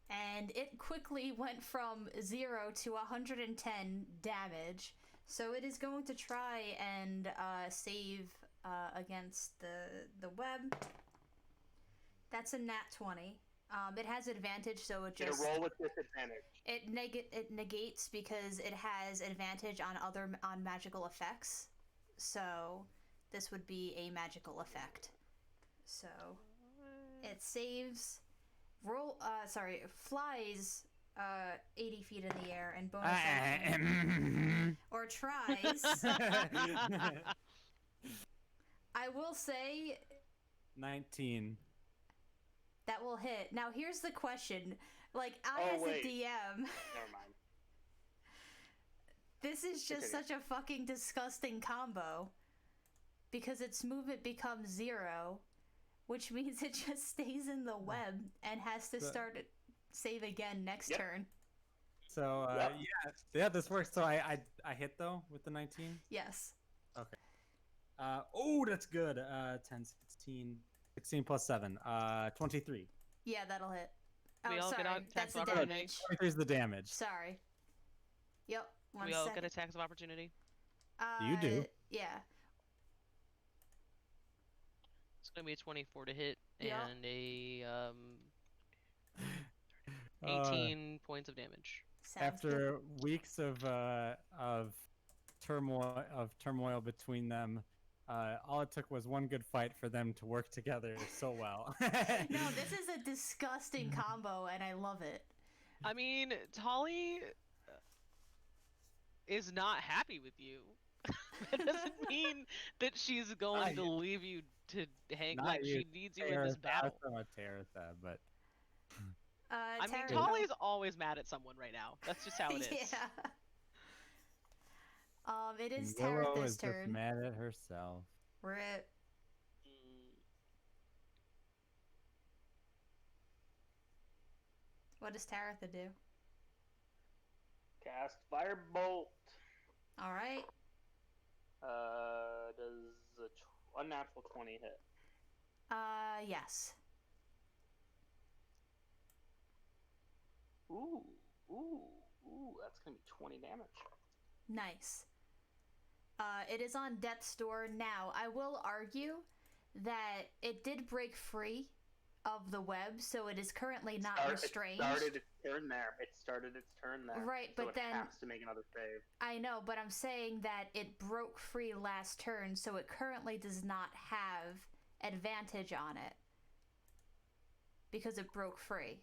And it quickly went from 0 to 110 damage. So it is going to try and save against the web. That's a nat 20. It has advantage, so it just... Get a roll with disadvantage. It negates because it has advantage on magical effects. So this would be a magical effect. So it saves... flies 80 feet in the air and bonus action, or tries. I will say 19. that will hit. Now here's the question. Like, Oh, wait. as a DM, Never mind. this is just Continue. such a fucking disgusting combo. Because its movement becomes 0, which means it just stays in the web and has to start save again next turn. So yeah, this works. So I hit though with the 19. Yes. Okay. Oh, that's good. 10, 16 plus 7. 23. Yeah, that'll hit. Oh, We all get sorry. on That's the tax opportunity. damage. 23 is the damage. Sorry. Yep. We all get attacks of opportunity. You do. Yeah. It's gonna be a 24 to hit Yeah. and a 18 points of damage. Sounds After good. weeks of turmoil between them, all it took was one good fight for them to work together so well. No, this is a disgusting combo, and I love it. I mean, Tolly is not happy with you. That doesn't mean that she's going to leave you to hang. Not Like, you, she needs you in this battle. I was Taratha, but I mean, Tara- Tolly's always mad at someone right now. That's just how it is. Yeah. It is Willow Taratha's is just turn. mad at herself. Rip. What does Taratha do? Cast Firebolt. All right. Does a unnatural 20 hit? Yes. Ooh, that's gonna be 20 damage. Nice. It is on death's door now. I will argue that it did break free of the web, so it is currently not restrained. It started its turn there. Right, so but then it has to make another save. I know, but I'm saying that it broke free last turn, so it currently does not have advantage on it because it broke free.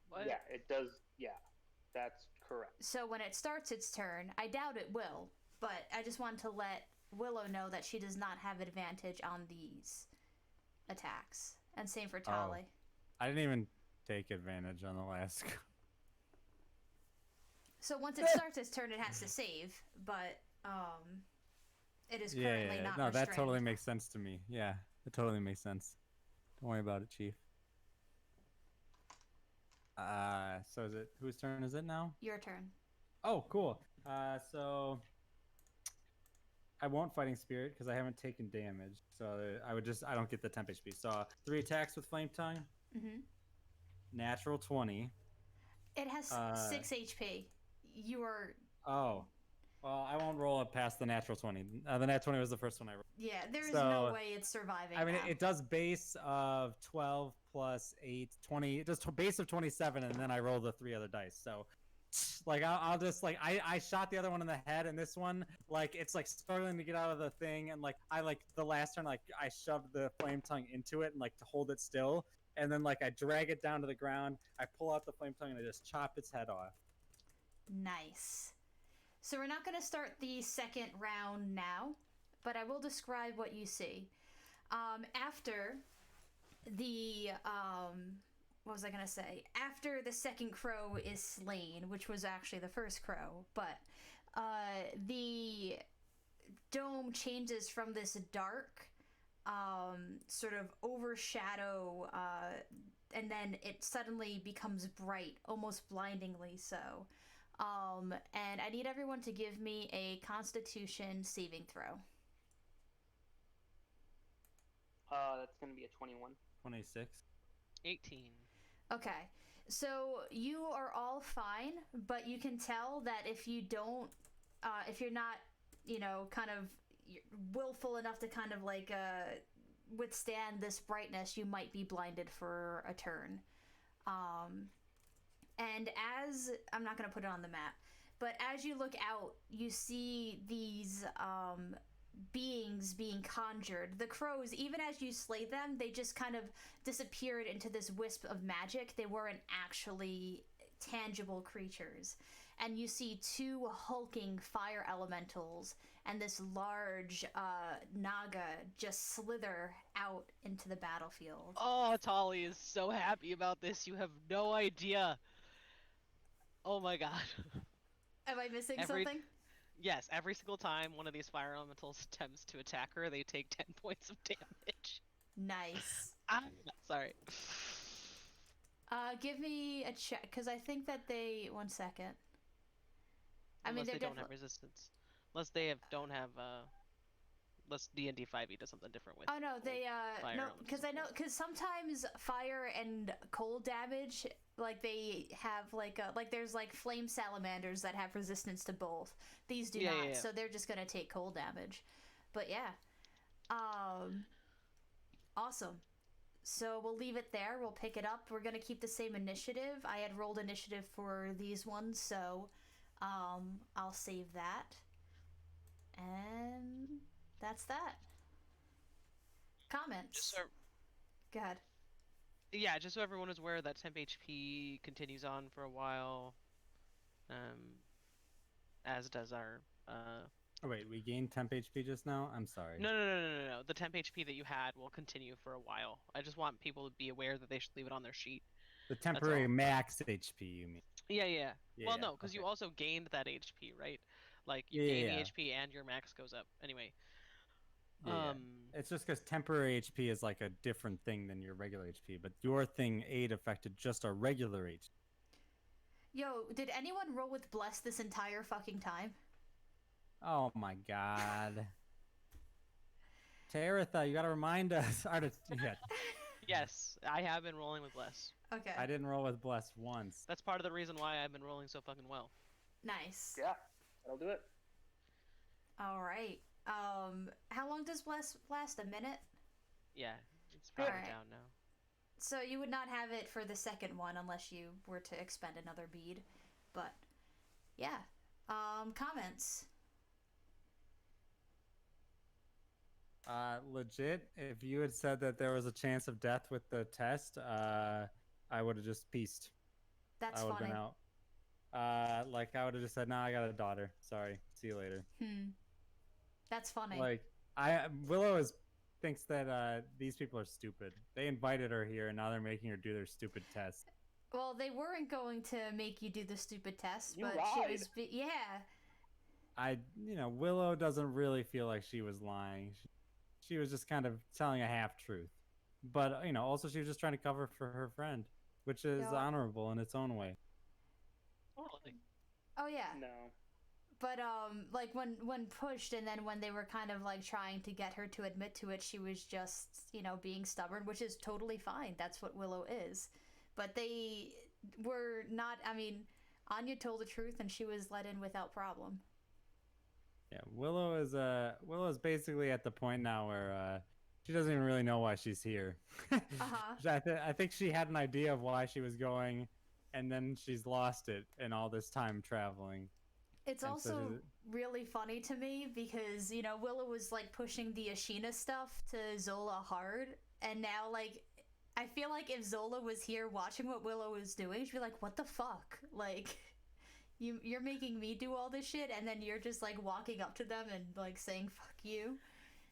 What? Yeah, it does. Yeah, that's correct. So when it starts its turn, I doubt it will, but I just wanted to let Willow know that she does not have advantage on these attacks. And same for Tolly. I didn't even take advantage on the last. So once it starts its turn, it has to save, but it is currently not No, restrained. that totally makes sense to me. Yeah, it totally makes sense. Don't worry about it, Chief. So is it whose turn is it now? Your turn. Oh, cool. So I won't Fighting Spirit because I haven't taken damage. So I don't get the temp HP. So 3 attacks with Flame Tongue. Mm-hmm. Natural 20. It has 6 HP. You are... Oh. Well, I won't roll it past the natural 20. The nat 20 was the first one I rolled. Yeah, there's So, no way it's surviving I mean, now. it does base of 12 plus 8, 20. It does base of 27, and then I roll the 3 other dice. So, like, I'll just, like, I shot the other one in the head, and this one, like, it's, like, struggling to get out of the thing, and, like, the last turn, like, I shoved the Flame Tongue into it, and, like, to hold it still, and then, like, I drag it down to the ground, I pull out the Flame Tongue, and I just chop its head off. Nice. So we're not going to start the second round now, but I will describe what you see. After the was I gonna say? After the second crow is slain, which was actually the first crow, but the dome changes from this dark, sort of overshadow, and then it suddenly becomes bright, almost blindingly so. And I need everyone to give me a Constitution saving throw. That's gonna be a 21. 26. 18. Okay, so you are all fine, but you can tell that if you don't, if you're not, kind of willful enough to kind of like withstand this brightness, you might be blinded for a turn. And as I'm not going to put it on the map, but as you look out, you see these beings being conjured. The crows, even as you slayed them, they just kind of disappeared into this wisp of magic. They weren't actually tangible creatures. And you see two hulking fire elementals and this large naga just slither out into the battlefield. Oh, Tali is so happy about this. You have no idea. Oh my god. Am I missing Every- something? Yes, every single time one of these fire elementals attempts to attack her, they take 10 points of damage. Nice. Ah, sorry. Give me a check, because I think that they... One second. Unless they're they don't have resistance. Unless they don't have, unless D&D 5e does something different with. Oh no, they fire no, elements because as I know well. because sometimes fire and cold damage, like they have like there's like flame salamanders that have resistance to both. These do Yeah, not, yeah, yeah. so they're just gonna take cold damage. But yeah, awesome. So we'll leave it there. We'll pick it up. We're gonna keep the same initiative. I had rolled initiative for these ones, so I'll save that. And that's that. Comments? Just so, Go ahead. yeah, just so everyone is aware that temp HP continues on for a while. As does our Oh wait, we gained temp HP just now? I'm sorry. No. The temp HP that you had will continue for a while. I just want people to be aware that they should leave it on their sheet. The temporary all. max HP, you mean? Yeah. Well, Yeah, no, because you okay. also gained that HP, right? Like you Yeah, gain yeah. the HP and your max goes up. Anyway. Yeah. It's just because temporary HP is like a different thing than your regular HP, but your thing 8 affected just our regular HP. Yo, did anyone roll with bless this entire fucking time? Oh my god. Taritha, you gotta remind us. Yeah, Yes, I have been rolling with less. Okay. I didn't roll with bless once. That's part of the reason why I've been rolling so fucking well. Nice. Yeah, that'll do it. All right. How long does bless last? A minute? Yeah, it's probably Alright. down now. So you would not have it for the second one unless you were to expend another bead. But yeah. Comments. Legit, if you had said that there was a chance of death with the test, I would have just pieced. That's I would have funny. been out. Like I would have just said, "Nah, I got a daughter. Sorry, see you later." That's funny. Like Willow thinks that these people are stupid. They invited her here, and now they're making her do their stupid test. Well, they weren't going to make you do the stupid test, You but lied. she was. Yeah. Willow doesn't really feel like she was lying. She was just kind of telling a half truth. But also she was just trying to cover for her friend, which is Yeah. honorable in its own way. Totally. Oh yeah. No. But like when pushed, and then when they were kind of like trying to get her to admit to it, she was just being stubborn, which is totally fine. That's what Willow is. But they were not. I mean, Anya told the truth, and she was let in without problem. Yeah, Willow is basically at the point now where she doesn't even really know why she's here. I think she had an idea of why she was going, and then she's lost it in all this time traveling. It's And so also really funny to me because Willow was like pushing the Ashina stuff to Zola hard, and now like I feel like if Zola was here watching what Willow was doing, she'd be like, "What the fuck?" Like. You're making me do all this shit, and then you're just like walking up to them and like saying "fuck you."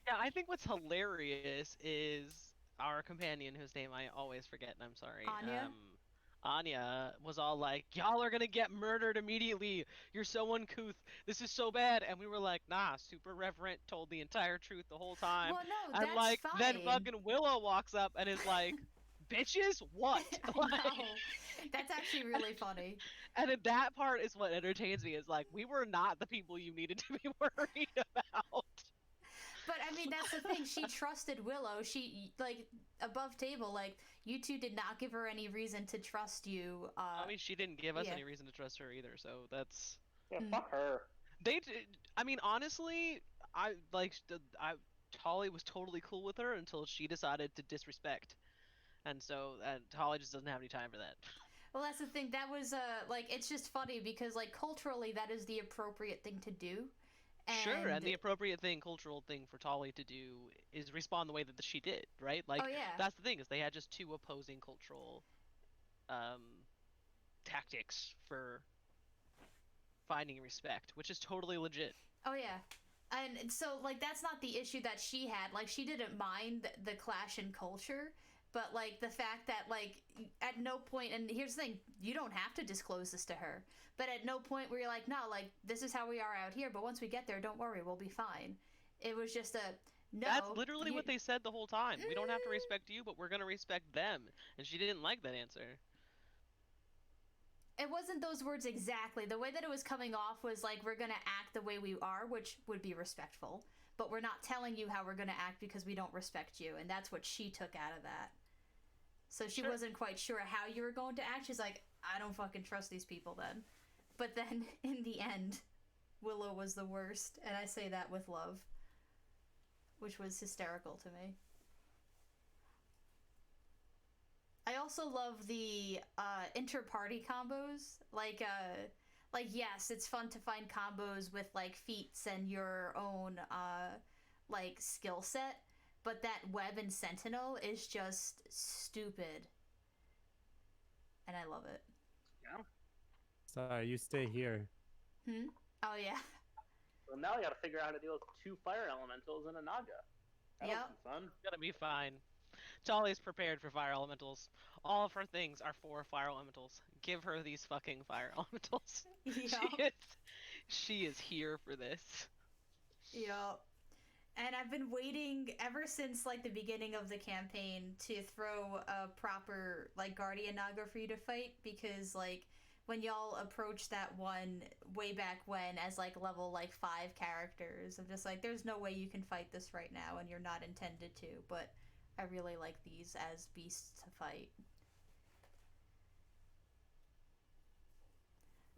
Yeah, I think what's hilarious is our companion, whose name I always forget, and I'm sorry. Anya? Anya was all like, "Y'all are gonna get murdered immediately. You're so uncouth. This is so bad." And we were like, "Nah, super reverent, told the entire truth the whole time." Well, no, And that's like, then fine. fucking Willow walks up and is like, "Bitches, what?" I know. That's actually really funny. And then that part is what entertains me. Is like, we were not the people you needed to be worried about. But I mean, that's the thing. She trusted Willow. She like above table. Like you two did not give her any reason to trust you. I mean, she didn't give us Yeah. any reason to trust her either, so that's Yeah, Mm. fuck her. I mean, honestly, I like Holly was totally cool with her until she decided to disrespect, and so Holly just doesn't have any time for that. Well, that's the thing. That was like it's just funny because like culturally that is the appropriate thing to do. Sure, and And the appropriate thing, cultural thing for Tolly to do is respond the way that she did, right? oh Like yeah. that's the thing is they had just two opposing cultural um, tactics for finding respect, which is totally legit. Oh yeah. And so like that's not the issue that she had. Like she didn't mind the clash in culture, but like the fact that like at no point, and here's the thing, you don't have to disclose this to her, but at no point were you like, no, like this is how we are out here, but once we get there, don't worry, we'll be fine. It was just a no. That's literally You, what they said the whole time. We don't have to respect you, but we're gonna respect them. And she didn't like that answer. it wasn't those words exactly. The way that it was coming off was like we're gonna act the way we are, which would be respectful, but we're not telling you how we're gonna act because we don't respect you, and that's what she took out of that. So she Sure. wasn't quite sure how you were going to act. She's like, I don't fucking trust these people then. But then in the end, Willow was the worst, and I say that with love, which was hysterical to me. I also love the inter-party combos. Like yes, it's fun to find combos with like feats and your own like skill set, but that web and sentinel is just stupid, and I love it. Yeah. Sorry, you stay here. Hmm. Oh yeah. Well, now I got to figure out how to deal with two fire elementals and a Naga. That'll Yep. be fun. Gonna be fine. Tolly's prepared for fire elementals. All of her things are for fire elementals. Give her these fucking fire elementals. Yep. She is here for this. Yep. And I've been waiting ever since like the beginning of the campaign to throw a proper like guardian naga for you to fight, because like when y'all approached that one way back when as like level like 5 characters, I'm just like there's no way you can fight this right now and you're not intended to, but I really like these as beasts to fight.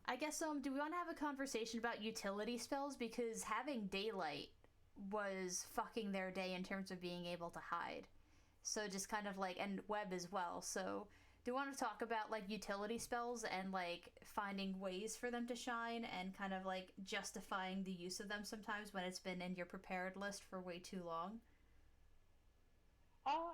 I guess do we want to have a conversation about utility spells, because having daylight was fucking their day in terms of being able to hide. So just kind of like, and web as well. So do you want to talk about like utility spells and like finding ways for them to shine and kind of like justifying the use of them sometimes when it's been in your prepared list for way too long?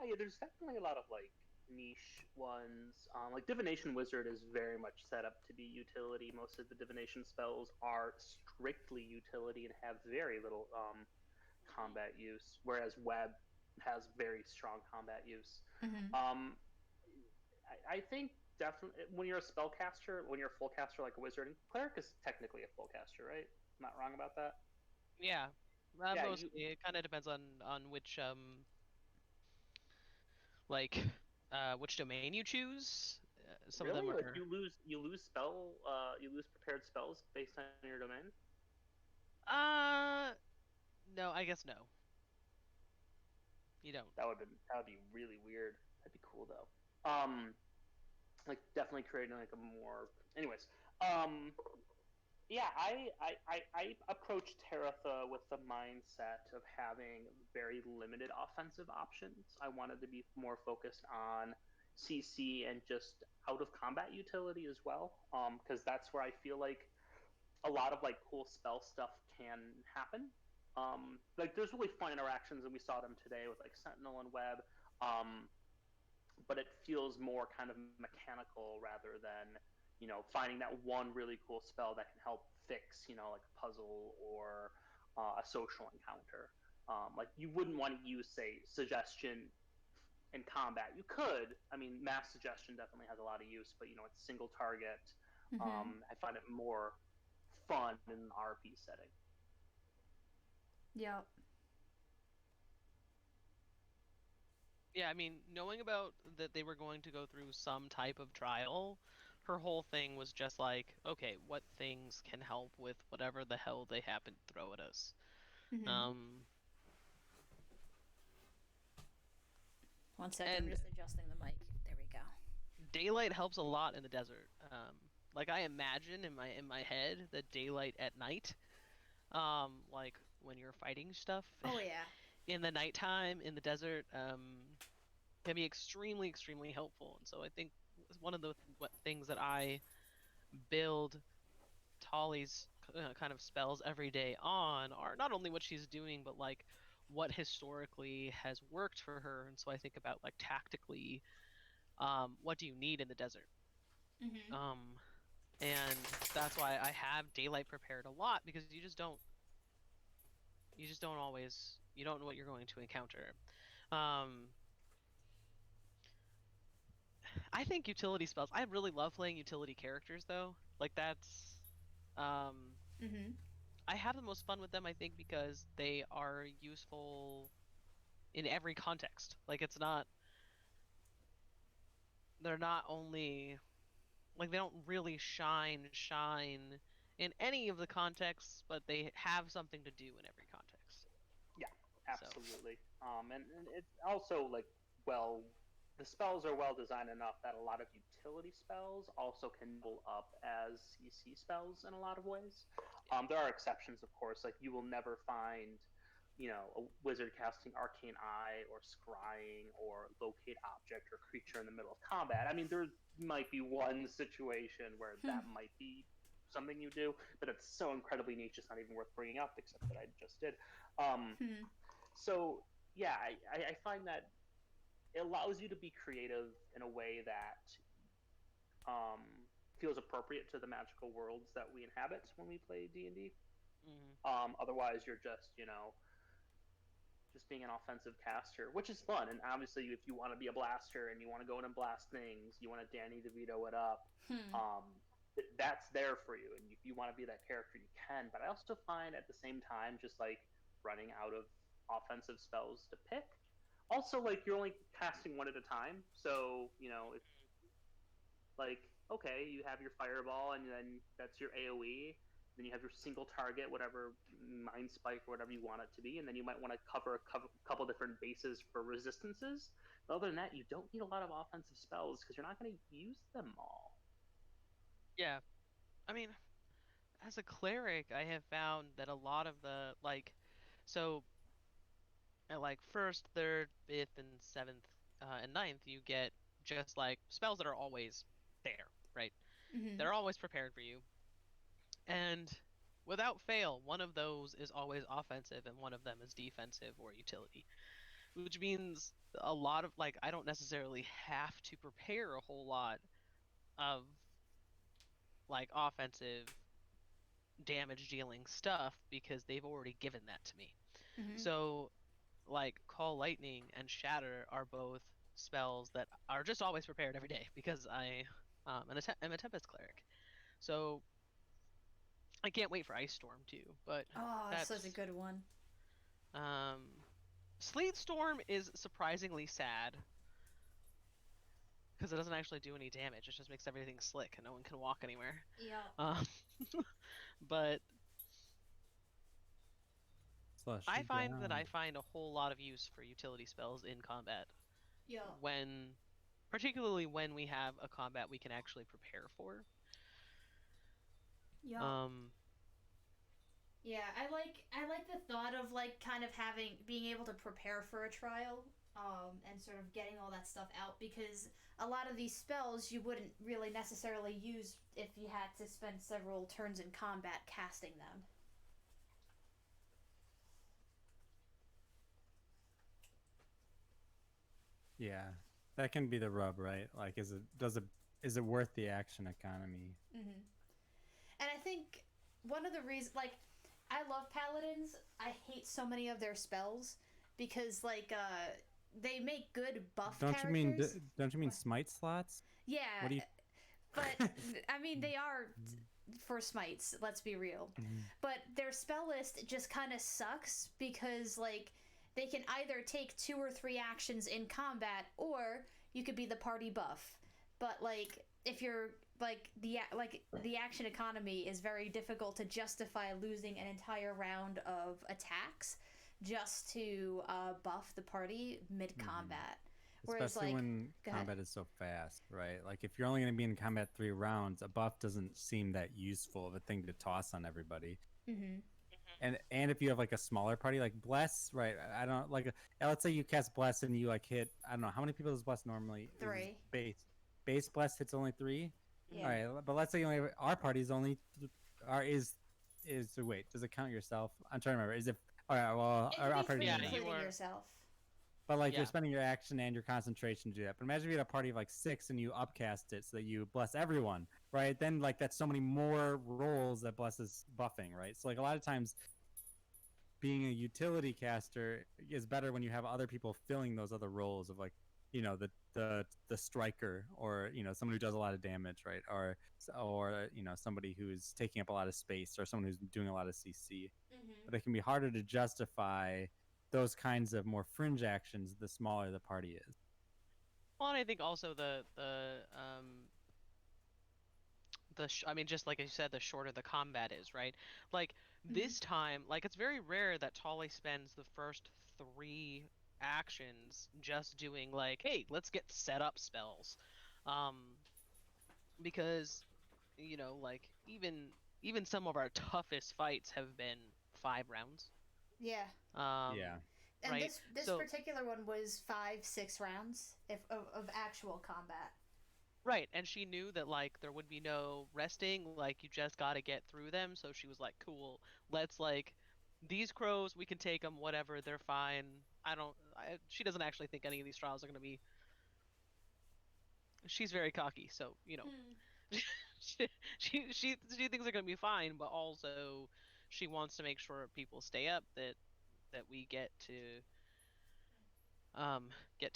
Yeah, there's definitely a lot of like niche ones. Like Divination Wizard is very much set up to be utility. Most of the divination spells are strictly utility and have very little combat use, whereas Web has very strong combat use. Mm-hmm. I think definitely when you're a spellcaster, when you're a full caster like a wizard, and cleric is technically a full caster, right? I'm not wrong about that. Yeah. Yeah, Mostly, it kind of depends on which like which domain you choose. Some of them really, like are you lose prepared spells based on your domain. uh no, I guess no. You don't. That would be really weird. That'd be cool though. Like definitely creating like a more. Anyways, yeah, I approached Teratha with the mindset of having very limited offensive options. I wanted to be more focused on CC and just out of combat utility as well, because that's where I feel like a lot of like cool spell stuff can happen. Like there's really fun interactions, and we saw them today with like Sentinel and Web. Um, but it feels more kind of mechanical rather than finding that one really cool spell that can help fix like a puzzle or a social encounter. Like you wouldn't want to use say suggestion in combat. You could. I mean, mass suggestion definitely has a lot of use, but it's single target. I find it more fun in an RP setting. Yep. Yeah, I mean, knowing about that they were going to go through some type of trial, her whole thing was just like, okay, what things can help with whatever the hell they happen to throw at us. One second, I'm just adjusting the mic. There we go. Daylight helps a lot in the desert. Like I imagine in my head that daylight at night, like when you're fighting stuff. Oh yeah. In the nighttime in the desert, can be extremely helpful. And so I think one of the things that I build Tolly's kind of spells every day on are not only what she's doing, but like what historically has worked for her. And so I think about like tactically, what do you need in the desert? And that's why I have daylight prepared a lot, because you just don't always, you don't know what you're going to encounter. I think utility spells, I really love playing utility characters though. Like that's I have the most fun with them, I think, because they are useful in every context. Like they're not only like, they don't really shine in any of the contexts, but they have something to do in every context. Yeah, absolutely. And it's also like, the spells are well designed enough that a lot of utility spells also can pull up as CC spells in a lot of ways. There are exceptions, of course. Like you will never find, a wizard casting Arcane Eye or Scrying or Locate Object or Creature in the middle of combat. I mean, there might be one situation where that might be something you do, but it's so incredibly niche, it's not even worth bringing up, except that I just did. So, yeah, I find that it allows you to be creative in a way that feels appropriate to the magical worlds that we inhabit when we play D&D. Otherwise, you're just, just being an offensive caster, which is fun. And obviously, if you want to be a blaster and you want to go in and blast things, you want to Danny DeVito it up, that's there for you. And if you want to be that character, you can. But I also find at the same time, just like running out of offensive spells to pick. Also, like, you're only casting one at a time. So, it's like, okay, you have your fireball, and then that's your AoE. Then you have your single target, whatever, Mind Spike, or whatever you want it to be, and then you might want to cover a couple different bases for resistances. But other than that, you don't need a lot of offensive spells because you're not going to use them all. Yeah, I mean, as a cleric, I have found that a lot of the so at like first, third, fifth, and seventh, and ninth, you get just like spells that are always there, right? They're always prepared for you. And without fail, one of those is always offensive and one of them is defensive or utility. Which means a lot of, like, I don't necessarily have to prepare a whole lot of, like, offensive damage dealing stuff because they've already given that to me. So, like, Call Lightning and Shatter are both spells that are just always prepared every day because I'm a Tempest Cleric. So I can't wait for Ice Storm too, but that's such a good one. Sleet Storm is surprisingly sad because it doesn't actually do any damage. It just makes everything slick and no one can walk anywhere. Yeah. But I find down. that I find a whole lot of use for utility spells in combat. Yeah. Particularly when we have a combat we can actually prepare for. Yeah. Yeah, I like the thought of like kind of being able to prepare for a trial, and sort of getting all that stuff out, because a lot of these spells you wouldn't really necessarily use if you had to spend several turns in combat casting them. Yeah, that can be the rub, right? Like, is it worth the action economy? And I think one of the reasons, like, I love paladins. I hate so many of their spells because, like, they make good buff Don't you mean characters. What? smite slots? Yeah, What do you? but I mean they are for smites. Let's be real. But their spell list just kind of sucks because like they can either take 2 or 3 actions in combat, or you could be the party buff. But like if you're like the action economy is very difficult to justify losing an entire round of attacks just to buff the party mid combat. Whereas Especially like, when go ahead. combat is so fast, right? Like if you're only going to be in combat 3 rounds, a buff doesn't seem that useful of a thing to toss on everybody. Mm-hmm. And if you have like a smaller party, like bless, right? I don't like. Let's say you cast bless and you like hit. I don't know how many people does bless normally. 3. Base bless hits only 3. Yeah. All right, but let's say you only have, our party's only is wait. Does it count yourself? I'm trying to remember. Is it? All right. Well, It our could be party. 3 Yeah, including you are- yourself. But like Yeah. you're spending your action and your concentration to do that. But imagine if you had a party of like 6 and you upcast it so that you bless everyone, right? Then like that's so many more rolls that bless is buffing, right? So like a lot of times being a utility caster is better when you have other people filling those other roles of like, you know, the striker, or you know, someone who does a lot of damage, right? Or you know, somebody who's taking up a lot of space, or someone who's doing a lot of CC. But it can be harder to justify those kinds of more fringe actions the smaller the party is. Well, and I think also I mean, just like you said, the shorter the combat is, right? Like this time, like it's very rare that Tolly spends the first 3 actions just doing like, hey, let's get set up spells, um, because you know, like even some of our toughest fights have been 5 rounds. Yeah. Yeah. And right? this So- particular one was 5-6 rounds of actual combat. Right, and she knew that like there would be no resting, like you just got to get through them, so she was like, cool, let's like these crows, we can take them, whatever, they're fine. She doesn't actually think any of these trials are going to be. She's very cocky, so, you know. she thinks they're going to be fine, but also she wants to make sure people stay up, that we get to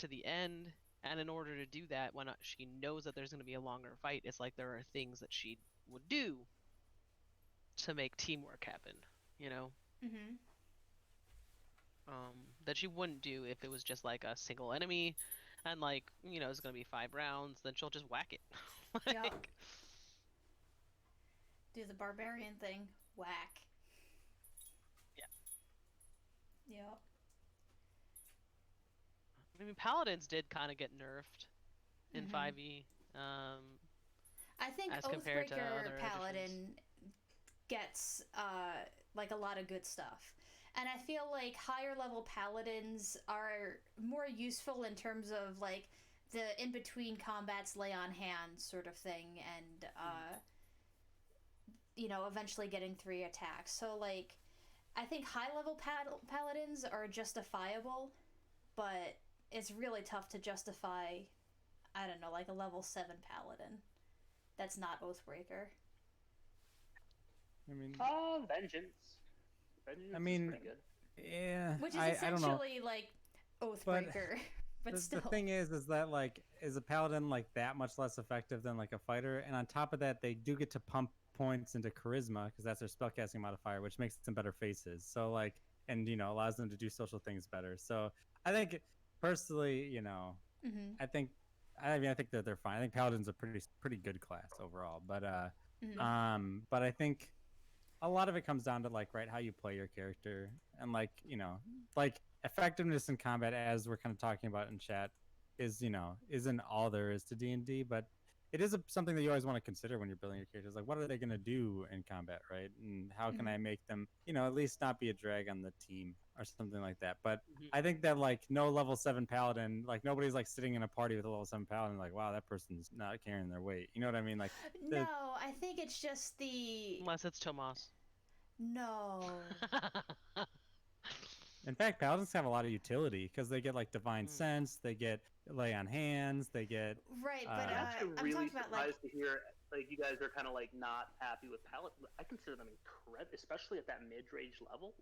the end. And in order to do that, when she knows that there's going to be a longer fight, it's like there are things that she would do to make teamwork happen, you know? Mm-hmm. That she wouldn't do if it was just like a single enemy and like, you know, it's going to be 5 rounds, then she'll just whack it. Yup. Like, Do the barbarian thing. Whack. Yeah. Yep. I mean, paladins did kind of get nerfed in Mhm. 5e. I think As compared to Oathbreaker other Paladin gets like a lot of good stuff. And I feel like higher level paladins are more useful in terms of like the in between combats lay on hands sort of thing, and you know, eventually getting 3 attacks. So like I think high level paladins are justifiable, but it's really tough to justify, I don't know, like a level 7 paladin that's not Oathbreaker. I mean, Vengeance. Vengeance I mean, is pretty good. yeah. Which is I don't know. essentially like Oathbreaker, but The still. thing is that like, is a paladin like that much less effective than like a fighter? And on top of that, they do get to pump points into charisma because that's their spellcasting modifier, which makes them better faces. So like, and you know, allows them to do social things better. So I think personally, you know, Mm-hmm. I think that they're fine. I think paladins are pretty good class overall. But Mm-hmm. but I think a lot of it comes down to like, right, how you play your character, and like, you know, like effectiveness in combat, as we're kind of talking about in chat, is, you know, isn't all there is to D&D, but it is something that you always want to consider when you're building your characters. Like, what are they going to do in combat, right? And how can Mhm. I make them, you know, at least not be a drag on the team or something like that. But Mhm. I think that like no level 7 paladin, like nobody's like sitting in a party with a level 7 paladin like, wow, that person's not carrying their weight. You know what I mean? Like, No, I think it's just the unless it's Tomas. no. in fact, paladins have a lot of utility because they get like divine Mm. sense, they get lay on hands, they get Right, but I'm I'm actually I'm really talking about like surprised to hear Like, you guys are kind of like not happy with paladins. I consider them incredible, especially at that mid-range level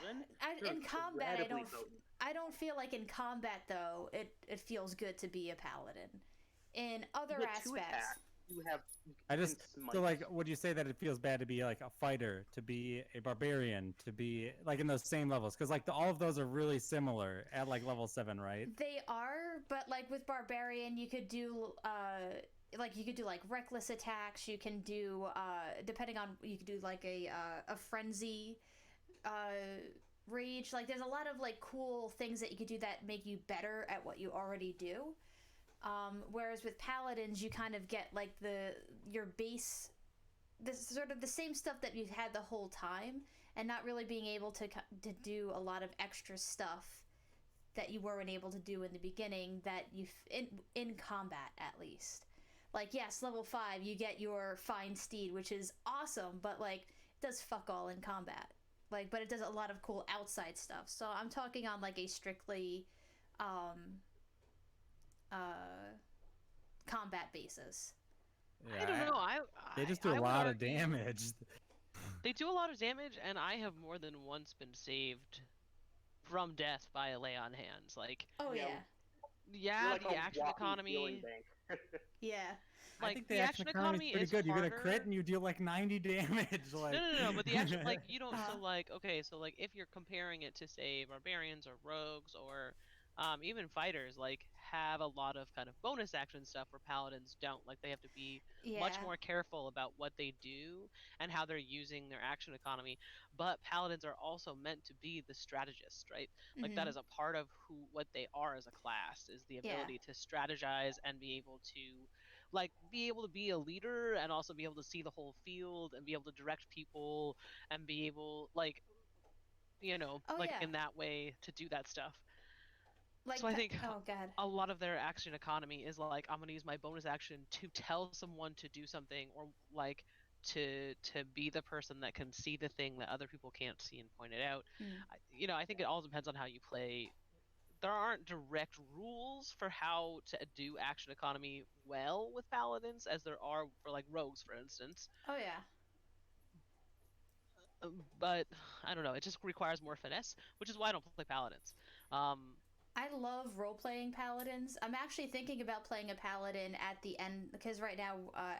7. In combat, incredibly potent. I don't feel like in combat though it feels good to be a paladin. In other You get 2 aspects, attacks. You have. I You just can smite. so like, would you say that it feels bad to be like a fighter, to be a barbarian, to be like in those same levels? Because like all of those are really similar at like level 7, right? they are, but like with barbarian, you could do like reckless attacks. You can do depending on you could do like a frenzy, rage. Like there's a lot of like cool things that you could do that make you better at what you already do. Whereas with paladins, you kind of get like your base, this sort of the same stuff that you've had the whole time, and not really being able to do a lot of extra stuff that you weren't able to do in the beginning that you in combat at least. Like yes, level 5 you get your fine steed, which is awesome, but like it does fuck all in combat. Like, but it does a lot of cool outside stuff. So I'm talking on like a strictly combat basis. Yeah, I don't know. they just do I a would lot of argue damage. They do a lot of damage, and I have more than once been saved from death by a lay on hands. Like, Oh Yeah, yeah, You're yeah, like the a action walking healing economy, bank. yeah. I like think the action economy is pretty is good. You get a harder. crit and you deal like 90 damage. Like No. But the action, like, you don't. So, Uh-huh. like, okay, so like, if you're comparing it to say barbarians or rogues or even fighters, like, have a lot of kind of bonus action stuff where paladins don't. Like, they have to be much Yeah. more careful about what they do and how they're using their action economy. But paladins are also meant to be the strategist, right? Like, that Mhm. is a part of what they are as a class, is the Yeah. ability to strategize and be able to like be able to be a leader and also be able to see the whole field and be able to direct people and be able like Oh like yeah. in that way to do that stuff. Like So I think oh god. a lot of their action economy is like, I'm going to use my bonus action to tell someone to do something, or like to be the person that can see the thing that other people can't see and point it out. Mm. I think it all depends on how you play. There aren't direct rules for how to do action economy well with paladins as there are for like rogues, for instance. Oh yeah. But I don't know, it just requires more finesse, which is why I don't play paladins. I love role playing paladins. I'm actually thinking about playing a paladin at the end because right now,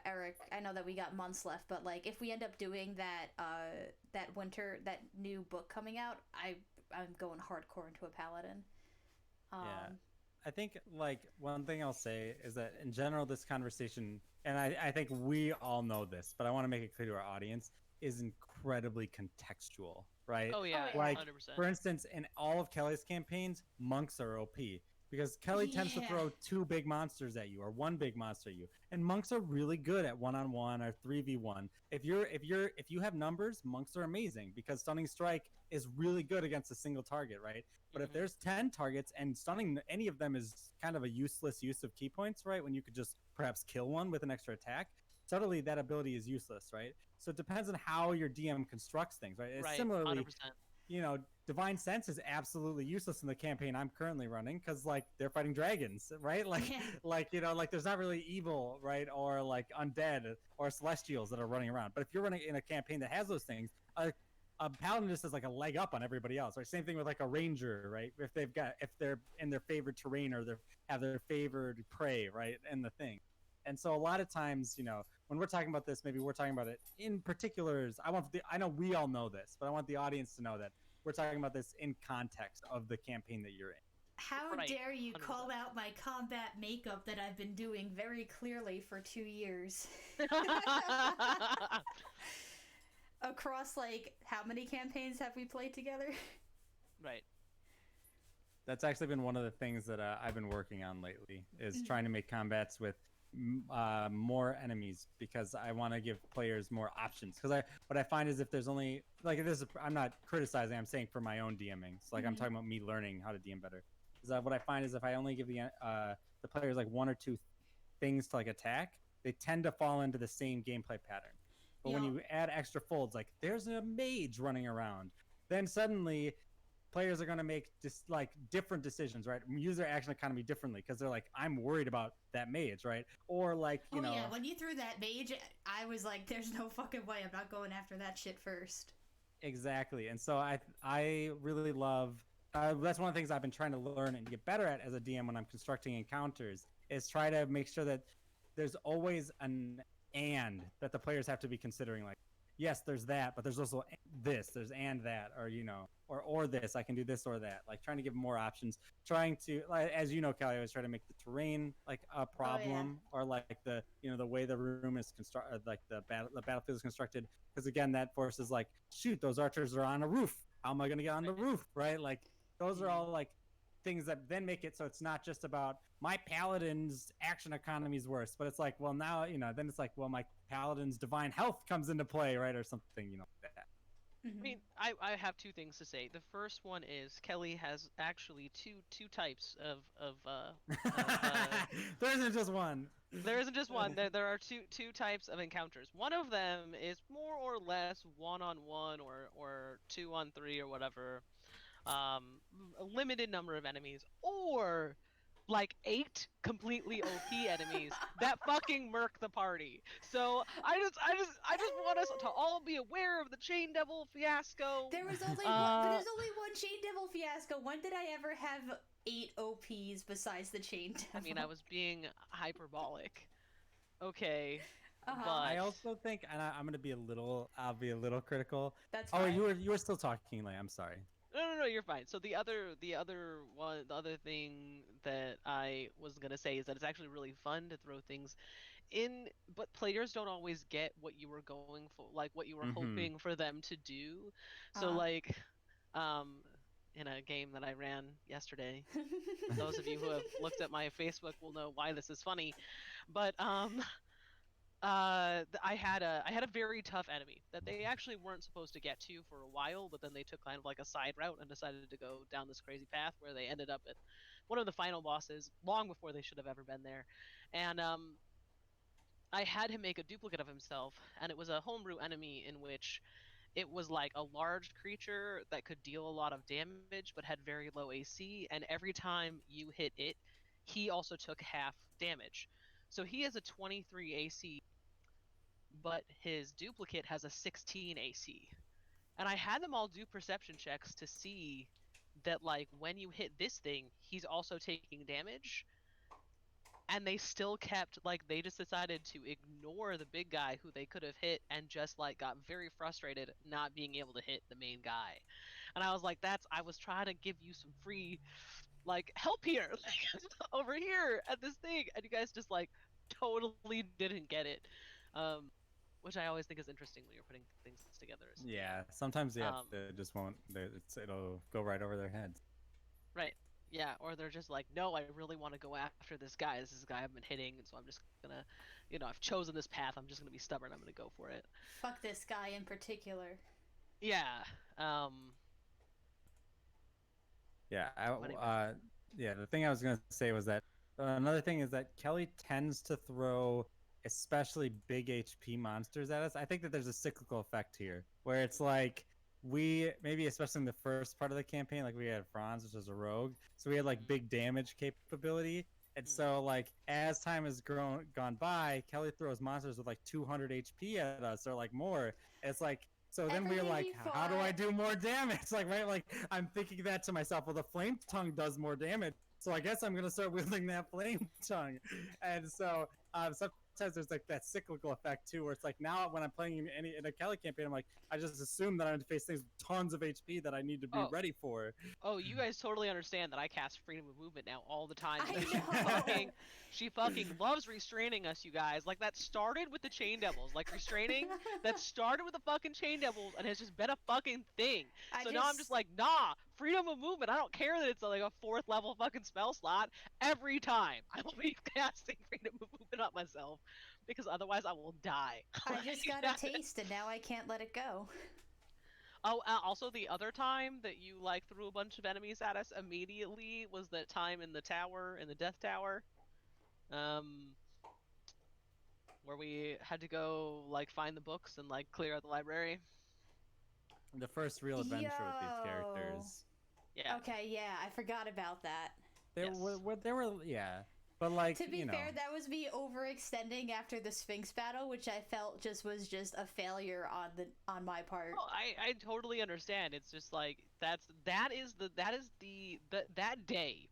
Eric, I know that we got months left, but like if we end up doing that winter that new book coming out, I'm going hardcore into a paladin. Yeah. I think like one thing I'll say is that in general, this conversation, and I think we all know this, but I want to make it clear to our audience, is incredibly contextual, right? Oh yeah, yeah. Like 100%. for instance, in all of Kelly's campaigns, monks are OP because Kelly tends to Yeah. throw 2 big monsters at you or 1 big monster at you, and monks are really good at 1-on-1 or 3v1. If you have numbers, monks are amazing because stunning strike is really good against a single target, right? But if there's 10 targets and stunning any of them is kind of a useless use of key points, right? When you could just perhaps kill one with an extra attack, suddenly that ability is useless, right? So it depends on how your DM constructs things, right? Right, Similarly, 100%. Divine Sense is absolutely useless in the campaign I'm currently running because like they're fighting dragons, right? Like, Yeah. like there's not really evil, right? Or like undead or celestials that are running around. But if you're running in a campaign that has those things, a paladin just has like a leg up on everybody else, right? Same thing with like a ranger, right? If they're in their favorite terrain or they have their favored prey, right? And the thing. And so a lot of times, when we're talking about this, maybe we're talking about it in particulars. I know we all know this, but I want the audience to know that we're talking about this in context of the campaign that you're in. How Right, dare you 100%. call out my combat makeup that I've been doing very clearly for 2 years? Across like how many campaigns have we played together? Right. That's actually been one of the things that I've been working on lately is trying to make combats with more enemies because I want to give players more options. Because what I find is if there's only like I'm not criticizing. I'm saying for my own DMing. So like I'm talking about me learning how to DM better. Is that what I find is if I only give the players like 1 or 2 things to like attack, they tend to fall into the same gameplay pattern. But when Yeah. you add extra folds, like there's a mage running around, then suddenly players are going to make just like different decisions, right? Use their action economy differently because they're like, I'm worried about that mage, right? Or like, you know, yeah, when you threw that mage, I was like, there's no fucking way I'm not going after that shit first. exactly. And so I really love. That's one of the things I've been trying to learn and get better at as a DM when I'm constructing encounters is try to make sure that there's always an and that the players have to be considering. Like, yes, there's that, but there's also this. There's and that, or you know, or this. I can do this or that. Like trying to give more options. Trying to, like, as you know, Kelly, I always try to make the terrain like a problem, or like the the way the room is constructed, like the battlefield is constructed. Because again, that forces like, shoot, those archers are on a roof. How am I going to get on the roof, right? Like those are all like things that then make it so it's not just about my paladin's action economy is worse, but it's like, well, now then it's like, well, my paladin's divine health comes into play, right, or something, like that. I mean, I have two things to say. The first one is Kelly has actually two types of there isn't just one. There isn't just one. There are two types of encounters. One of them is more or less 1-on-1 or 2-on-3 or whatever. A limited number of enemies, or like 8 completely OP enemies that fucking murk the party. So I just want us to all be aware of the Chain Devil fiasco. There was only one. But there's only one Chain Devil fiasco. When did I ever have 8 OPs besides the Chain Devil? I mean, I was being hyperbolic. Okay. Uh-huh. But I also think, and I'm gonna be I'll be a little critical. That's oh, fine. you were still talking, Lay. I'm sorry. No, you're fine. So the other thing that I was gonna say is that it's actually really fun to throw things in, but players don't always get what you were going for, like what you were hoping for them to do. So like, in a game that I ran yesterday, those of you who have looked at my Facebook will know why this is funny, but I had a very tough enemy that they actually weren't supposed to get to for a while, but then they took kind of like a side route and decided to go down this crazy path where they ended up at one of the final bosses long before they should have ever been there. And I had him make a duplicate of himself, and it was a homebrew enemy in which it was like a large creature that could deal a lot of damage but had very low AC, and every time you hit it, he also took half damage. So he has a 23 AC, but his duplicate has a 16 AC. And I had them all do perception checks to see that, like, when you hit this thing, he's also taking damage. And they still kept, like, they just decided to ignore the big guy who they could have hit and just, like, got very frustrated not being able to hit the main guy. And I was like, I was trying to give you some free, like, help here, over here at this thing. And you guys just, like, totally didn't get it. Which I always think is interesting when you're putting things together. Yeah, sometimes they just won't. It'll go right over their heads. Right. Yeah, or they're just like, no, I really want to go after this guy. This is a guy I've been hitting, and so I'm just gonna, I've chosen this path. I'm just gonna be stubborn. I'm gonna go for it. Fuck this guy in particular. Yeah. Yeah. Yeah. The thing I was gonna say was that another thing is that Kelly tends to throw especially big HP monsters at us. I think that there's a cyclical effect here where it's like we maybe especially in the first part of the campaign, like we had Franz, which was a rogue, so we had like big damage capability. And so like as time has gone by, Kelly throws monsters with like 200 HP at us or like more. It's like so then we're like, how do I do more damage? Like, right? Like I'm thinking that to myself, well, the flame tongue does more damage. So I guess I'm going to start wielding that flame tongue. And so sometimes there's like that cyclical effect too, where it's like now when I'm playing in a Kelly campaign, I'm like, I just assume that I'm going to face things with tons of HP that I need to be ready for. Oh, you guys totally understand that I cast freedom of movement now all the time. I know. She fucking loves restraining us, you guys. Like, that started with the Chain Devils. Like, restraining, that started with the fucking Chain Devils and has just been a fucking thing. Now I'm just like, nah, freedom of movement. I don't care that it's like a 4th level fucking spell slot. Every time I will be casting freedom of movement on myself, because otherwise I will die. I just got a taste and now I can't let it go. Oh, also the other time that you like threw a bunch of enemies at us immediately was that time in the tower, in the Death Tower, where we had to go like find the books and like clear out the library. The first real adventure with these characters. Yeah. Okay, yeah, I forgot about that. There Yes. were yeah, but like To be you know, fair, that was me overextending after the Sphinx battle, which I felt was just a failure on my part. Oh, I totally understand. It's just like that is that day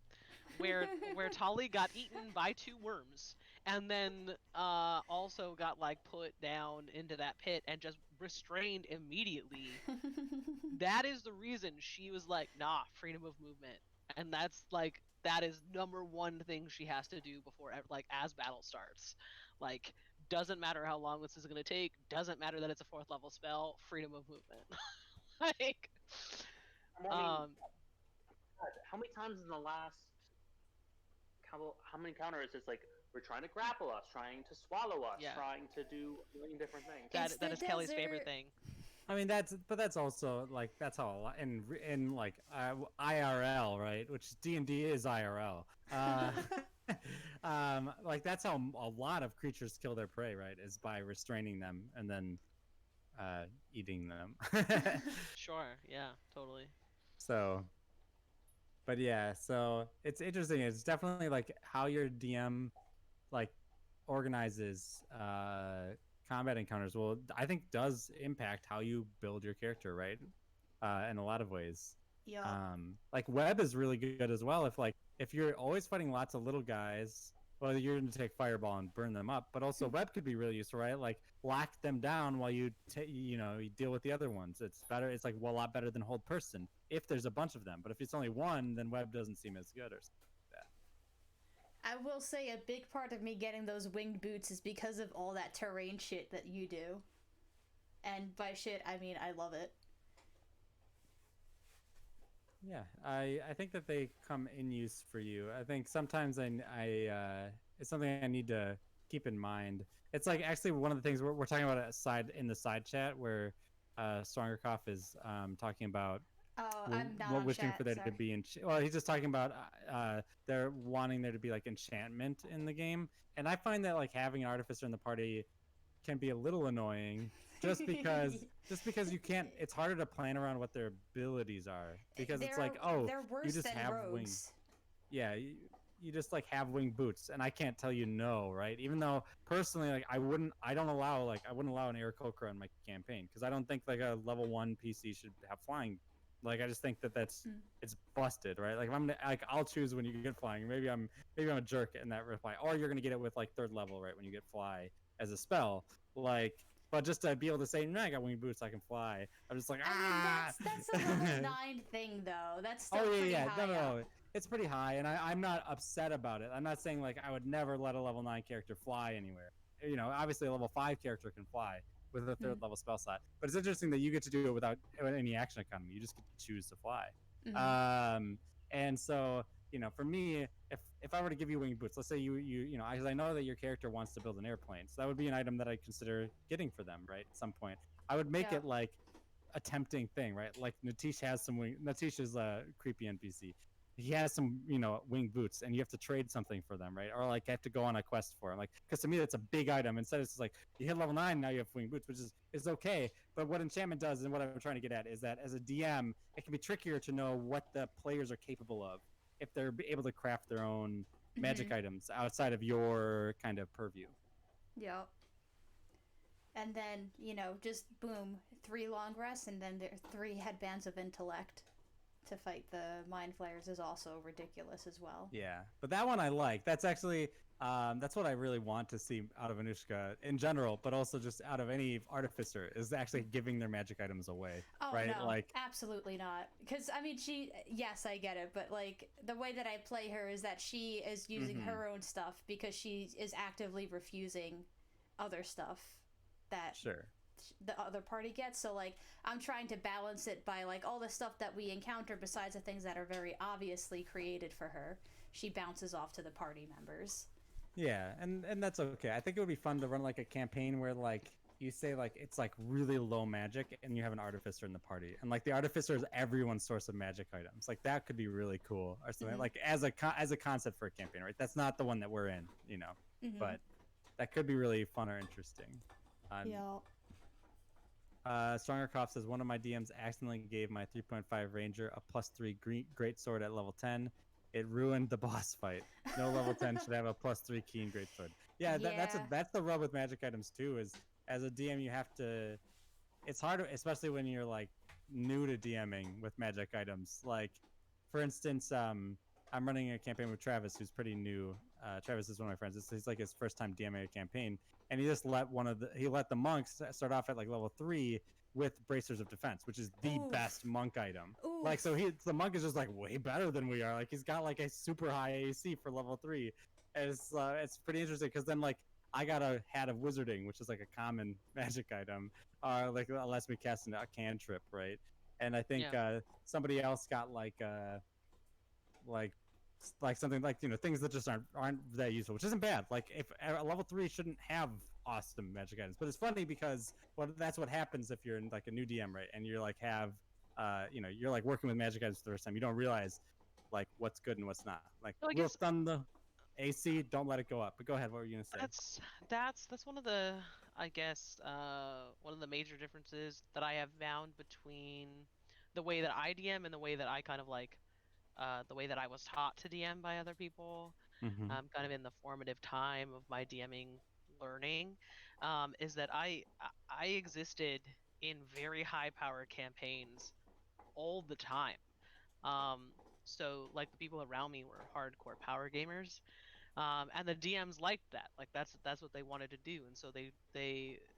where Tali got eaten by 2 worms and then also got like put down into that pit and just restrained immediately. That is the reason she was like, nah, freedom of movement. And that's like that is number one thing she has to do before like as battle starts. Like doesn't matter how long this is going to take, doesn't matter that it's a 4th level spell, freedom of movement. Like Well, I mean, um God, how many times in the last how many counters it's like we're trying to grapple us, trying to swallow us, yeah, trying to do a million different things. It's that the is Kelly's favorite desert. thing. I mean that's also like that's how a lot in like IRL, right? Which D&D is IRL. Like that's how a lot of creatures kill their prey, right? Is by restraining them and then eating them. Sure, yeah, totally. So, but yeah, so it's interesting. It's definitely like how your DM like organizes combat encounters. Well, I think does impact how you build your character, right? In a lot of ways. Yup. Like web is really good as well. If you're always fighting lots of little guys, well, you're going to take fireball and burn them up. But also web could be really useful, right? Like lock them down while you you deal with the other ones. It's better. It's like a lot better than hold person if there's a bunch of them. But if it's only one, then web doesn't seem as good or something like that. I will say a big part of me getting those winged boots is because of all that terrain shit that you do. And by shit, I mean I love it. Yeah, I think that they come in use for you. I think sometimes it's something I need to keep in mind. It's like actually one of the things we're talking about in the side chat where Strongerkoff is talking about Oh, I'm not on wishing chat, for there sorry. to be well, he's just talking about they're wanting there to be like enchantment in the game, and I find that like having an artificer in the party can be a little annoying just because you can't, it's harder to plan around what their abilities are because it's like, oh, they're you worse just than have wing, rogues. yeah, you just like have wing boots and I can't tell you no, right? Even though personally like I wouldn't allow an Aarakocra in my campaign because I don't think like a level 1 PC should have flying. Like I just think that that's it's busted, right? Like if I'm like I'll choose when you get flying. Maybe I'm a jerk in that reply, or you're gonna get it with like 3rd level, right? When you get fly as a spell, like. But just to be able to say, no, I got wing boots, I can fly. I'm just like, I mean that's a level 9 thing though. That's still pretty high no, up. it's pretty high, and I'm not upset about it. I'm not saying like I would never let a level 9 character fly anywhere. Obviously a level 5 character can fly with a 3rd level spell slot, but it's interesting that you get to do it without any action economy. You just get to choose to fly. And so for me, if I were to give you wing boots, let's say because I know that your character wants to build an airplane, so that would be an item that I'd consider getting for them, right? At some point, I would make it like a tempting thing, right? Like Natish has some wing. Natish is a creepy NPC. He has some, wing boots, and you have to trade something for them, right? Or like have to go on a quest for them, like because to me that's a big item. Instead, it's just like you hit level 9, now you have wing boots, which is okay. But what enchantment does, and what I'm trying to get at, is that as a DM, it can be trickier to know what the players are capable of if they're able to craft their own magic items outside of your kind of purview. Yep. And then, just boom, 3 long rests, and then there's 3 headbands of intellect to fight the mind flayers is also ridiculous as well. Yeah, but that one I like. That's actually that's what I really want to see out of Anushka in general, but also just out of any artificer is actually giving their magic items away. Oh right? no, Like absolutely not. Because I mean, yes, I get it, but like the way that I play her is that she is using her own stuff because she is actively refusing other stuff that sure. the other party gets. So like I'm trying to balance it by like all the stuff that we encounter besides the things that are very obviously created for her, she bounces off to the party members. Yeah, and that's okay. I think it would be fun to run like a campaign where like you say like it's like really low magic and you have an artificer in the party, and like the artificer is everyone's source of magic items. Like that could be really cool or something like as a concept for a campaign, right? That's not the one that we're in, but that could be really fun or interesting. Yeah. Stronger Cough says one of my DMs accidentally gave my 3.5 Ranger a +3 great sword at level 10. It ruined the boss fight. No level 10 should have a +3 keen great sword. Yeah, Yeah. that's the rub with magic items too. Is as a DM you have to. It's hard, especially when you're like new to DMing with magic items. Like, for instance, I'm running a campaign with Travis, who's pretty new. Travis is one of my friends. He's like his first time DMing a campaign, and he just let he let the monks start off at like level 3 with bracers of defense, which is the Oof. best monk item. Oof. Like, so the monk is just like way better than we are. Like, he's got like a super high AC for level 3. And it's pretty interesting because then like I got a hat of wizarding, which is like a common magic item, like lets me cast a cantrip, right? And I think Yeah. somebody else got like like something like things that just aren't that useful, which isn't bad. Like if a level 3 shouldn't have awesome magic items, but it's funny because that's what happens if you're in like a new DM, right? And you're like you're like working with magic items for the first time. You don't realize like what's good and what's not. Like So I we'll guess stun the AC, don't let it go up. But go ahead, what were you gonna say? that's one of the, I guess, one of the major differences that I have found between the way that I DM and the way that I kind of like the way that I was taught to DM by other people, Mm-hmm. kind of in the formative time of my DMing learning, is that I existed in very high power campaigns all the time. Um, so like the people around me were hardcore power gamers, and the DMs liked that. Like that's what they wanted to do, and so they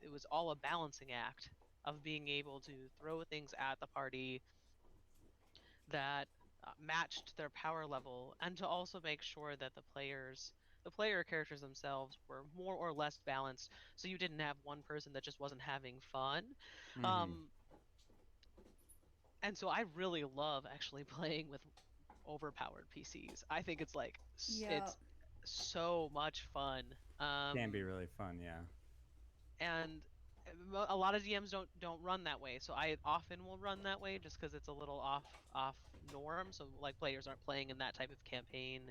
it was all a balancing act of being able to throw things at the party that matched their power level, and to also make sure that the player characters themselves were more or less balanced, so you didn't have one person that just wasn't having fun. Mm-hmm. Um, and so I really love actually playing with overpowered PCs. I think it's like Yep. it's so much fun. Can be really fun, yeah. And a lot of DMs don't run that way, so I often will run that way just because it's a little off norm. So like players aren't playing in that type of campaign.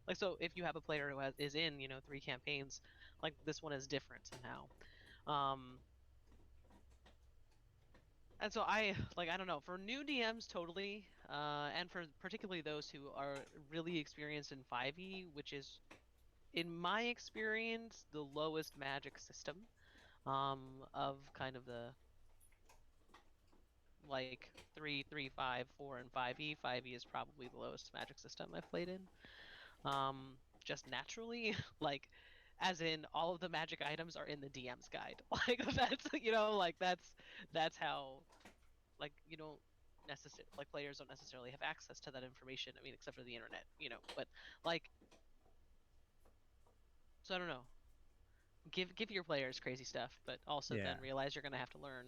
Like so, if you have a player who is in 3 campaigns, like this one is different somehow. Um, and so I don't know, for new DMs totally, and for particularly those who are really experienced in 5e, which is in my experience the lowest magic system of kind of the like 3, 3, 5, 4, and 5e. 5e is probably the lowest magic system I've played in. Just naturally, like, as in all of the magic items are in the DM's guide. Like that's like that's how like you don't necessarily like players don't necessarily have access to that information. I mean, except for the internet, But like, so I don't know. Give your players crazy stuff, but also Yeah. then realize you're gonna have to learn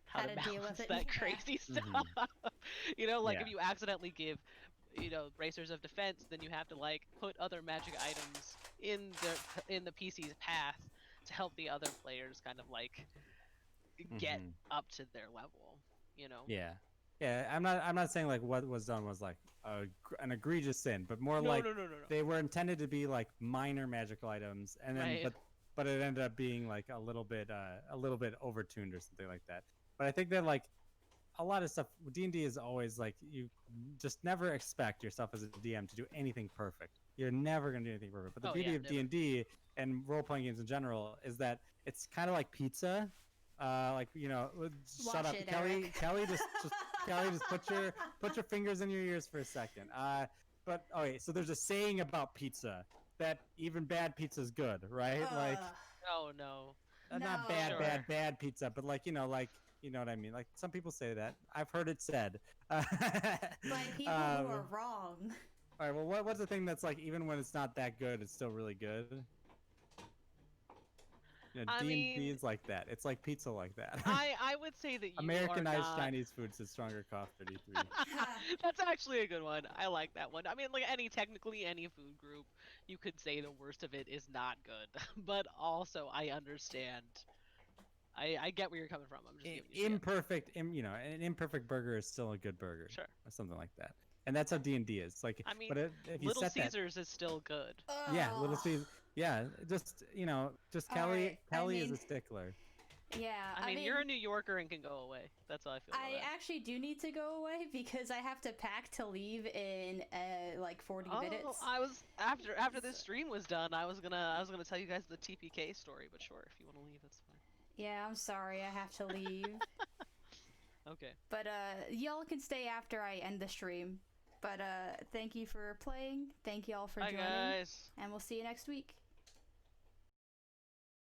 how How to to deal with balance it. that Yeah. crazy Mm-hmm. stuff. Like Yeah. if you accidentally give, bracers of defense, then you have to like put other magic items in the PC's path to help the other players kind of like get Mm-hmm. up to their level. You know? Yeah. Yeah, I'm not saying like what was done was like an egregious sin, but more No, like no, no, no, no. they were intended to be like minor magical items, and then Right. but it ended up being like a little bit overtuned or something like that. But I think that like a lot of stuff D&D is always like you just never expect yourself as a DM to do anything perfect. You're never going to do anything perfect. But the Oh beauty yeah, of never. D&D and role-playing games in general is that it's kind of like pizza. Like shut Watch up, it, Kelly. Eric. Kelly, just put your fingers in your ears for a second. But okay, so there's a saying about pizza that even bad pizza is good, right? Like Oh no. not No. Sure. bad pizza, but like you know what I mean. Like some people say that. I've heard it said. By people who are wrong. All right. Well, what's the thing that's like even when it's not that good, it's still really good? I D&D mean, is like that. It's like pizza like that. I would say that you are Americanized not. Chinese food says Stronger Cough 33. That's actually a good one. I like that one. I mean, like technically any food group, you could say the worst of it is not good. But also, I understand. I get where you're coming from. I'm just giving you shit. An imperfect burger is still a good burger, Sure. or something like that. And that's how D&D is. Like, I mean, but if you Little set that, Caesars is still good. yeah, Ugh. Little Caesars, yeah, just All right. I Kelly is mean, a stickler. Yeah, I mean, you're a New Yorker and can go away. That's how I feel about I that. actually do need to go away because I have to pack to leave in like 40 minutes. I was after this stream was done. I was gonna tell you guys the TPK story, but sure, if you want to leave, that's fine. Yeah, I'm sorry, I have to leave. Okay. But y'all can stay after I end the stream. But thank you for playing. Thank y'all for Bye, joining. guys. And we'll see you next week.